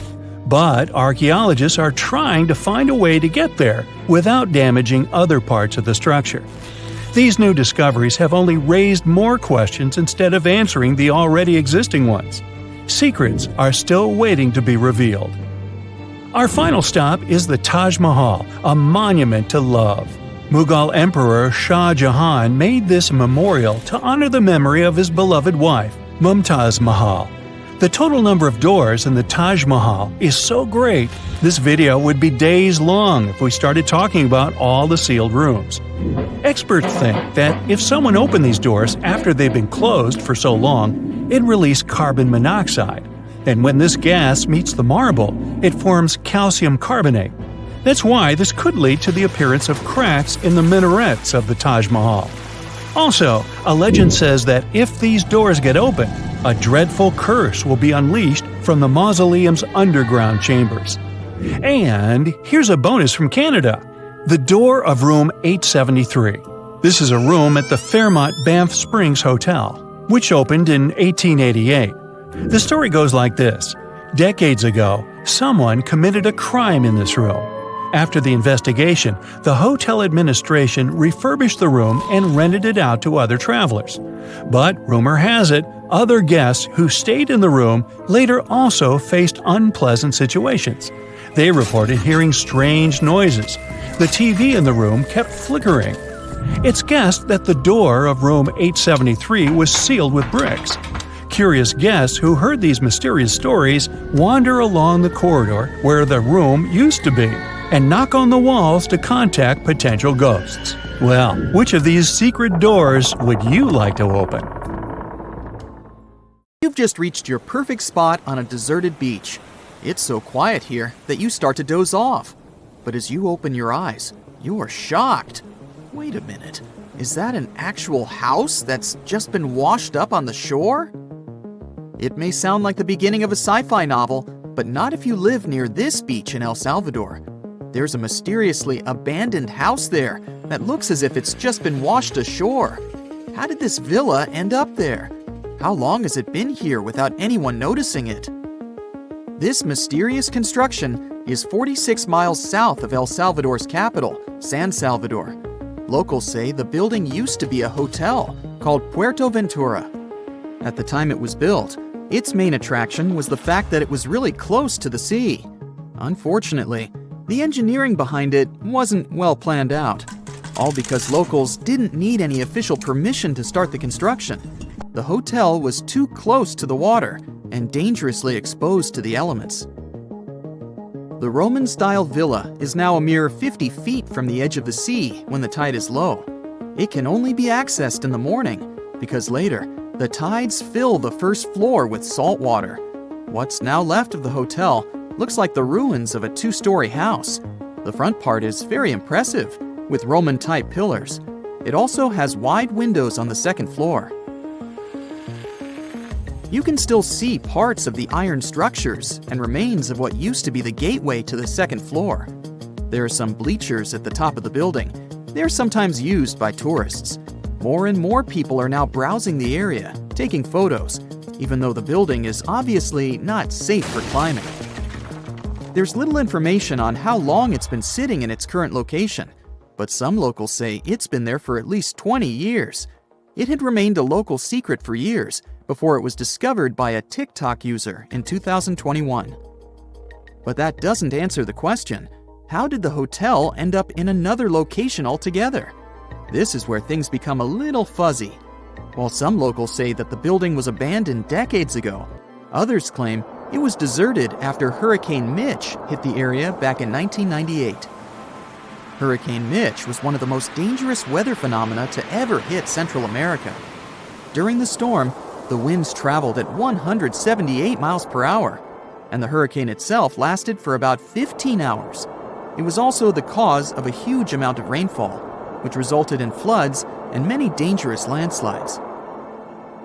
but archaeologists are trying to find a way to get there without damaging other parts of the structure. These new discoveries have only raised more questions instead of answering the already existing ones. Secrets are still waiting to be revealed. Our final stop is the Taj Mahal, a monument to love. Mughal Emperor Shah Jahan made this memorial to honor the memory of his beloved wife, Mumtaz Mahal. The total number of doors in the Taj Mahal is so great, this video would be days long if we started talking about all the sealed rooms. Experts think that if someone opened these doors after they've been closed for so long, it released carbon monoxide, and when this gas meets the marble, it forms calcium carbonate. That's why this could lead to the appearance of cracks in the minarets of the Taj Mahal. Also, a legend says that if these doors get open, a dreadful curse will be unleashed from the mausoleum's underground chambers. And here's a bonus from Canada: the door of room 873. This is a room at the Fairmont Banff Springs Hotel, which opened in 1888. The story goes like this. Decades ago, someone committed a crime in this room. After the investigation, the hotel administration refurbished the room and rented it out to other travelers. But rumor has it, other guests who stayed in the room later also faced unpleasant situations. They reported hearing strange noises. The TV in the room kept flickering. It's guessed that the door of room 873 was sealed with bricks. Curious guests who heard these mysterious stories wander along the corridor where the room used to be and knock on the walls to contact potential ghosts. Well, which of these secret doors would you like to open? You've just reached your perfect spot on a deserted beach. It's so quiet here that you start to doze off. But as you open your eyes, you are shocked. Wait a minute, is that an actual house that's just been washed up on the shore? It may sound like the beginning of a sci-fi novel, but not if you live near this beach in El Salvador. There's a mysteriously abandoned house there that looks as if it's just been washed ashore. How did this villa end up there? How long has it been here without anyone noticing it? This mysterious construction is 46 miles south of El Salvador's capital, San Salvador. Locals say the building used to be a hotel called Puerto Ventura. At the time it was built, its main attraction was the fact that it was really close to the sea. Unfortunately, the engineering behind it wasn't well planned out, all because locals didn't need any official permission to start the construction. The hotel was too close to the water and dangerously exposed to the elements. The Roman-style villa is now a mere 50 feet from the edge of the sea when the tide is low. It can only be accessed in the morning because later, the tides fill the first floor with salt water. What's now left of the hotel looks like the ruins of a two-story house. The front part is very impressive, with Roman-type pillars. It also has wide windows on the second floor. You can still see parts of the iron structures and remains of what used to be the gateway to the second floor. There are some bleachers at the top of the building. They're sometimes used by tourists. More and more people are now browsing the area, taking photos, even though the building is obviously not safe for climbing. There's little information on how long it's been sitting in its current location, but some locals say it's been there for at least 20 years. It had remained a local secret for years before it was discovered by a TikTok user in 2021. But that doesn't answer the question, how did the hotel end up in another location altogether? This is where things become a little fuzzy. While some locals say that the building was abandoned decades ago, others claim It was deserted after Hurricane Mitch hit the area back in 1998. Hurricane Mitch was one of the most dangerous weather phenomena to ever hit Central America. During the storm, the winds traveled at 178 miles per hour, and the hurricane itself lasted for about 15 hours. It was also the cause of a huge amount of rainfall, which resulted in floods and many dangerous landslides.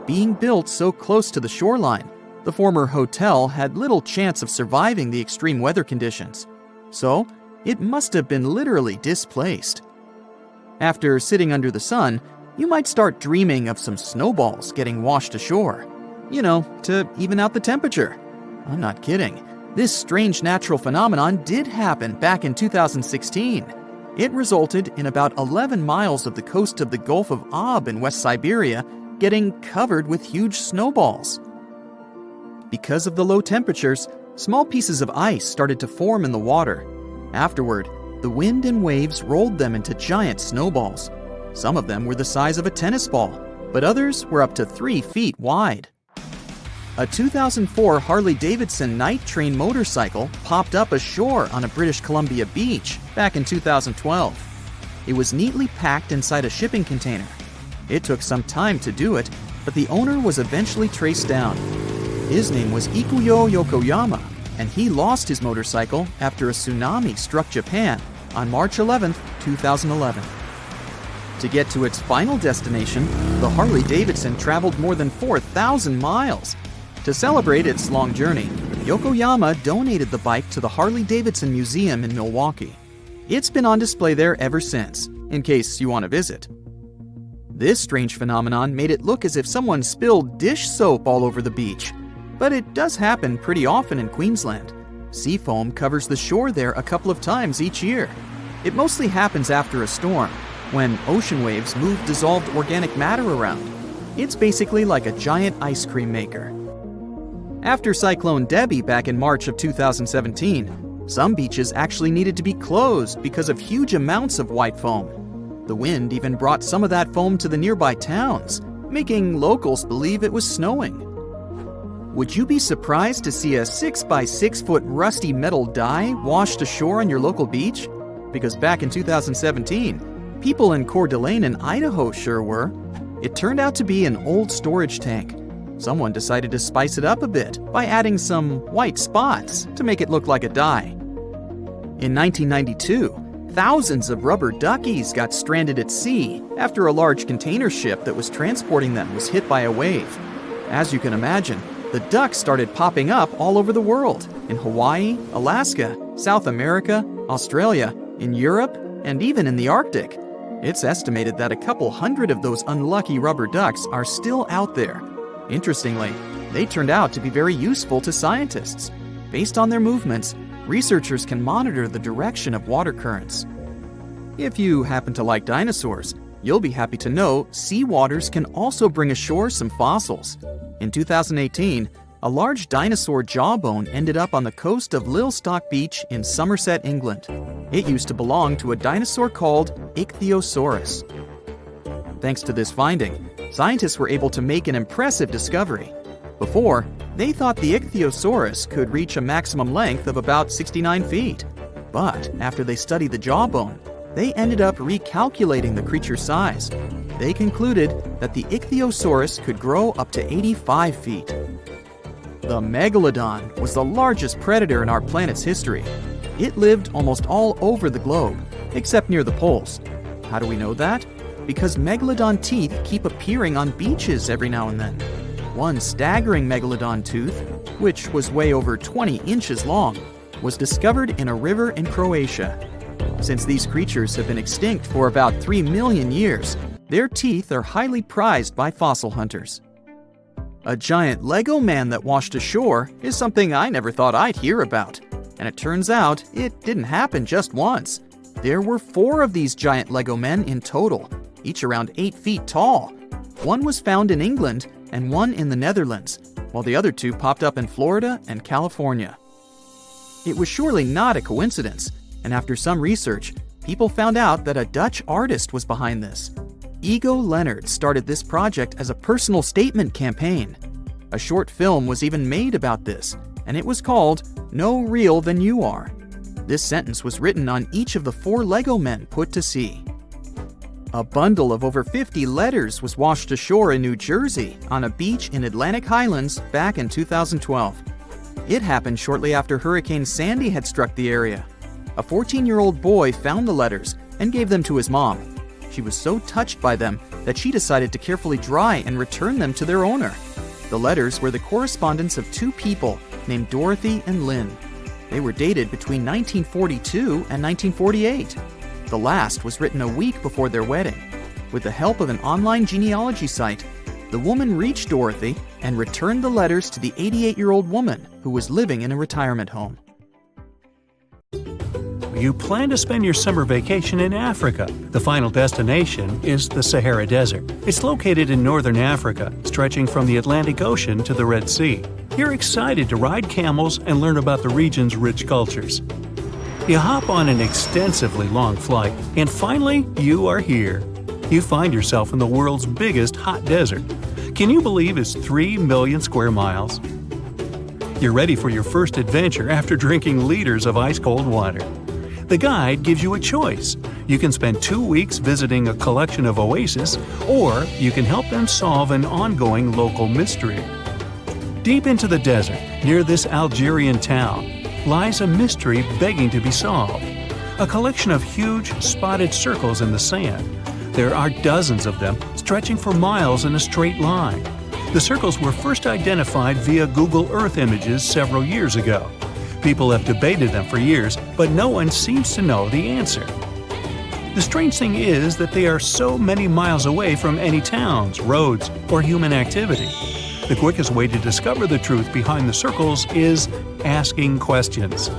Being built so close to the shoreline, the former hotel had little chance of surviving the extreme weather conditions, so it must have been literally displaced. After sitting under the sun, you might start dreaming of some snowballs getting washed ashore, to even out the temperature. I'm not kidding. This strange natural phenomenon did happen back in 2016. It resulted in about 11 miles of the coast of the Gulf of Aab in West Siberia getting covered with huge snowballs. Because of the low temperatures, small pieces of ice started to form in the water. Afterward, the wind and waves rolled them into giant snowballs. Some of them were the size of a tennis ball, but others were up to 3 feet wide. A 2004 Harley-Davidson night train motorcycle popped up ashore on a British Columbia beach back in 2012. It was neatly packed inside a shipping container. It took some time to do it, but the owner was eventually traced down. His name was Ikuyo Yokoyama, and he lost his motorcycle after a tsunami struck Japan on March 11, 2011. To get to its final destination, the Harley-Davidson traveled more than 4,000 miles. To celebrate its long journey, Yokoyama donated the bike to the Harley-Davidson Museum in Milwaukee. It's been on display there ever since, in case you want to visit. This strange phenomenon made it look as if someone spilled dish soap all over the beach. But it does happen pretty often in Queensland. Sea foam covers the shore there a couple of times each year. It mostly happens after a storm, when ocean waves move dissolved organic matter around. It's basically like a giant ice cream maker. After Cyclone Debbie back in March of 2017, some beaches actually needed to be closed because of huge amounts of white foam. The wind even brought some of that foam to the nearby towns, making locals believe it was snowing. Would you be surprised to see a 6x6 foot rusty metal die washed ashore on your local beach? Because back in 2017, people in Coeur d'Alene in Idaho sure were. It turned out to be an old storage tank. Someone decided to spice it up a bit by adding some white spots to make it look like a die. In 1992, thousands of rubber duckies got stranded at sea after a large container ship that was transporting them was hit by a wave. As you can imagine, the ducks started popping up all over the world, in Hawaii, Alaska, South America, Australia, in Europe, and even in the Arctic. It's estimated that a couple hundred of those unlucky rubber ducks are still out there. Interestingly, they turned out to be very useful to scientists. Based on their movements, researchers can monitor the direction of water currents. If you happen to like dinosaurs, you'll be happy to know sea waters can also bring ashore some fossils. In 2018, a large dinosaur jawbone ended up on the coast of Lilstock Beach in Somerset, England. It used to belong to a dinosaur called Ichthyosaurus. Thanks to this finding, scientists were able to make an impressive discovery. Before, they thought the Ichthyosaurus could reach a maximum length of about 69 feet. But after they studied the jawbone, they ended up recalculating the creature's size. They concluded that the Ichthyosaurus could grow up to 85 feet. The Megalodon was the largest predator in our planet's history. It lived almost all over the globe, except near the poles. How do we know that? Because Megalodon teeth keep appearing on beaches every now and then. One staggering Megalodon tooth, which was way over 20 inches long, was discovered in a river in Croatia. Since these creatures have been extinct for about 3 million years, their teeth are highly prized by fossil hunters. A giant Lego man that washed ashore is something I never thought I'd hear about. And it turns out it didn't happen just once. There were 4 of these giant Lego men in total, each around 8 feet tall. One was found in England and one in the Netherlands, while the other 2 popped up in Florida and California. It was surely not a coincidence, and after some research, people found out that a Dutch artist was behind this. Ego Leonard started this project as a personal statement campaign. A short film was even made about this, and it was called "No Real Than You Are." This sentence was written on each of the 4 Lego men put to sea. A bundle of over 50 letters was washed ashore in New Jersey on a beach in Atlantic Highlands back in 2012. It happened shortly after Hurricane Sandy had struck the area. A 14-year-old boy found the letters and gave them to his mom. She was so touched by them that she decided to carefully dry and return them to their owner. The letters were the correspondence of 2 people named Dorothy and Lynn. They were dated between 1942 and 1948. The last was written a week before their wedding. With the help of an online genealogy site, the woman reached Dorothy and returned the letters to the 88-year-old woman who was living in a retirement home. You plan to spend your summer vacation in Africa. The final destination is the Sahara Desert. It's located in northern Africa, stretching from the Atlantic Ocean to the Red Sea. You're excited to ride camels and learn about the region's rich cultures. You hop on an extensively long flight, and finally, you are here. You find yourself in the world's biggest hot desert. Can you believe it's 3 million square miles? You're ready for your first adventure after drinking liters of ice-cold water. The guide gives you a choice. You can spend 2 weeks visiting a collection of oases, or you can help them solve an ongoing local mystery. Deep into the desert, near this Algerian town, lies a mystery begging to be solved. A collection of huge, spotted circles in the sand. There are dozens of them, stretching for miles in a straight line. The circles were first identified via Google Earth images several years ago. People have debated them for years, but no one seems to know the answer. The strange thing is that they are so many miles away from any towns, roads, or human activity. The quickest way to discover the truth behind the circles is asking questions.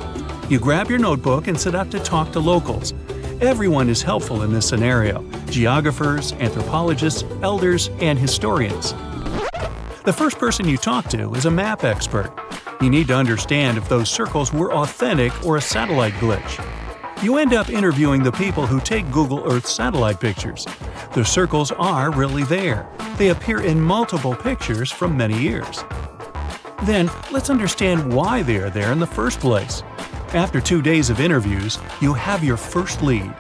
You grab your notebook and set out to talk to locals. Everyone is helpful in this scenario: geographers, anthropologists, elders, and historians. The first person you talk to is a map expert. You need to understand if those circles were authentic or a satellite glitch. You end up interviewing the people who take Google Earth satellite pictures. The circles are really there. They appear in multiple pictures from many years. Then, let's understand why they are there in the first place. After 2 days of interviews, you have your first lead.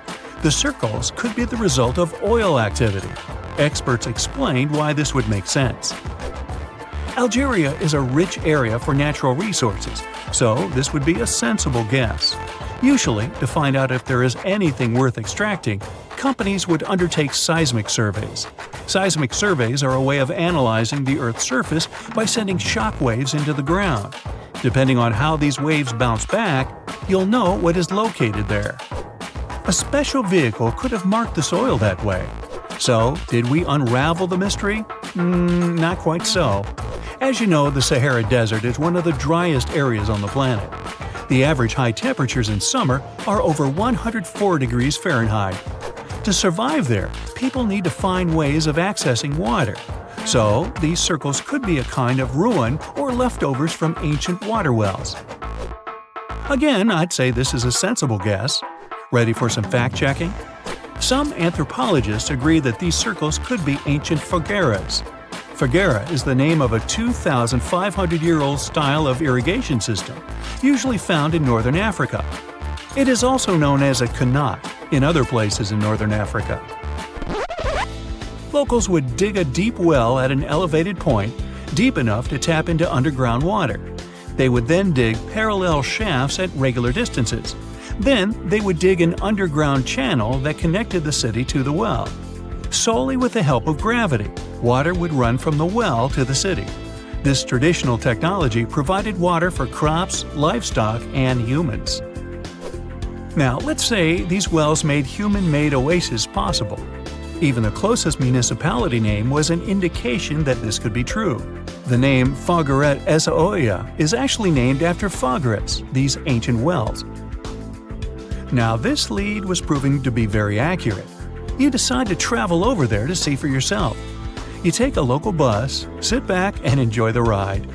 The circles could be the result of oil activity. Experts explained why this would make sense. Algeria is a rich area for natural resources, so this would be a sensible guess. Usually, to find out if there is anything worth extracting, companies would undertake seismic surveys. Seismic surveys are a way of analyzing the Earth's surface by sending shock waves into the ground. Depending on how these waves bounce back, you'll know what is located there. A special vehicle could have marked the soil that way. So, did we unravel the mystery? Not quite so. As you know, the Sahara Desert is one of the driest areas on the planet. The average high temperatures in summer are over 104 degrees Fahrenheit. To survive there, people need to find ways of accessing water. So, these circles could be a kind of ruin or leftovers from ancient water wells. Again, I'd say this is a sensible guess. Ready for some fact-checking? Some anthropologists agree that these circles could be ancient fogueras. Foguera is the name of a 2,500-year-old style of irrigation system, usually found in northern Africa. It is also known as a qanat in other places in northern Africa. Locals would dig a deep well at an elevated point, deep enough to tap into underground water. They would then dig parallel shafts at regular distances. Then they would dig an underground channel that connected the city to the well. Solely with the help of gravity, water would run from the well to the city. This traditional technology provided water for crops, livestock, and humans. Now, let's say these wells made human-made oases possible. Even the closest municipality name was an indication that this could be true. The name Fogueret Essaouira is actually named after Foguerets, these ancient wells. Now, this lead was proving to be very accurate. You decide to travel over there to see for yourself. You take a local bus, sit back, and enjoy the ride.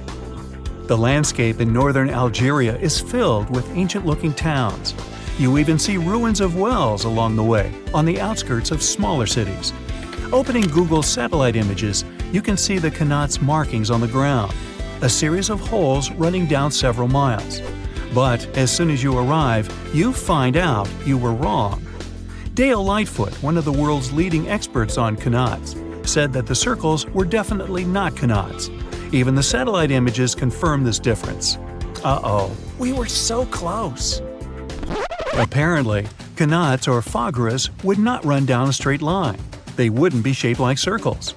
The landscape in northern Algeria is filled with ancient-looking towns. You even see ruins of wells along the way, on the outskirts of smaller cities. Opening Google satellite images, you can see the qanat's markings on the ground. a series of holes running down several miles. But as soon as you arrive, you find out you were wrong. Dale Lightfoot, one of the world's leading experts on canals, said that the circles were definitely not canals. Even the satellite images confirm this difference. Uh-oh, we were so close. Apparently, canals or phageras would not run down a straight line. They wouldn't be shaped like circles.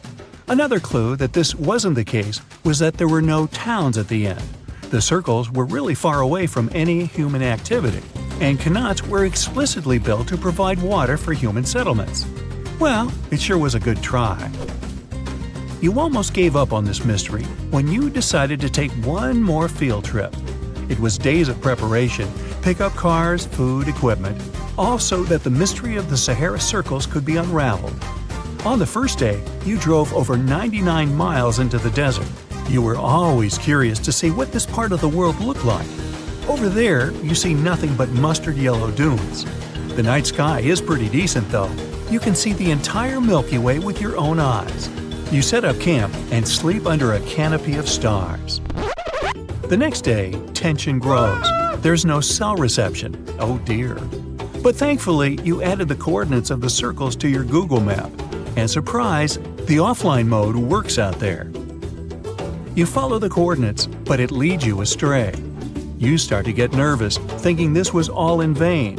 Another clue that this wasn't the case was that there were no towns at the end. The circles were really far away from any human activity, and canals were explicitly built to provide water for human settlements. Well, it sure was a good try. You almost gave up on this mystery when you decided to take one more field trip. It was days of preparation, pick up cars, food, equipment, all so that the mystery of the Sahara circles could be unraveled. On the first day, you drove over 99 miles into the desert. You were always curious to see what this part of the world looked like. Over there, you see nothing but mustard yellow dunes. The night sky is pretty decent though. You can see the entire Milky Way with your own eyes. You set up camp and sleep under a canopy of stars. The next day, tension grows. There's no cell reception. Oh dear. But thankfully, you added the coordinates of the circles to your Google map. And surprise, the offline mode works out there. You follow the coordinates, but it leads you astray. You start to get nervous, thinking this was all in vain.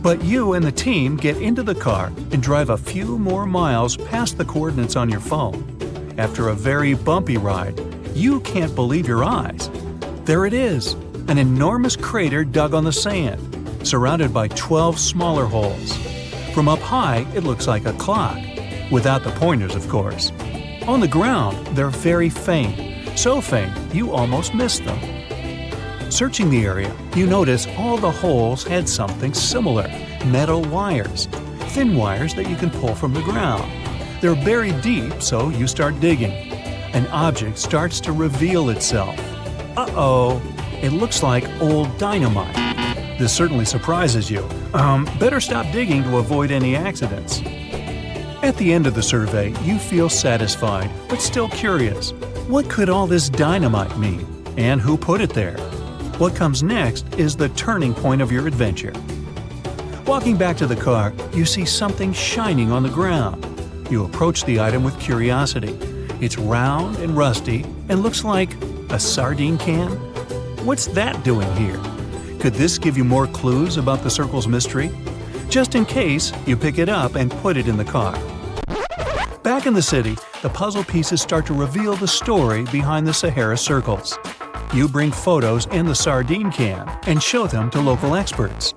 But you and the team get into the car and drive a few more miles past the coordinates on your phone. After a very bumpy ride, you can't believe your eyes. There it is, an enormous crater dug on the sand, surrounded by 12 smaller holes. From up high, it looks like a clock, without the pointers, of course. On the ground, they're very faint, so faint you almost miss them. Searching the area, you notice all the holes had something similar, metal wires, thin wires that you can pull from the ground. They're buried deep, so you start digging. An object starts to reveal itself. Uh-oh, it looks like old dynamite. This certainly surprises you. Better stop digging to avoid any accidents. At the end of the survey, you feel satisfied, but still curious. What could all this dynamite mean? And who put it there? What comes next is the turning point of your adventure. Walking back to the car, you see something shining on the ground. You approach the item with curiosity. It's round and rusty and looks like a sardine can? What's that doing here? Could this give you more clues about the circle's mystery? Just in case, you pick it up and put it in the car. Back in the city, the puzzle pieces start to reveal the story behind the Sahara circles. You bring photos and the sardine can and show them to local experts.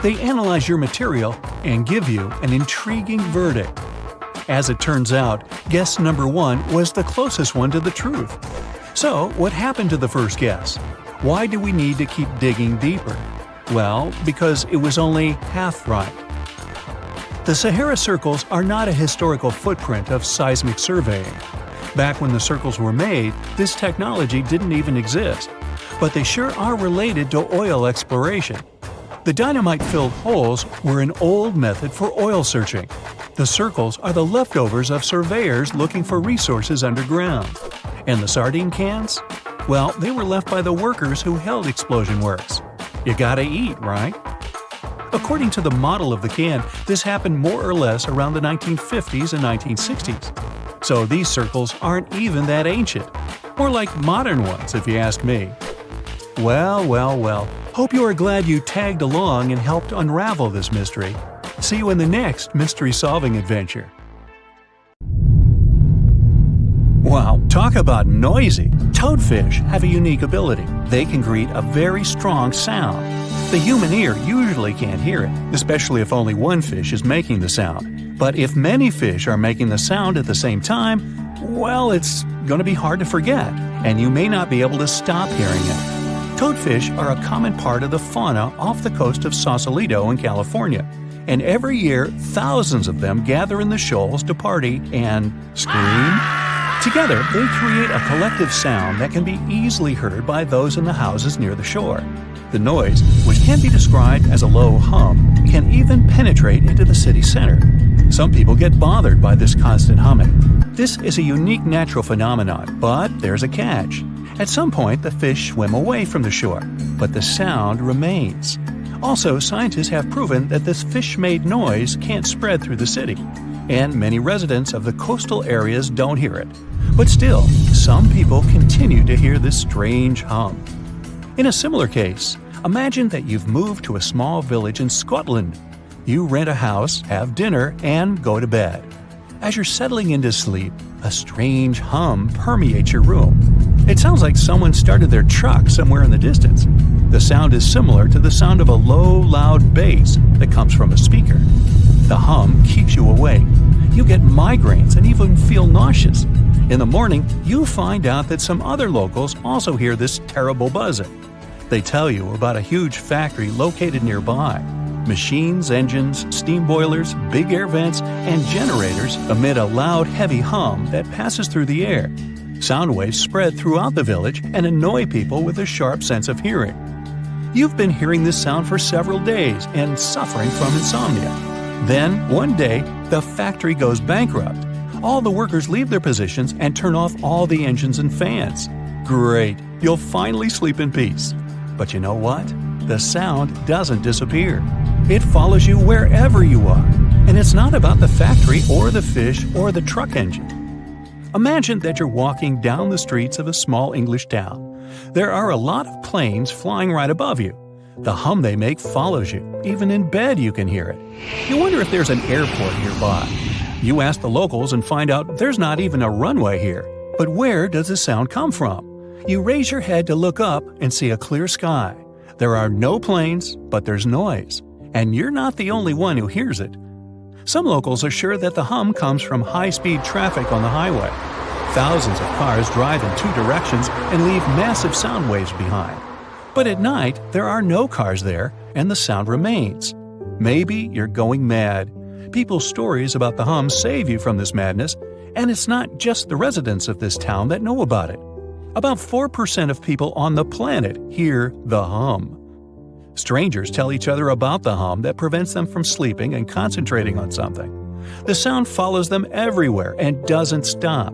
They analyze your material and give you an intriguing verdict. As it turns out, guess number 1 was the closest one to the truth. So, what happened to the first guess? Why do we need to keep digging deeper? Well, because it was only half right. The Sahara circles are not a historical footprint of seismic surveying. Back when the circles were made, this technology didn't even exist. But they sure are related to oil exploration. The dynamite-filled holes were an old method for oil searching. The circles are the leftovers of surveyors looking for resources underground. And the sardine cans? Well, they were left by the workers who held explosion works. You gotta eat, right? According to the model of the can, this happened more or less around the 1950s and 1960s. So these circles aren't even that ancient. More like modern ones, if you ask me. Well. Hope you are glad you tagged along and helped unravel this mystery. See you in the next mystery-solving adventure. Wow, talk about noisy! Toadfish have a unique ability. They can create a very strong sound. The human ear usually can't hear it, especially if only one fish is making the sound. But if many fish are making the sound at the same time, well, it's going to be hard to forget, and you may not be able to stop hearing it. Toadfish are a common part of the fauna off the coast of Sausalito in California, and every year thousands of them gather in the shoals to party and scream. Together, they create a collective sound that can be easily heard by those in the houses near the shore. The noise, which can be described as a low hum, can even penetrate into the city center. Some people get bothered by this constant humming. This is a unique natural phenomenon, but there's a catch. At some point, the fish swim away from the shore, but the sound remains. Also, scientists have proven that this fish-made noise can't spread through the city, and many residents of the coastal areas don't hear it. But still, some people continue to hear this strange hum. In a similar case, imagine that you've moved to a small village in Scotland. You rent a house, have dinner, and go to bed. As you're settling into sleep, a strange hum permeates your room. It sounds like someone started their truck somewhere in the distance. The sound is similar to the sound of a low, loud bass that comes from a speaker. The hum keeps you awake. You get migraines and even feel nauseous. In the morning, you find out that some other locals also hear this terrible buzzing. They tell you about a huge factory located nearby. Machines, engines, steam boilers, big air vents, and generators emit a loud, heavy hum that passes through the air. Sound waves spread throughout the village and annoy people with a sharp sense of hearing. You've been hearing this sound for several days and suffering from insomnia. Then, one day, the factory goes bankrupt. All the workers leave their positions and turn off all the engines and fans. Great, you'll finally sleep in peace. But you know what? The sound doesn't disappear. It follows you wherever you are. And it's not about the factory or the fish or the truck engine. Imagine that you're walking down the streets of a small English town. There are a lot of planes flying right above you. The hum they make follows you. Even in bed you can hear it. You wonder if there's an airport nearby. You ask the locals and find out there's not even a runway here. But where does the sound come from? You raise your head to look up and see a clear sky. There are no planes, but there's noise. And you're not the only one who hears it. Some locals are sure that the hum comes from high-speed traffic on the highway. Thousands of cars drive in two directions and leave massive sound waves behind. But at night, there are no cars there, and the sound remains. Maybe you're going mad. People's stories about the hum save you from this madness, and it's not just the residents of this town that know about it. About 4% of people on the planet hear the hum. Strangers tell each other about the hum that prevents them from sleeping and concentrating on something. The sound follows them everywhere and doesn't stop.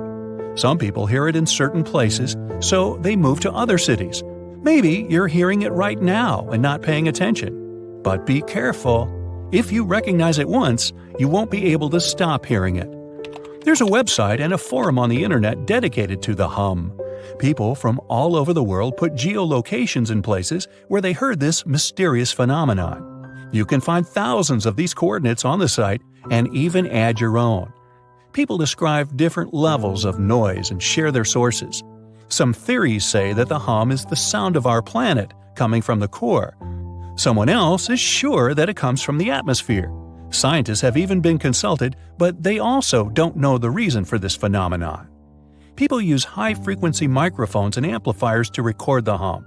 Some people hear it in certain places, so they move to other cities. Maybe you're hearing it right now and not paying attention. But be careful. If you recognize it once, you won't be able to stop hearing it. There's a website and a forum on the internet dedicated to the hum. People from all over the world put geolocations in places where they heard this mysterious phenomenon. You can find thousands of these coordinates on the site and even add your own. People describe different levels of noise and share their sources. Some theories say that the hum is the sound of our planet coming from the core. Someone else is sure that it comes from the atmosphere. Scientists have even been consulted, but they also don't know the reason for this phenomenon. People use high-frequency microphones and amplifiers to record the hum.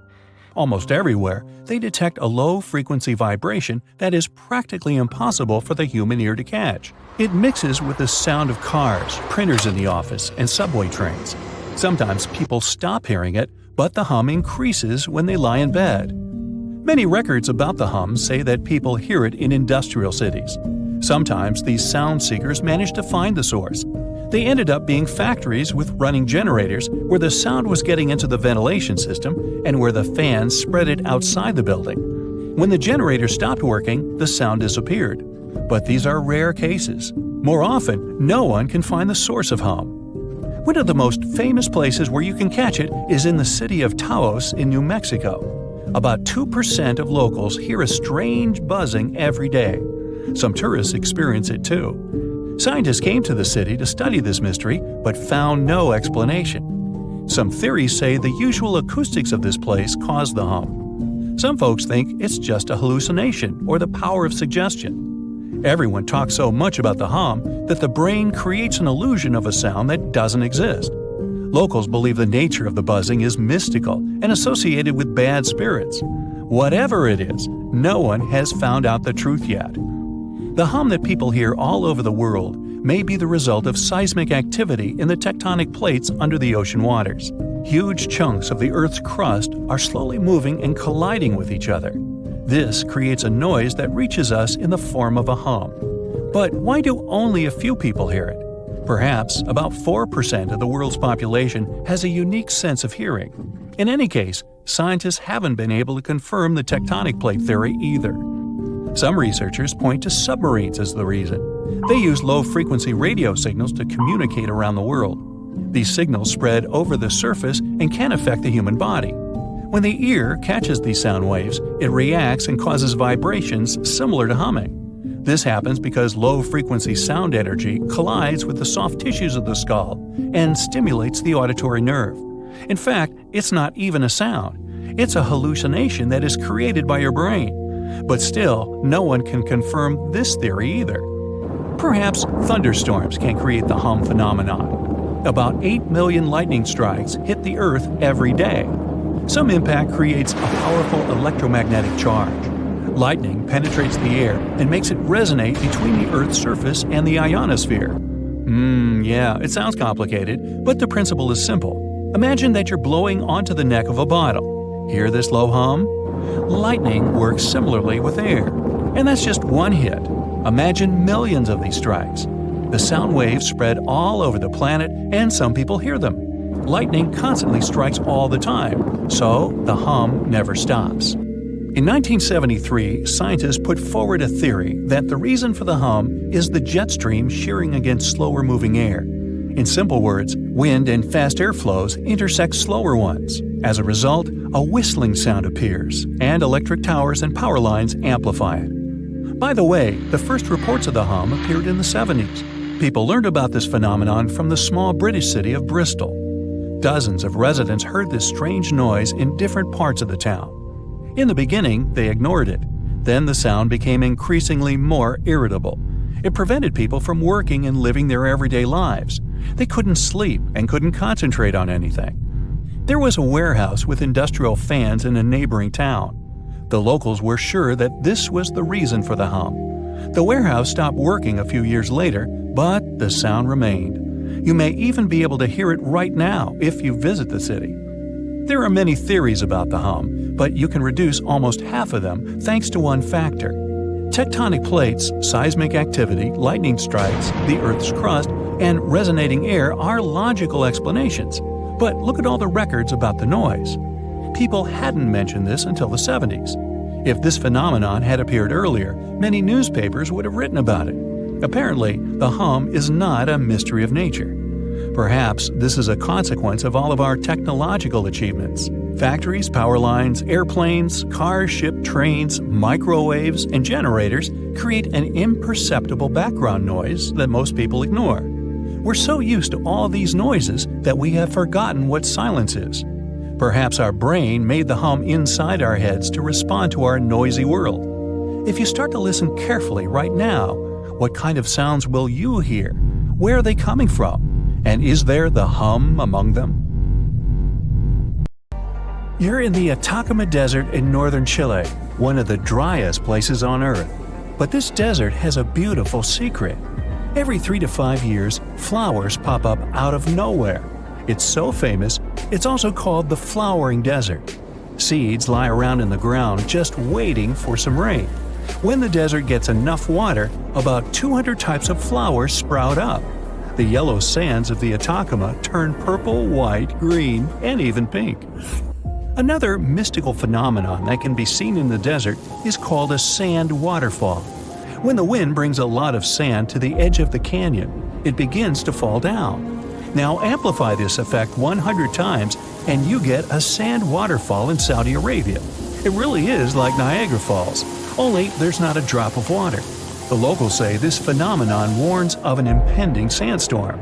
Almost everywhere, they detect a low-frequency vibration that is practically impossible for the human ear to catch. It mixes with the sound of cars, printers in the office, and subway trains. Sometimes people stop hearing it, but the hum increases when they lie in bed. Many records about the hum say that people hear it in industrial cities. Sometimes these sound seekers manage to find the source. They ended up being factories with running generators where the sound was getting into the ventilation system and where the fans spread it outside the building. When the generator stopped working, the sound disappeared. But these are rare cases. More often, no one can find the source of hum. One of the most famous places where you can catch it is in the city of Taos in New Mexico. About 2% of locals hear a strange buzzing every day. Some tourists experience it too. Scientists came to the city to study this mystery, but found no explanation. Some theories say the usual acoustics of this place caused the hum. Some folks think it's just a hallucination or the power of suggestion. Everyone talks so much about the hum that the brain creates an illusion of a sound that doesn't exist. Locals believe the nature of the buzzing is mystical and associated with bad spirits. Whatever it is, no one has found out the truth yet. The hum that people hear all over the world may be the result of seismic activity in the tectonic plates under the ocean waters. Huge chunks of the Earth's crust are slowly moving and colliding with each other. This creates a noise that reaches us in the form of a hum. But why do only a few people hear it? Perhaps about 4% of the world's population has a unique sense of hearing. In any case, scientists haven't been able to confirm the tectonic plate theory either. Some researchers point to submarines as the reason. They use low-frequency radio signals to communicate around the world. These signals spread over the surface and can affect the human body. When the ear catches these sound waves, it reacts and causes vibrations similar to humming. This happens because low-frequency sound energy collides with the soft tissues of the skull and stimulates the auditory nerve. In fact, it's not even a sound. It's a hallucination that is created by your brain. But still, no one can confirm this theory either. Perhaps thunderstorms can create the hum phenomenon. About 8 million lightning strikes hit the Earth every day. Some impact creates a powerful electromagnetic charge. Lightning penetrates the air and makes it resonate between the Earth's surface and the ionosphere. Yeah, it sounds complicated, but the principle is simple. Imagine that you're blowing onto the neck of a bottle. Hear this low hum? Lightning works similarly with air. And that's just one hit. Imagine millions of these strikes. The sound waves spread all over the planet, and some people hear them. Lightning constantly strikes all the time, so the hum never stops. In 1973, scientists put forward a theory that the reason for the hum is the jet stream shearing against slower-moving air. In simple words, wind and fast airflows intersect slower ones. As a result, a whistling sound appears, and electric towers and power lines amplify it. By the way, the first reports of the hum appeared in the 70s. People learned about this phenomenon from the small British city of Bristol. Dozens of residents heard this strange noise in different parts of the town. In the beginning, they ignored it. Then the sound became increasingly more irritable. It prevented people from working and living their everyday lives. They couldn't sleep and couldn't concentrate on anything. There was a warehouse with industrial fans in a neighboring town. The locals were sure that this was the reason for the hum. The warehouse stopped working a few years later, but the sound remained. You may even be able to hear it right now if you visit the city. There are many theories about the hum, but you can reduce almost half of them thanks to one factor. Tectonic plates, seismic activity, lightning strikes, the Earth's crust, and resonating air are logical explanations. But look at all the records about the noise. People hadn't mentioned this until the 70s. If this phenomenon had appeared earlier, many newspapers would have written about it. Apparently, the hum is not a mystery of nature. Perhaps this is a consequence of all of our technological achievements. Factories, power lines, airplanes, cars, ships, trains, microwaves, and generators create an imperceptible background noise that most people ignore. We're so used to all these noises that we have forgotten what silence is. Perhaps our brain made the hum inside our heads to respond to our noisy world. If you start to listen carefully right now, what kind of sounds will you hear? Where are they coming from? And is there the hum among them? You're in the Atacama Desert in northern Chile, one of the driest places on Earth. But this desert has a beautiful secret. Every 3 to 5 years, flowers pop up out of nowhere. It's so famous, it's also called the flowering desert. Seeds lie around in the ground just waiting for some rain. When the desert gets enough water, about 200 types of flowers sprout up. The yellow sands of the Atacama turn purple, white, green, and even pink. Another mystical phenomenon that can be seen in the desert is called a sand waterfall. When the wind brings a lot of sand to the edge of the canyon, it begins to fall down. Now amplify this effect 100 times and you get a sand waterfall in Saudi Arabia. It really is like Niagara Falls, only there's not a drop of water. The locals say this phenomenon warns of an impending sandstorm.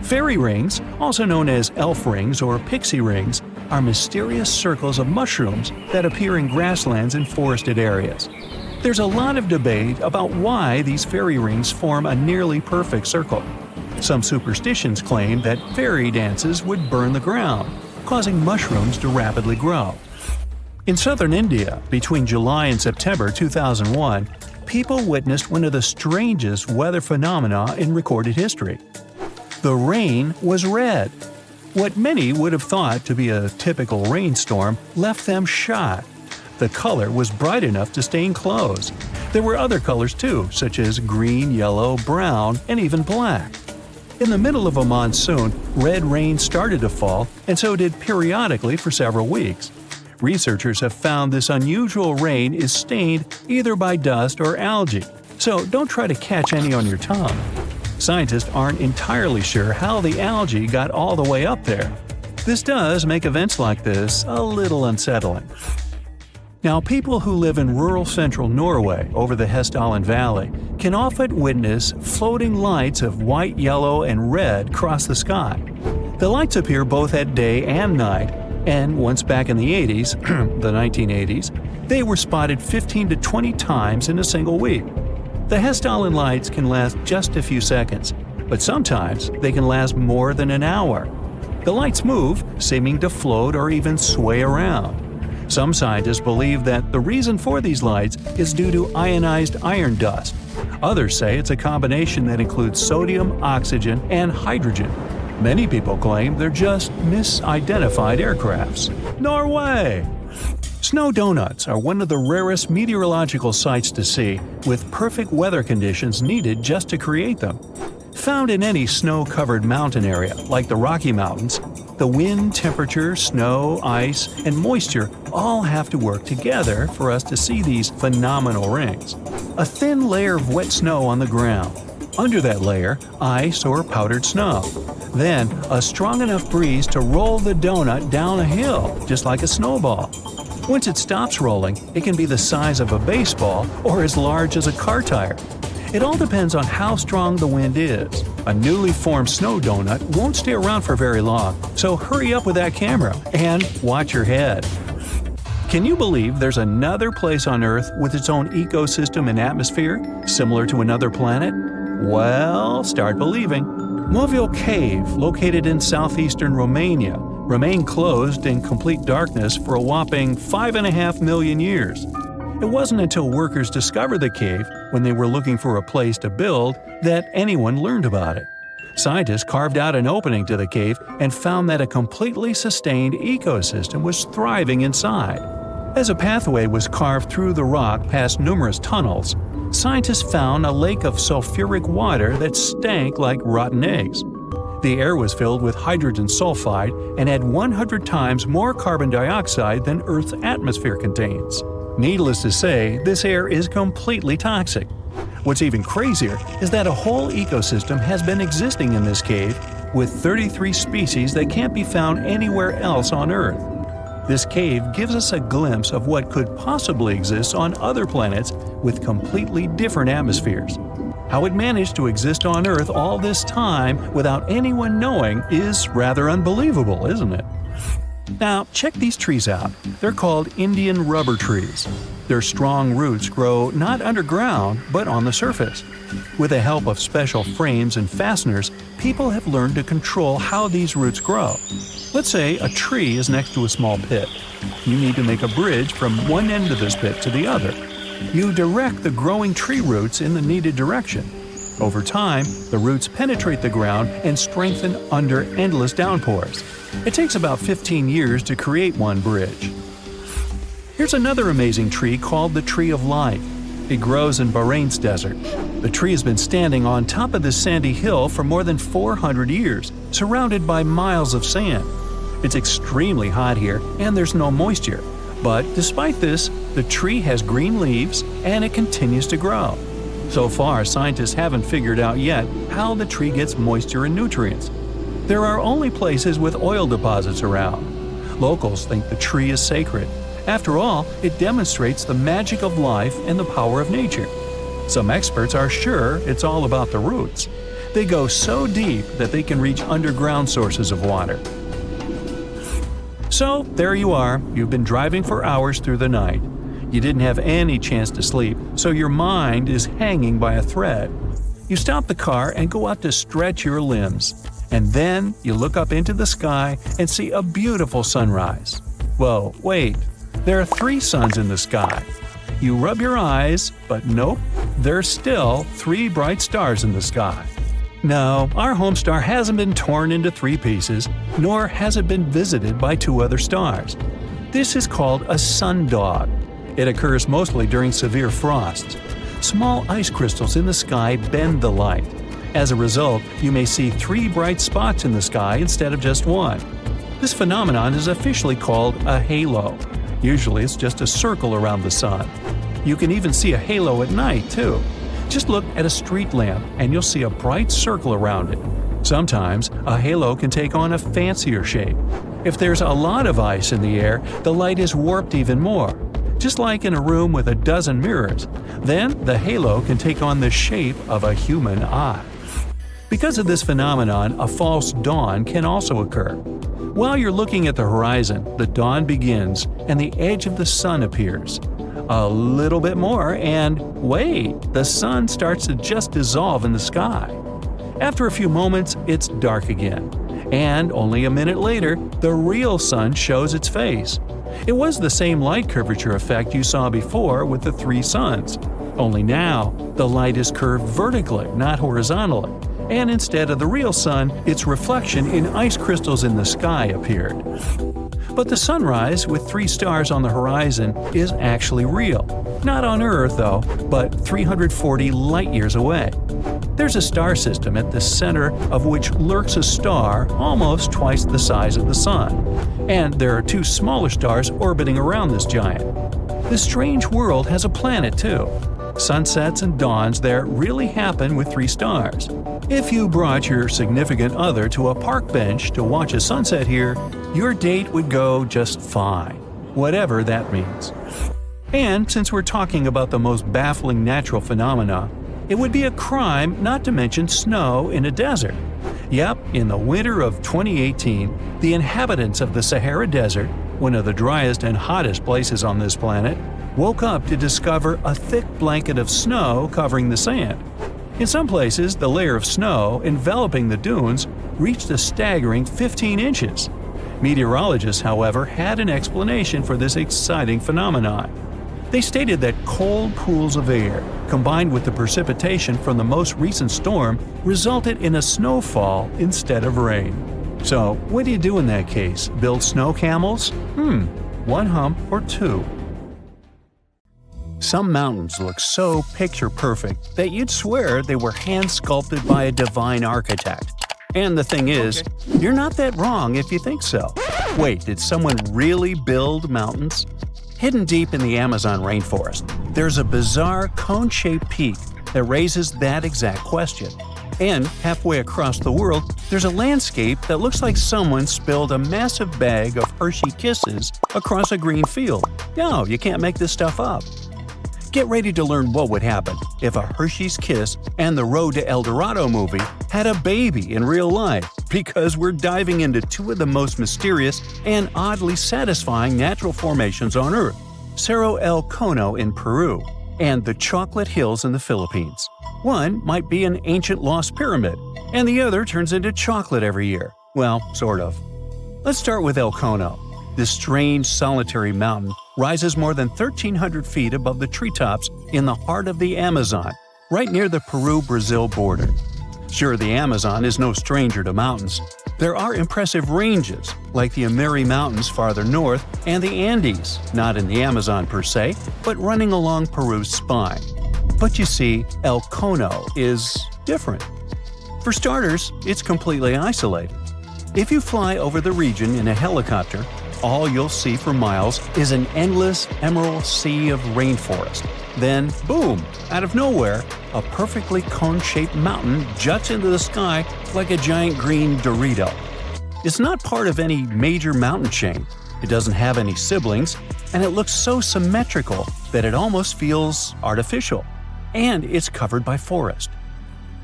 Fairy rings, also known as elf rings or pixie rings, are mysterious circles of mushrooms that appear in grasslands and forested areas. There's a lot of debate about why these fairy rings form a nearly perfect circle. Some superstitions claim that fairy dances would burn the ground, causing mushrooms to rapidly grow. In southern India, between July and September 2001, people witnessed one of the strangest weather phenomena in recorded history. The rain was red. What many would have thought to be a typical rainstorm left them shocked. The color was bright enough to stain clothes. There were other colors too, such as green, yellow, brown, and even black. In the middle of a monsoon, red rain started to fall, and so did periodically for several weeks. Researchers have found this unusual rain is stained either by dust or algae, so don't try to catch any on your tongue. Scientists aren't entirely sure how the algae got all the way up there. This does make events like this a little unsettling. Now, people who live in rural central Norway over the Hessdalen Valley can often witness floating lights of white, yellow, and red cross the sky. The lights appear both at day and night, and once back in the 80s, the 1980s, they were spotted 15 to 20 times in a single week. The Hessdalen lights can last just a few seconds, but sometimes they can last more than an hour. The lights move, seeming to float or even sway around. Some scientists believe that the reason for these lights is due to ionized iron dust. Others say it's a combination that includes sodium, oxygen, and hydrogen. Many people claim they're just misidentified aircrafts. Norway! Snow donuts are one of the rarest meteorological sights to see, with perfect weather conditions needed just to create them. Found in any snow-covered mountain area, like the Rocky Mountains, the wind, temperature, snow, ice, and moisture all have to work together for us to see these phenomenal rings. A thin layer of wet snow on the ground. Under that layer, ice or powdered snow. Then, a strong enough breeze to roll the donut down a hill, just like a snowball. Once it stops rolling, it can be the size of a baseball or as large as a car tire. It all depends on how strong the wind is. A newly formed snow donut won't stay around for very long, so hurry up with that camera and watch your head. Can you believe there's another place on Earth with its own ecosystem and atmosphere, similar to another planet? Well, start believing. Movil Cave, located in southeastern Romania, remained closed in complete darkness for a whopping 5.5 million years. It wasn't until workers discovered the cave, when they were looking for a place to build, that anyone learned about it. Scientists carved out an opening to the cave and found that a completely sustained ecosystem was thriving inside. As a pathway was carved through the rock past numerous tunnels, scientists found a lake of sulfuric water that stank like rotten eggs. The air was filled with hydrogen sulfide and had 100 times more carbon dioxide than Earth's atmosphere contains. Needless to say, this air is completely toxic. What's even crazier is that a whole ecosystem has been existing in this cave, with 33 species that can't be found anywhere else on Earth. This cave gives us a glimpse of what could possibly exist on other planets with completely different atmospheres. How it managed to exist on Earth all this time without anyone knowing is rather unbelievable, isn't it? Now, check these trees out. They're called Indian rubber trees. Their strong roots grow not underground, but on the surface. With the help of special frames and fasteners, people have learned to control how these roots grow. Let's say a tree is next to a small pit. You need to make a bridge from one end of this pit to the other. You direct the growing tree roots in the needed direction. Over time, the roots penetrate the ground and strengthen under endless downpours. It takes about 15 years to create one bridge. Here's another amazing tree called the Tree of Life. It grows in Bahrain's desert. The tree has been standing on top of this sandy hill for more than 400 years, surrounded by miles of sand. It's extremely hot here and there's no moisture. But despite this, the tree has green leaves and it continues to grow. So far, scientists haven't figured out yet how the tree gets moisture and nutrients. There are only places with oil deposits around. Locals think the tree is sacred. After all, it demonstrates the magic of life and the power of nature. Some experts are sure it's all about the roots. They go so deep that they can reach underground sources of water. So, there you are. You've been driving for hours through the night. You didn't have any chance to sleep, so your mind is hanging by a thread. You stop the car and go out to stretch your limbs. And then you look up into the sky and see a beautiful sunrise. Whoa, wait. There are 3 suns in the sky. You rub your eyes, but nope, there's still 3 bright stars in the sky. No, our home star hasn't been torn into 3 pieces, nor has it been visited by 2 other stars. This is called a sundog. It occurs mostly during severe frosts. Small ice crystals in the sky bend the light, As a result, you may see 3 bright spots in the sky instead of just one. This phenomenon is officially called a halo. Usually it's just a circle around the sun. You can even see a halo at night, too. Just look at a street lamp and you'll see a bright circle around it. Sometimes, a halo can take on a fancier shape. If there's a lot of ice in the air, the light is warped even more. Just like in a room with a dozen mirrors. Then, the halo can take on the shape of a human eye. Because of this phenomenon, a false dawn can also occur. While you're looking at the horizon, the dawn begins and the edge of the sun appears. A little bit more and wait, the sun starts to just dissolve in the sky. After a few moments, it's dark again. And only a minute later, the real sun shows its face. It was the same light curvature effect you saw before with the 3 suns. Only now, the light is curved vertically, not horizontally. And instead of the real sun, its reflection in ice crystals in the sky appeared. But the sunrise with 3 stars on the horizon is actually real. Not on Earth, though, but 340 light-years away. There's a star system at the center of which lurks a star almost twice the size of the Sun. And there are 2 smaller stars orbiting around this giant. This strange world has a planet, too. Sunsets and dawns there really happen with 3 stars. If you brought your significant other to a park bench to watch a sunset here, your date would go just fine, whatever that means. And since we're talking about the most baffling natural phenomena, it would be a crime not to mention snow in a desert. Yep, in the winter of 2018, the inhabitants of the Sahara Desert, one of the driest and hottest places on this planet, woke up to discover a thick blanket of snow covering the sand. In some places, the layer of snow enveloping the dunes reached a staggering 15 inches. Meteorologists, however, had an explanation for this exciting phenomenon. They stated that cold pools of air, combined with the precipitation from the most recent storm, resulted in a snowfall instead of rain. So, what do you do in that case? Build snow camels? 1 hump or 2. Some mountains look so picture-perfect that you'd swear they were hand-sculpted by a divine architect. And the thing is, you're not that wrong if you think so. Wait, did someone really build mountains? Hidden deep in the Amazon rainforest, there's a bizarre cone-shaped peak that raises that exact question. And halfway across the world, there's a landscape that looks like someone spilled a massive bag of Hershey Kisses across a green field. No, you can't make this stuff up. Get ready to learn what would happen if a Hershey's Kiss and the Road to El Dorado movie had a baby in real life, because we're diving into 2 of the most mysterious and oddly satisfying natural formations on Earth, Cerro El Cono in Peru and the Chocolate Hills in the Philippines. One might be an ancient lost pyramid, and the other turns into chocolate every year. Well, sort of. Let's start with El Cono. This strange, solitary mountain rises more than 1,300 feet above the treetops in the heart of the Amazon, right near the Peru-Brazil border. Sure, the Amazon is no stranger to mountains. There are impressive ranges, like the Ameri Mountains farther north and the Andes, not in the Amazon per se, but running along Peru's spine. But you see, El Cono is different. For starters, it's completely isolated. If you fly over the region in a helicopter, all you'll see for miles is an endless emerald sea of rainforest. Then, boom, out of nowhere, a perfectly cone-shaped mountain juts into the sky like a giant green Dorito. It's not part of any major mountain chain, it doesn't have any siblings, and it looks so symmetrical that it almost feels artificial. And it's covered by forest.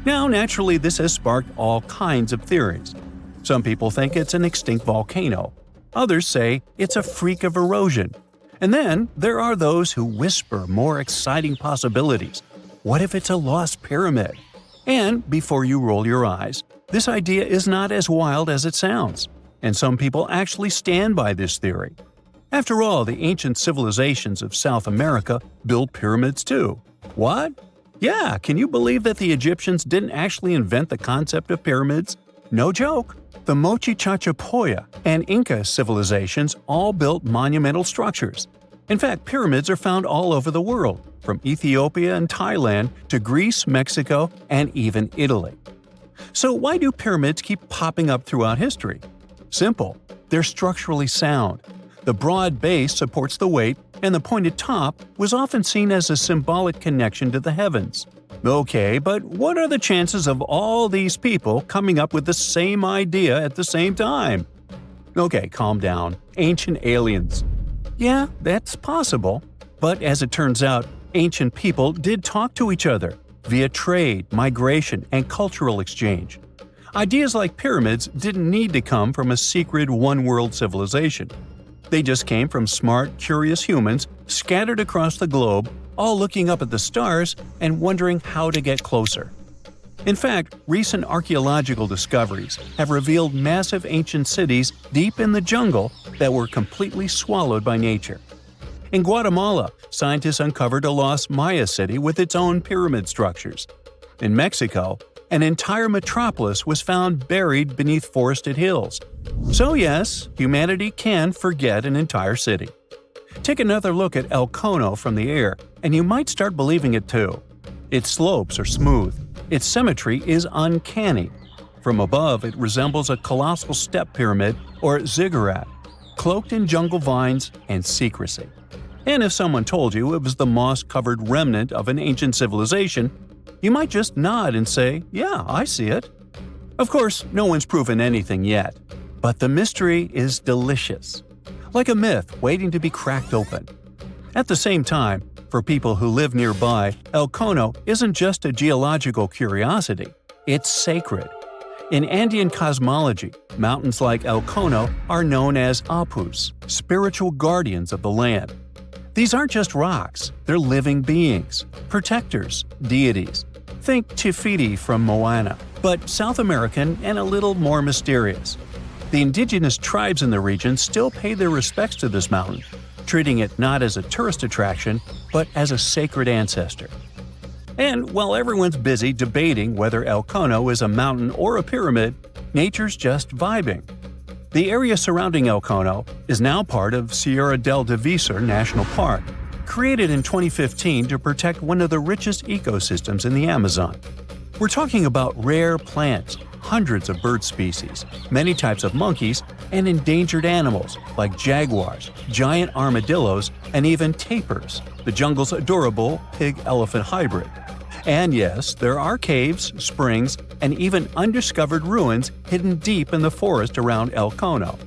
Now, naturally, this has sparked all kinds of theories. Some people think it's an extinct volcano. Others say it's a freak of erosion. And then there are those who whisper more exciting possibilities. What if it's a lost pyramid? And before you roll your eyes, this idea is not as wild as it sounds. And some people actually stand by this theory. After all, the ancient civilizations of South America built pyramids too. What? Yeah, can you believe that the Egyptians didn't actually invent the concept of pyramids? No joke. The Mochichachapoya and Inca civilizations all built monumental structures. In fact, pyramids are found all over the world, from Ethiopia and Thailand to Greece, Mexico, and even Italy. So why do pyramids keep popping up throughout history? Simple. They're structurally sound. The broad base supports the weight, and the pointed top was often seen as a symbolic connection to the heavens. Okay, but what are the chances of all these people coming up with the same idea at the same time? Okay, calm down. Ancient aliens. Yeah, that's possible. But as it turns out, ancient people did talk to each other via trade, migration, and cultural exchange. Ideas like pyramids didn't need to come from a secret one-world civilization. They just came from smart, curious humans scattered across the globe, all looking up at the stars and wondering how to get closer. In fact, recent archaeological discoveries have revealed massive ancient cities deep in the jungle that were completely swallowed by nature. In Guatemala, scientists uncovered a lost Maya city with its own pyramid structures. In Mexico, an entire metropolis was found buried beneath forested hills. So yes, humanity can forget an entire city. Take another look at El Cono from the air, and you might start believing it too. Its slopes are smooth. Its symmetry is uncanny. From above, it resembles a colossal step pyramid or ziggurat, cloaked in jungle vines and secrecy. And if someone told you it was the moss-covered remnant of an ancient civilization, you might just nod and say, "Yeah, I see it." Of course, no one's proven anything yet. But the mystery is delicious. Like a myth waiting to be cracked open. At the same time, for people who live nearby, El Cono isn't just a geological curiosity, it's sacred. In Andean cosmology, mountains like El Cono are known as apus, spiritual guardians of the land. These aren't just rocks, they're living beings, protectors, deities. Think Te Fiti from Moana, but South American and a little more mysterious. The indigenous tribes in the region still pay their respects to this mountain, treating it not as a tourist attraction, but as a sacred ancestor. And while everyone's busy debating whether El Cono is a mountain or a pyramid, nature's just vibing. The area surrounding El Cono is now part of Sierra del Divisor National Park, created in 2015 to protect one of the richest ecosystems in the Amazon. We're talking about rare plants, hundreds of bird species, many types of monkeys, and endangered animals like jaguars, giant armadillos, and even tapirs, the jungle's adorable pig-elephant hybrid. And yes, there are caves, springs, and even undiscovered ruins hidden deep in the forest around El Cono.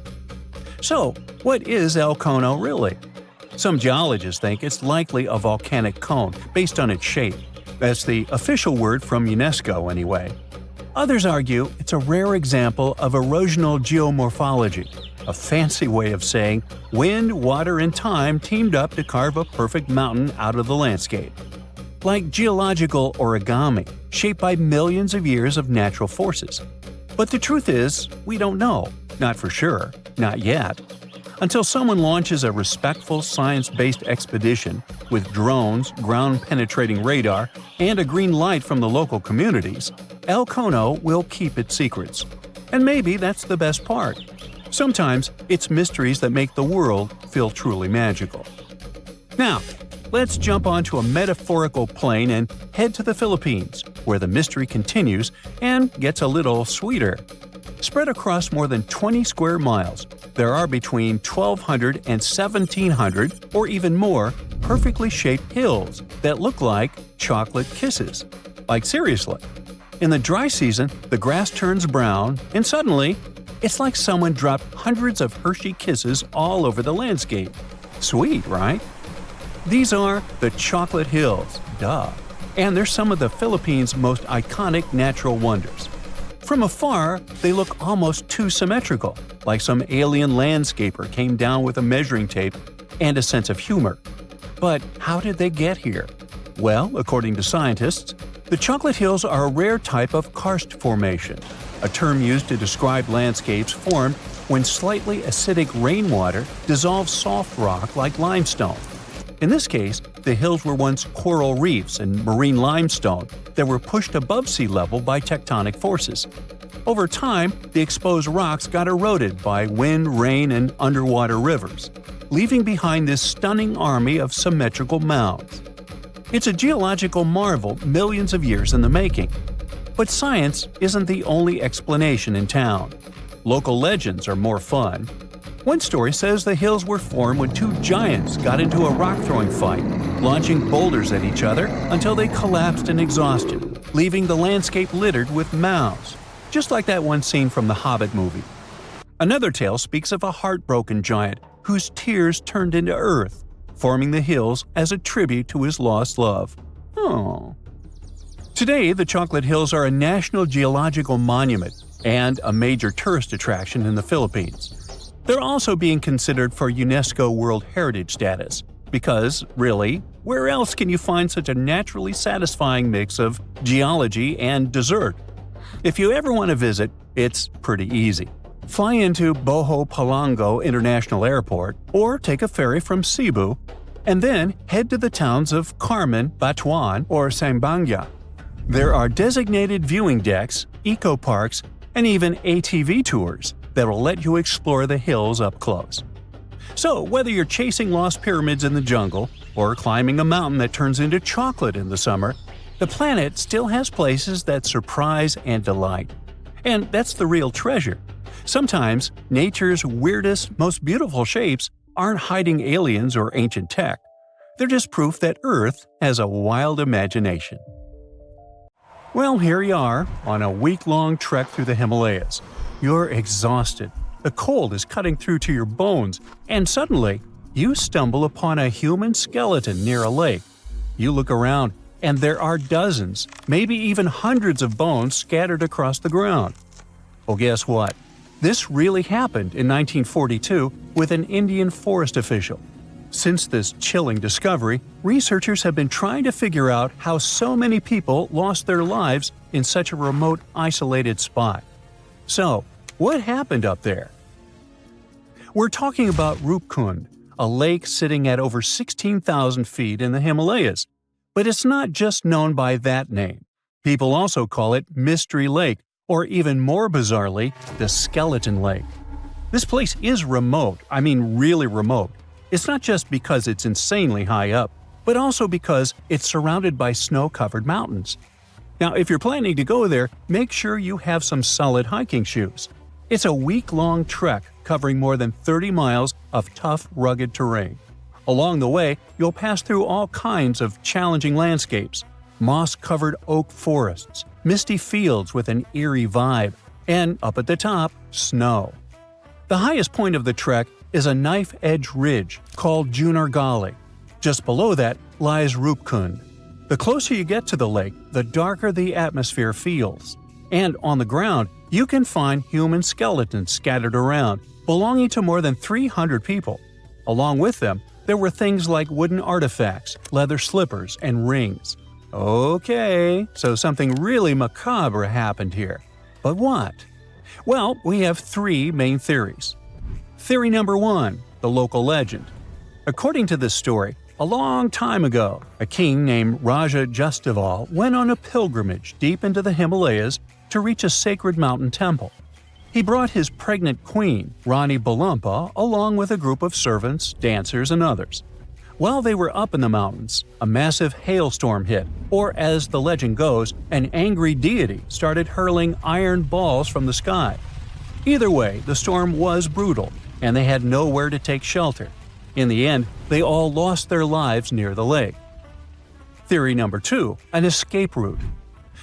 So, what is El Cono really? Some geologists think it's likely a volcanic cone based on its shape. That's the official word from UNESCO anyway. Others argue it's a rare example of erosional geomorphology, a fancy way of saying wind, water, and time teamed up to carve a perfect mountain out of the landscape. Like geological origami, shaped by millions of years of natural forces. But the truth is, we don't know. Not for sure. Not yet. Until someone launches a respectful science-based expedition with drones, ground-penetrating radar, and a green light from the local communities, El Cono will keep its secrets. And maybe that's the best part. Sometimes it's mysteries that make the world feel truly magical. Now, let's jump onto a metaphorical plane and head to the Philippines, where the mystery continues and gets a little sweeter. Spread across more than 20 square miles, there are between 1,200 and 1,700, or even more, perfectly shaped hills that look like chocolate kisses. Like seriously. In the dry season, the grass turns brown, and suddenly, it's like someone dropped hundreds of Hershey kisses all over the landscape. Sweet, right? These are the Chocolate Hills, duh. And they're some of the Philippines' most iconic natural wonders. From afar, they look almost too symmetrical, like some alien landscaper came down with a measuring tape and a sense of humor. But how did they get here? Well, according to scientists, the Chocolate Hills are a rare type of karst formation, a term used to describe landscapes formed when slightly acidic rainwater dissolves soft rock like limestone. In this case, the hills were once coral reefs and marine limestone that were pushed above sea level by tectonic forces. Over time, the exposed rocks got eroded by wind, rain, and underwater rivers, leaving behind this stunning army of symmetrical mounds. It's a geological marvel millions of years in the making. But science isn't the only explanation in town. Local legends are more fun. One story says the hills were formed when two giants got into a rock-throwing fight, launching boulders at each other until they collapsed in exhaustion, leaving the landscape littered with mounds, just like that one scene from the Hobbit movie. Another tale speaks of a heartbroken giant whose tears turned into earth, forming the hills as a tribute to his lost love. Oh. Today, the Chocolate Hills are a National Geological Monument and a major tourist attraction in the Philippines. They're also being considered for UNESCO World Heritage status, because, really, where else can you find such a naturally satisfying mix of geology and dessert? If you ever want to visit, it's pretty easy. Fly into Boho Palango International Airport or take a ferry from Cebu, and then head to the towns of Carmen, Batuan, or Sambanga. There are designated viewing decks, eco-parks, and even ATV tours that will let you explore the hills up close. So, whether you're chasing lost pyramids in the jungle or climbing a mountain that turns into chocolate in the summer, the planet still has places that surprise and delight. And that's the real treasure. Sometimes, nature's weirdest, most beautiful shapes aren't hiding aliens or ancient tech. They're just proof that Earth has a wild imagination. Well, here you are, on a week-long trek through the Himalayas. You're exhausted, the cold is cutting through to your bones, and suddenly, you stumble upon a human skeleton near a lake. You look around, and there are dozens, maybe even hundreds of bones scattered across the ground. Well, guess what? This really happened in 1942 with an Indian forest official. Since this chilling discovery, researchers have been trying to figure out how so many people lost their lives in such a remote, isolated spot. So, what happened up there? We're talking about Rupkund, a lake sitting at over 16,000 feet in the Himalayas. But it's not just known by that name. People also call it Mystery Lake, or even more bizarrely, the Skeleton Lake. This place is remote, I mean really remote. It's not just because it's insanely high up, but also because it's surrounded by snow-covered mountains. Now, if you're planning to go there, make sure you have some solid hiking shoes. It's a week-long trek covering more than 30 miles of tough, rugged terrain. Along the way, you'll pass through all kinds of challenging landscapes: moss-covered oak forests, misty fields with an eerie vibe, and up at the top, snow. The highest point of the trek is a knife-edge ridge called Junargali. Just below that lies Rupkund. The closer you get to the lake, the darker the atmosphere feels. And on the ground, you can find human skeletons scattered around, belonging to more than 300 people. Along with them, there were things like wooden artifacts, leather slippers, and rings. Okay, so something really macabre happened here. But what? Well, we have three main theories. Theory number 1, the local legend. According to this story, a long time ago, a king named Raja Justival went on a pilgrimage deep into the Himalayas to reach a sacred mountain temple. He brought his pregnant queen, Rani Balumpa, along with a group of servants, dancers, and others. While they were up in the mountains, a massive hailstorm hit, or as the legend goes, an angry deity started hurling iron balls from the sky. Either way, the storm was brutal, and they had nowhere to take shelter. In the end, they all lost their lives near the lake. Theory number 2, an escape route.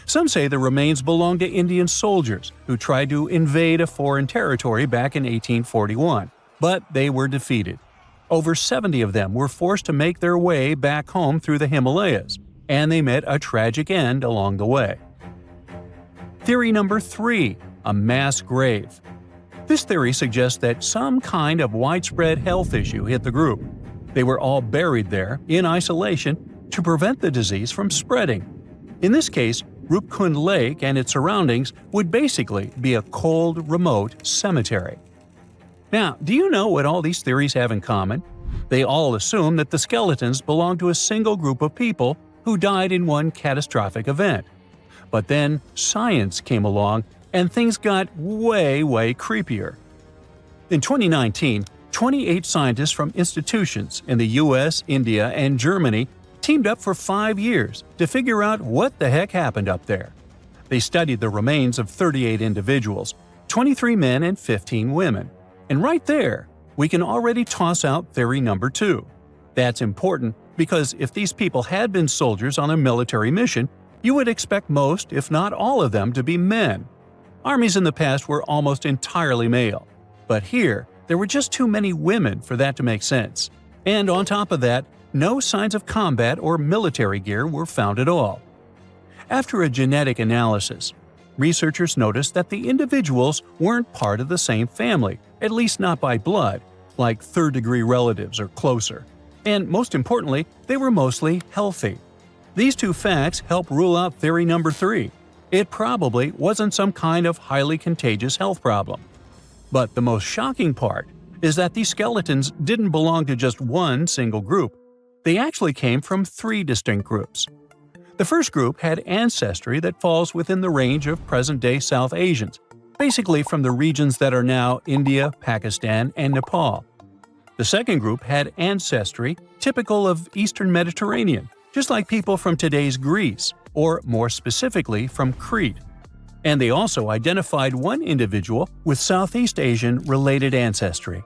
Some say the remains belong to Indian soldiers who tried to invade a foreign territory back in 1841, but they were defeated. Over 70 of them were forced to make their way back home through the Himalayas, and they met a tragic end along the way. Theory number 3, a mass grave. This theory suggests that some kind of widespread health issue hit the group. They were all buried there, in isolation, to prevent the disease from spreading. In this case, Rupkund Lake and its surroundings would basically be a cold, remote cemetery. Now, do you know what all these theories have in common? They all assume that the skeletons belong to a single group of people who died in one catastrophic event. But then science came along and things got way creepier. In 2019, 28 scientists from institutions in the US, India, and Germany teamed up for 5 years to figure out what the heck happened up there. They studied the remains of 38 individuals, 23 men and 15 women. And right there, we can already toss out theory number 2. That's important because if these people had been soldiers on a military mission, you would expect most, if not all of them, to be men. Armies in the past were almost entirely male. But here, there were just too many women for that to make sense. And on top of that, no signs of combat or military gear were found at all. After a genetic analysis, researchers noticed that the individuals weren't part of the same family, at least not by blood, like third-degree relatives or closer. And most importantly, they were mostly healthy. These two facts help rule out theory number 3. It probably wasn't some kind of highly contagious health problem. But the most shocking part is that these skeletons didn't belong to just one single group. They actually came from 3 distinct groups. The first group had ancestry that falls within the range of present-day South Asians, basically from the regions that are now India, Pakistan, and Nepal. The second group had ancestry typical of Eastern Mediterranean, just like people from today's Greece, or more specifically from Crete. And they also identified one individual with Southeast Asian-related ancestry.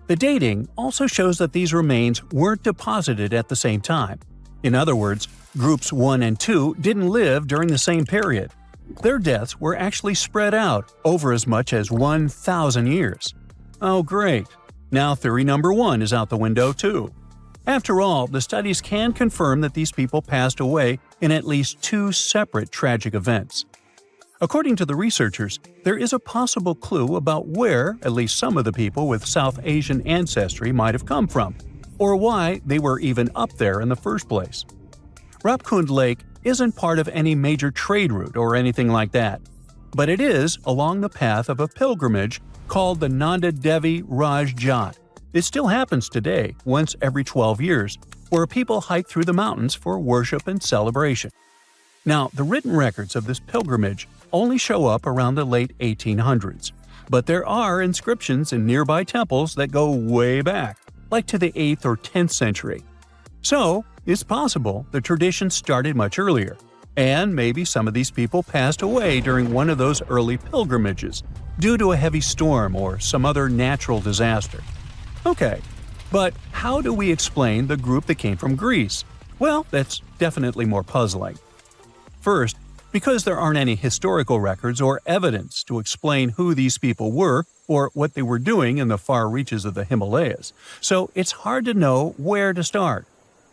The dating also shows that these remains weren't deposited at the same time. In other words, groups 1 and 2 didn't live during the same period. Their deaths were actually spread out over as much as 1,000 years. Oh great, now theory number 1 is out the window too. After all, the studies can confirm that these people passed away in at least 2 separate tragic events. According to the researchers, there is a possible clue about where at least some of the people with South Asian ancestry might have come from, or why they were even up there in the first place. Rapkund Lake isn't part of any major trade route or anything like that, but it is along the path of a pilgrimage called the Nanda Devi Raj Jat. It still happens today, once every 12 years, where people hike through the mountains for worship and celebration. Now, the written records of this pilgrimage only show up around the late 1800s, but there are inscriptions in nearby temples that go way back, like to the 8th or 10th century. So, it's possible the tradition started much earlier, and maybe some of these people passed away during one of those early pilgrimages, due to a heavy storm or some other natural disaster. Okay, but how do we explain the group that came from Greece? Well, that's definitely more puzzling. First, because there aren't any historical records or evidence to explain who these people were or what they were doing in the far reaches of the Himalayas, so it's hard to know where to start.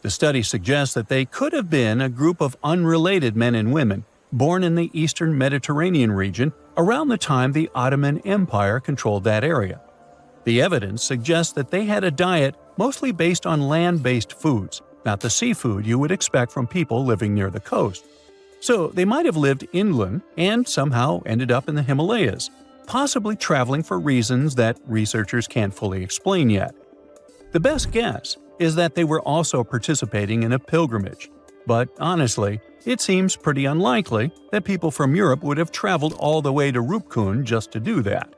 The study suggests that they could have been a group of unrelated men and women born in the Eastern Mediterranean region around the time the Ottoman Empire controlled that area. The evidence suggests that they had a diet mostly based on land-based foods, not the seafood you would expect from people living near the coast. So they might have lived inland and somehow ended up in the Himalayas, possibly traveling for reasons that researchers can't fully explain yet. The best guess is that they were also participating in a pilgrimage, but honestly, it seems pretty unlikely that people from Europe would have traveled all the way to Rupkund just to do that.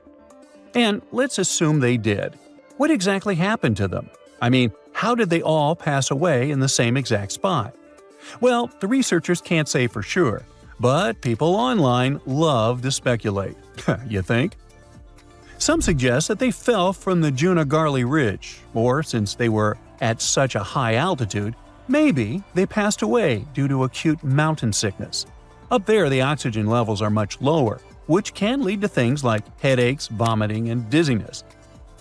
And let's assume they did. What exactly happened to them? I mean, how did they all pass away in the same exact spot? Well, the researchers can't say for sure, but people online love to speculate. You think? Some suggest that they fell from the Junagarli Ridge, or since they were at such a high altitude, maybe they passed away due to acute mountain sickness. Up there, the oxygen levels are much lower, which can lead to things like headaches, vomiting, and dizziness.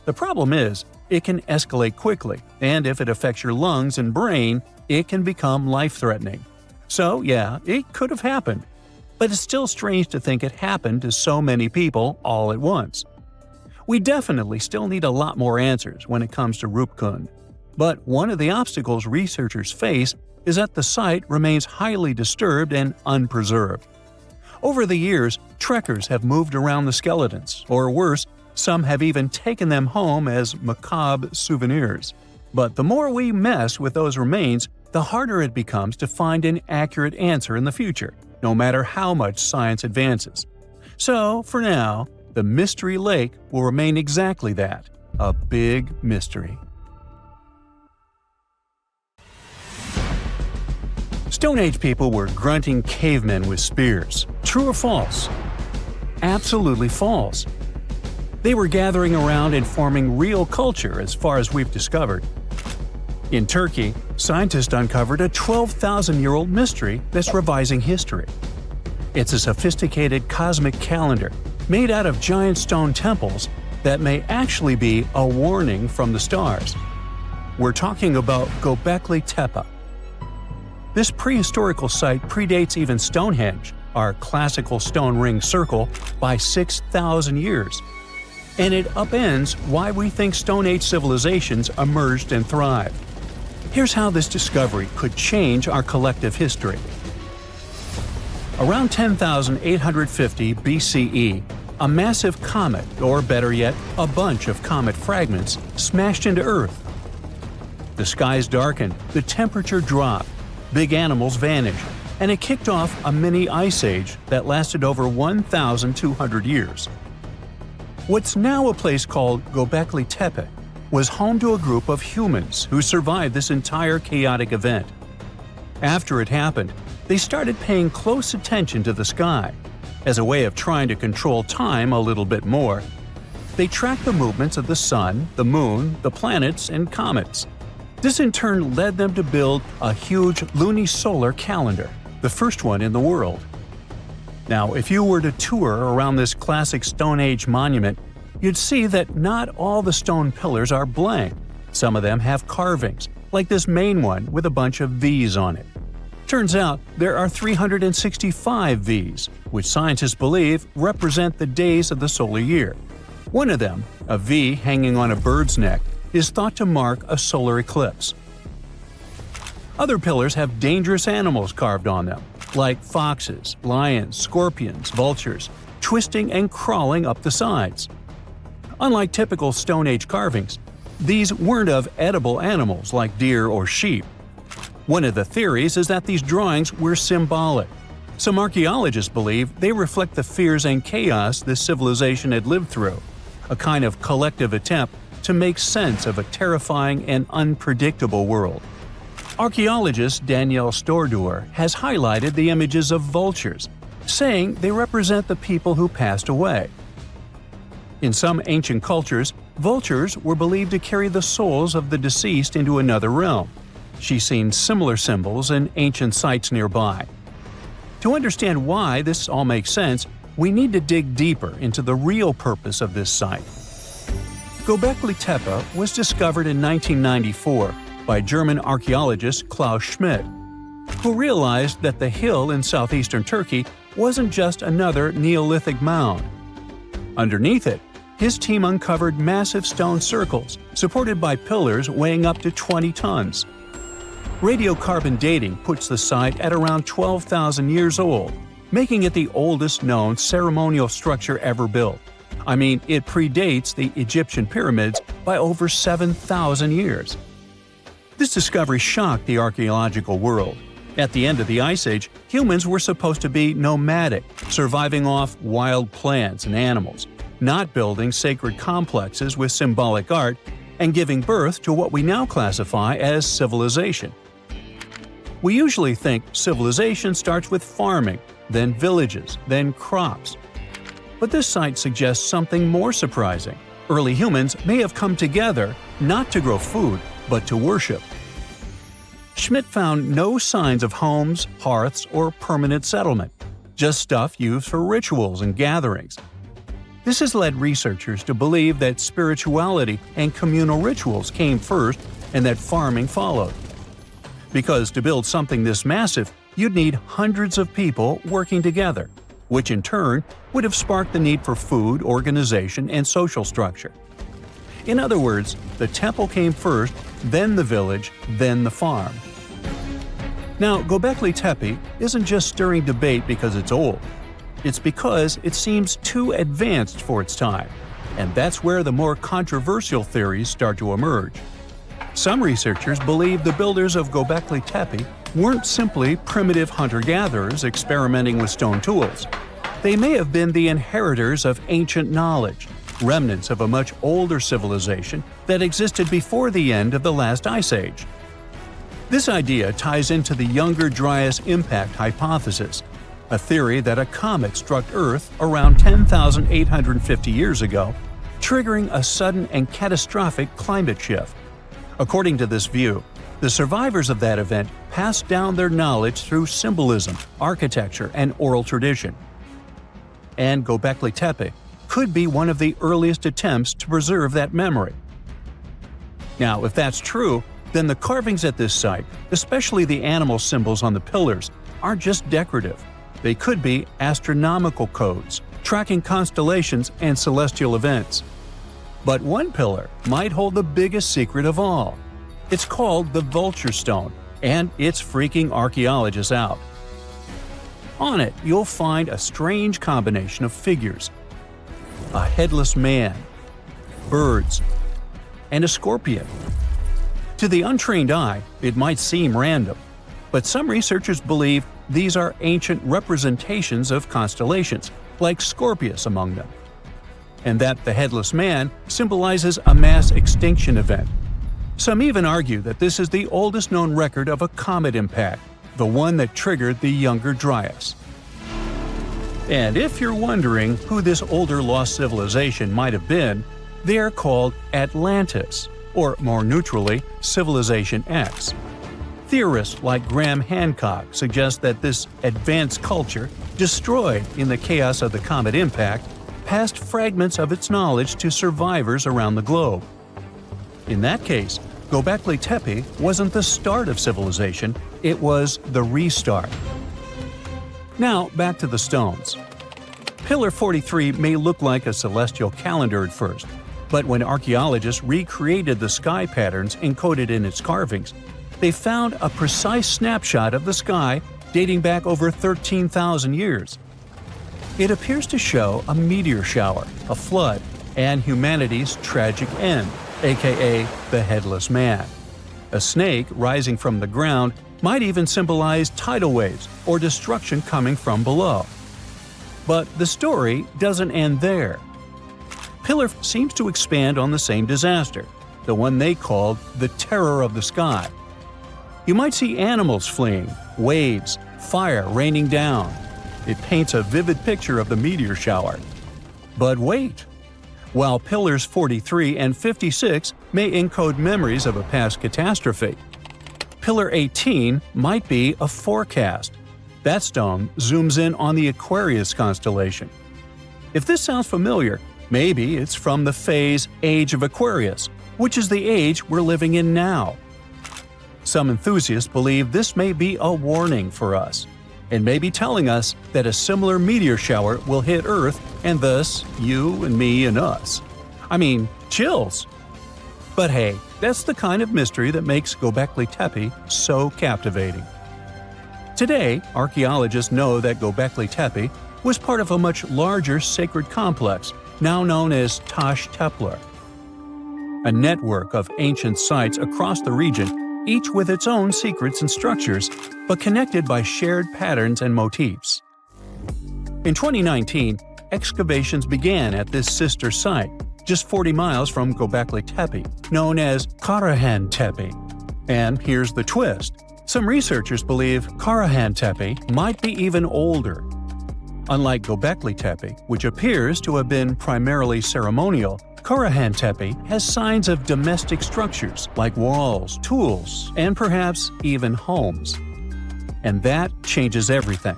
The problem is, it can escalate quickly, and if it affects your lungs and brain, it can become life-threatening. So yeah, it could have happened. But it's still strange to think it happened to so many people all at once. We definitely still need a lot more answers when it comes to Rupkund. But one of the obstacles researchers face is that the site remains highly disturbed and unpreserved. Over the years, trekkers have moved around the skeletons, or worse, some have even taken them home as macabre souvenirs. But the more we mess with those remains, the harder it becomes to find an accurate answer in the future, no matter how much science advances. So, for now, the Mystery Lake will remain exactly that, a big mystery. Stone Age people were grunting cavemen with spears. True or false? Absolutely false. They were gathering around and forming real culture as far as we've discovered. In Turkey, scientists uncovered a 12,000-year-old mystery that's revising history. It's a sophisticated cosmic calendar made out of giant stone temples that may actually be a warning from the stars. We're talking about Gobekli Tepe. This prehistorical site predates even Stonehenge, our classical stone ring circle, by 6,000 years. And it upends why we think Stone Age civilizations emerged and thrived. Here's how this discovery could change our collective history. Around 10,850 BCE, a massive comet, or better yet, a bunch of comet fragments, smashed into Earth. The skies darkened, the temperature dropped, big animals vanished, and it kicked off a mini ice age that lasted over 1,200 years. What's now a place called Gobekli Tepe was home to a group of humans who survived this entire chaotic event. After it happened, they started paying close attention to the sky. As a way of trying to control time a little bit more, they tracked the movements of the sun, the moon, the planets, and comets. This in turn led them to build a huge lunisolar calendar, the first one in the world. Now, if you were to tour around this classic Stone Age monument, you'd see that not all the stone pillars are blank. Some of them have carvings, like this main one with a bunch of V's on it. Turns out there are 365 V's, which scientists believe represent the days of the solar year. One of them, a V hanging on a bird's neck, is thought to mark a solar eclipse. Other pillars have dangerous animals carved on them, like foxes, lions, scorpions, vultures, twisting and crawling up the sides. Unlike typical Stone Age carvings, these weren't of edible animals like deer or sheep. One of the theories is that these drawings were symbolic. Some archaeologists believe they reflect the fears and chaos this civilization had lived through, a kind of collective attempt to make sense of a terrifying and unpredictable world. Archaeologist Danielle Stordour has highlighted the images of vultures, saying they represent the people who passed away. In some ancient cultures, vultures were believed to carry the souls of the deceased into another realm. She's seen similar symbols in ancient sites nearby. To understand why this all makes sense, we need to dig deeper into the real purpose of this site. Gobekli Tepe was discovered in 1994 by German archaeologist Klaus Schmidt, who realized that the hill in southeastern Turkey wasn't just another Neolithic mound. Underneath it, his team uncovered massive stone circles supported by pillars weighing up to 20 tons. Radiocarbon dating puts the site at around 12,000 years old, making it the oldest known ceremonial structure ever built. I mean, it predates the Egyptian pyramids by over 7,000 years. This discovery shocked the archaeological world. At the end of the Ice Age, humans were supposed to be nomadic, surviving off wild plants and animals, not building sacred complexes with symbolic art, and giving birth to what we now classify as civilization. We usually think civilization starts with farming, then villages, then crops. But this site suggests something more surprising. Early humans may have come together not to grow food, but to worship. Schmidt found no signs of homes, hearths, or permanent settlement, just stuff used for rituals and gatherings. This has led researchers to believe that spirituality and communal rituals came first and that farming followed. Because to build something this massive, you'd need hundreds of people working together, which in turn would have sparked the need for food, organization, and social structure. In other words, the temple came first, then the village, then the farm. Now, Gobekli Tepe isn't just stirring debate because it's old. It's because it seems too advanced for its time, and that's where the more controversial theories start to emerge. Some researchers believe the builders of Gobekli Tepe weren't simply primitive hunter-gatherers experimenting with stone tools. They may have been the inheritors of ancient knowledge, remnants of a much older civilization that existed before the end of the last ice age. This idea ties into the Younger Dryas impact hypothesis, a theory that a comet struck Earth around 10,850 years ago, triggering a sudden and catastrophic climate shift. According to this view, the survivors of that event passed down their knowledge through symbolism, architecture, and oral tradition. And Gobekli Tepe could be one of the earliest attempts to preserve that memory. Now, if that's true, then the carvings at this site, especially the animal symbols on the pillars, aren't just decorative. They could be astronomical codes, tracking constellations and celestial events. But one pillar might hold the biggest secret of all. It's called the Vulture Stone, and it's freaking archaeologists out. On it, you'll find a strange combination of figures: a headless man, birds, and a scorpion. To the untrained eye, it might seem random, but some researchers believe these are ancient representations of constellations, like Scorpius among them, and that the headless man symbolizes a mass extinction event. Some even argue that this is the oldest known record of a comet impact, the one that triggered the Younger Dryas. And if you're wondering who this older lost civilization might have been, they are called Atlantis, or more neutrally, Civilization X. Theorists like Graham Hancock suggest that this advanced culture, destroyed in the chaos of the comet impact, passed fragments of its knowledge to survivors around the globe. In that case, Gobekli Tepe wasn't the start of civilization, it was the restart. Now, back to the stones. Pillar 43 may look like a celestial calendar at first, but when archaeologists recreated the sky patterns encoded in its carvings, they found a precise snapshot of the sky dating back over 13,000 years. It appears to show a meteor shower, a flood, and humanity's tragic end, aka the Headless Man. A snake rising from the ground might even symbolize tidal waves or destruction coming from below. But the story doesn't end there. Pillar seems to expand on the same disaster, the one they called the Terror of the Sky. You might see animals fleeing, waves, fire raining down. It paints a vivid picture of the meteor shower. But wait! While Pillars 43 and 56 may encode memories of a past catastrophe, Pillar 18 might be a forecast. That stone zooms in on the Aquarius constellation. If this sounds familiar, maybe it's from the phase Age of Aquarius, which is the age we're living in now. Some enthusiasts believe this may be a warning for us, and may be telling us that a similar meteor shower will hit Earth and thus you and me and us. I mean, chills! But hey, that's the kind of mystery that makes Gobekli Tepe so captivating. Today, archaeologists know that Gobekli Tepe was part of a much larger sacred complex, now known as Tash Tepler, a network of ancient sites across the region, each with its own secrets and structures, but connected by shared patterns and motifs. In 2019, excavations began at this sister site, just 40 miles from Gobekli Tepe, known as Karahan Tepe. And here's the twist. Some researchers believe Karahan Tepe might be even older. Unlike Gobekli Tepe, which appears to have been primarily ceremonial, Karahan Tepe has signs of domestic structures like walls, tools, and perhaps even homes. And that changes everything.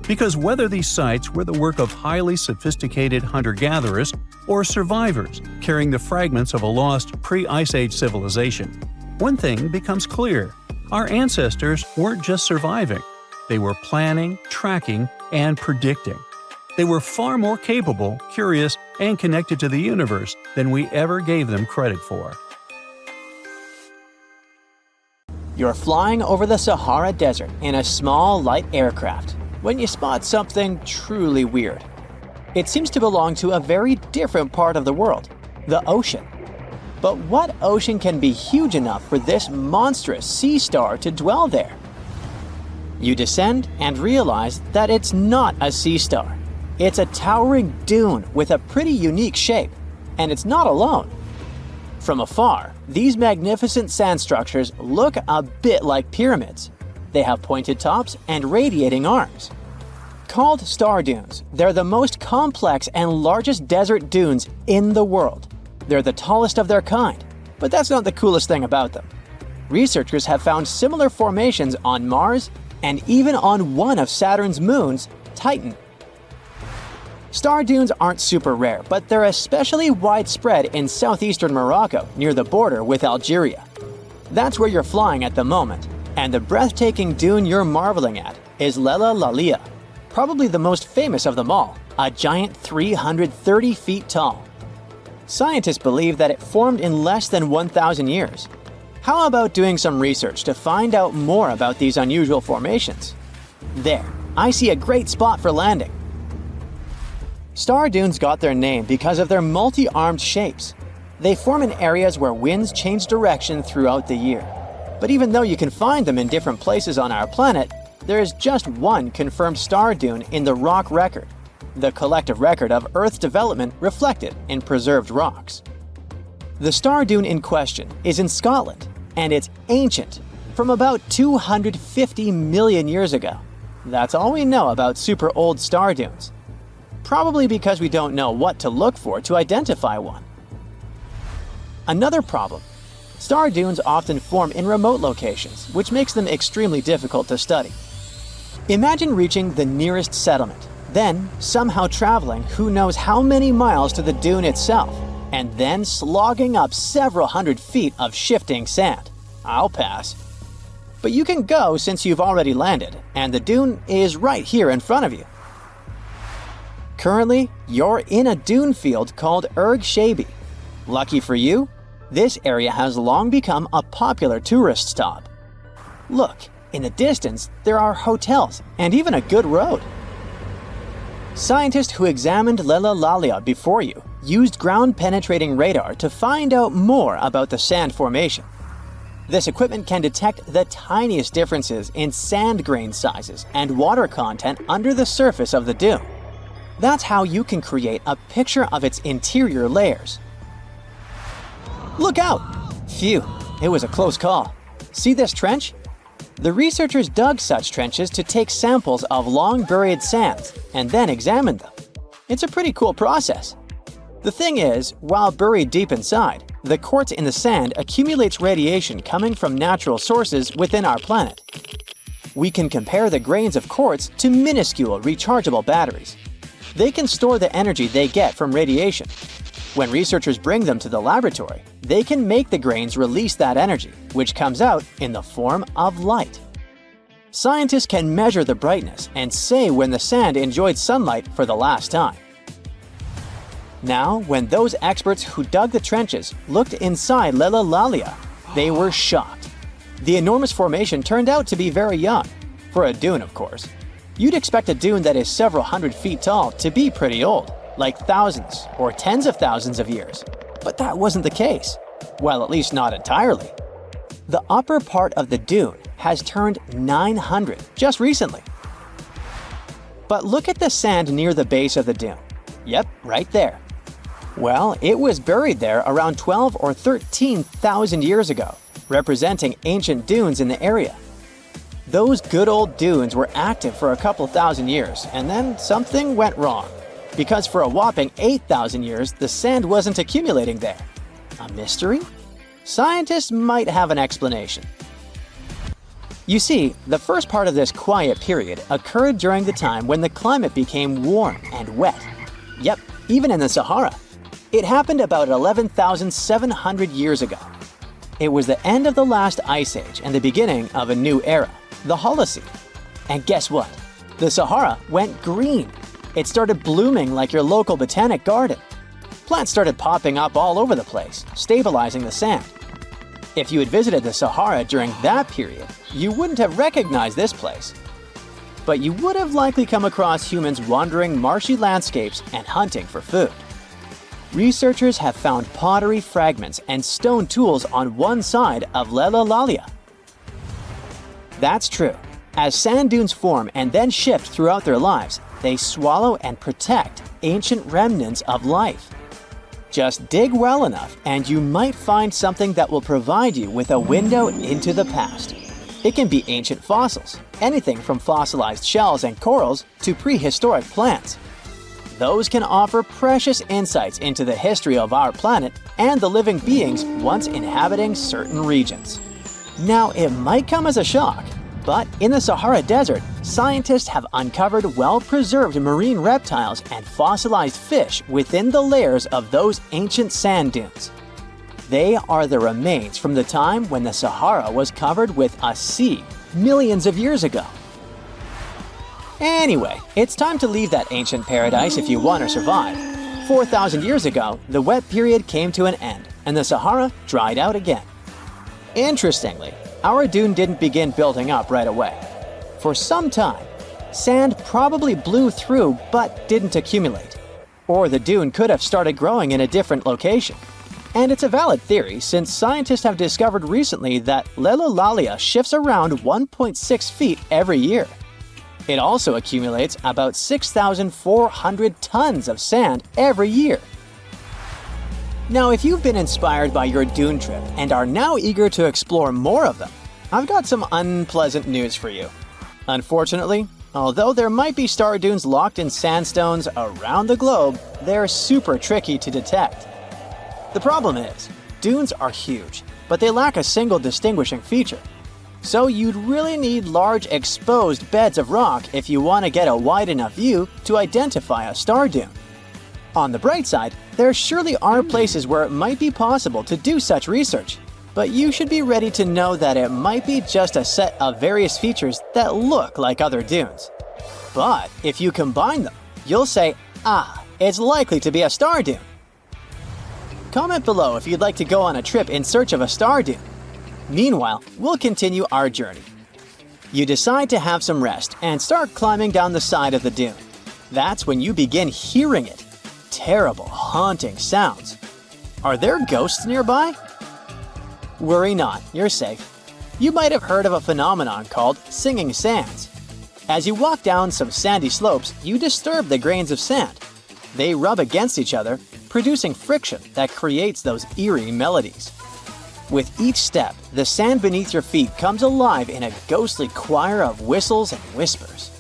Because whether these sites were the work of highly sophisticated hunter-gatherers or survivors carrying the fragments of a lost pre-Ice Age civilization, one thing becomes clear. Our ancestors weren't just surviving. They were planning, tracking, and predicting. They were far more capable, curious, and connected to the universe than we ever gave them credit for. You're flying over the Sahara Desert in a small, light aircraft when you spot something truly weird. It seems to belong to a very different part of the world, the ocean. But what ocean can be huge enough for this monstrous sea star to dwell there? You descend and realize that it's not a sea star. It's a towering dune with a pretty unique shape, and it's not alone. From afar, these magnificent sand structures look a bit like pyramids. They have pointed tops and radiating arms. Called star dunes, they're the most complex and largest desert dunes in the world. They're the tallest of their kind, but that's not the coolest thing about them. Researchers have found similar formations on Mars and even on one of Saturn's moons, Titan. Star dunes aren't super rare, but they're especially widespread in southeastern Morocco near the border with Algeria. That's where you're flying at the moment, and the breathtaking dune you're marveling at is Lella Lalia, probably the most famous of them all, a giant 330 feet tall. Scientists believe that it formed in less than 1,000 years. How about doing some research to find out more about these unusual formations? There, I see a great spot for landing. Star dunes got their name because of their multi-armed shapes. They form in areas where winds change direction throughout the year. But even though you can find them in different places on our planet, there is just one confirmed star dune in the rock record, the collective record of Earth's development reflected in preserved rocks. The star dune in question is in Scotland, and it's ancient, from about 250 million years ago. That's all we know about super old star dunes. Probably because we don't know what to look for to identify one. Another problem: star dunes often form in remote locations, which makes them extremely difficult to study. Imagine reaching the nearest settlement, then somehow traveling who knows how many miles to the dune itself, and then slogging up several hundred feet of shifting sand. I'll pass. But you can go since you've already landed, and the dune is right here in front of you. Currently, you're in a dune field called Erg Shabi. Lucky for you, this area has long become a popular tourist stop. Look, in the distance, there are hotels and even a good road. Scientists who examined Lella Lalia before you used ground-penetrating radar to find out more about the sand formation. This equipment can detect the tiniest differences in sand grain sizes and water content under the surface of the dune. That's how you can create a picture of its interior layers. Look out! Phew, it was a close call. See this trench? The researchers dug such trenches to take samples of long-buried sands and then examined them. It's a pretty cool process. The thing is, while buried deep inside, the quartz in the sand accumulates radiation coming from natural sources within our planet. We can compare the grains of quartz to minuscule rechargeable batteries. They can store the energy they get from radiation. When researchers bring them to the laboratory, they can make the grains release that energy, which comes out in the form of light. Scientists can measure the brightness and say when the sand enjoyed sunlight for the last time. Now, when those experts who dug the trenches looked inside Lella Lalia, they were shocked. The enormous formation turned out to be very young, for a dune, of course. You'd expect a dune that is several hundred feet tall to be pretty old, like thousands or tens of thousands of years. But that wasn't the case. Well, at least not entirely. The upper part of the dune has turned 900 just recently. But look at the sand near the base of the dune. Yep, right there. Well, it was buried there around 12 or 13,000 years ago, representing ancient dunes in the area. Those good old dunes were active for a couple thousand years, and then something went wrong. Because for a whopping 8,000 years, the sand wasn't accumulating there. A mystery? Scientists might have an explanation. You see, the first part of this quiet period occurred during the time when the climate became warm and wet. Yep, even in the Sahara. It happened about 11,700 years ago. It was the end of the last ice age and the beginning of a new era, the Holocene. And guess what? The Sahara went green. It started blooming like your local botanic garden. Plants started popping up all over the place, stabilizing the sand. If you had visited the Sahara during that period, you wouldn't have recognized this place. But you would have likely come across humans wandering marshy landscapes and hunting for food. Researchers have found pottery fragments and stone tools on one side of Lella Lalia. That's true. As sand dunes form and then shift throughout their lives, they swallow and protect ancient remnants of life. Just dig well enough and you might find something that will provide you with a window into the past. It can be ancient fossils, anything from fossilized shells and corals to prehistoric plants. Those can offer precious insights into the history of our planet and the living beings once inhabiting certain regions. Now, it might come as a shock, but in the Sahara Desert, scientists have uncovered well-preserved marine reptiles and fossilized fish within the layers of those ancient sand dunes. They are the remains from the time when the Sahara was covered with a sea millions of years ago. Anyway, it's time to leave that ancient paradise if you want to survive. 4,000 years ago, the wet period came to an end, and the Sahara dried out again. Interestingly, our dune didn't begin building up right away. For some time, sand probably blew through but didn't accumulate. Or the dune could have started growing in a different location. And it's a valid theory since scientists have discovered recently that Lelolalia shifts around 1.6 feet every year. It also accumulates about 6,400 tons of sand every year. Now, if you've been inspired by your dune trip and are now eager to explore more of them, I've got some unpleasant news for you. Unfortunately, although there might be star dunes locked in sandstones around the globe, they're super tricky to detect. The problem is, dunes are huge, but they lack a single distinguishing feature. So you'd really need large exposed beds of rock if you want to get a wide enough view to identify a star dune. On the bright side, there surely are places where it might be possible to do such research, but you should be ready to know that it might be just a set of various features that look like other dunes. But if you combine them, you'll say, it's likely to be a star dune. Comment below if you'd like to go on a trip in search of a star dune. Meanwhile, we'll continue our journey. You decide to have some rest and start climbing down the side of the dune. That's when you begin hearing it. Terrible, haunting sounds. Are there ghosts nearby? Worry not, you're safe. You might have heard of a phenomenon called singing sands. As you walk down some sandy slopes, you disturb the grains of sand. They rub against each other, producing friction that creates those eerie melodies. With each step, the sand beneath your feet comes alive in a ghostly choir of whistles and whispers.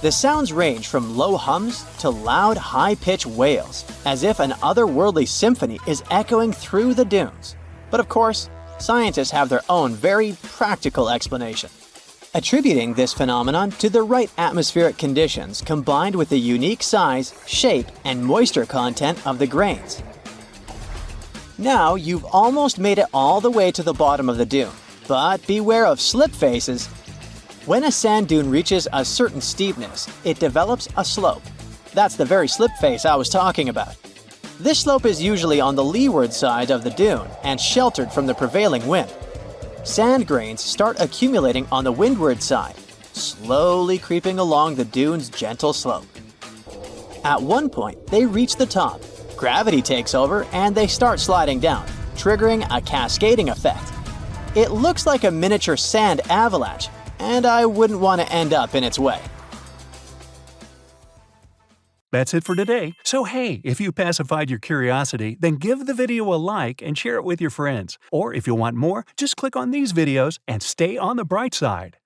The sounds range from low hums to loud, high-pitched wails, as if an otherworldly symphony is echoing through the dunes. But of course, scientists have their own very practical explanation, attributing this phenomenon to the right atmospheric conditions combined with the unique size, shape, and moisture content of the grains. Now you've almost made it all the way to the bottom of the dune, but beware of slip faces. When a sand dune reaches a certain steepness, it develops a slope. That's the very slip face I was talking about. This slope is usually on the leeward side of the dune and sheltered from the prevailing wind. Sand grains start accumulating on the windward side, slowly creeping along the dune's gentle slope. At one point, they reach the top. Gravity takes over and they start sliding down, triggering a cascading effect. It looks like a miniature sand avalanche, and I wouldn't want to end up in its way. That's it for today. So hey, if you pacified your curiosity, then give the video a like and share it with your friends. Or if you want more, just click on these videos and stay on the bright side.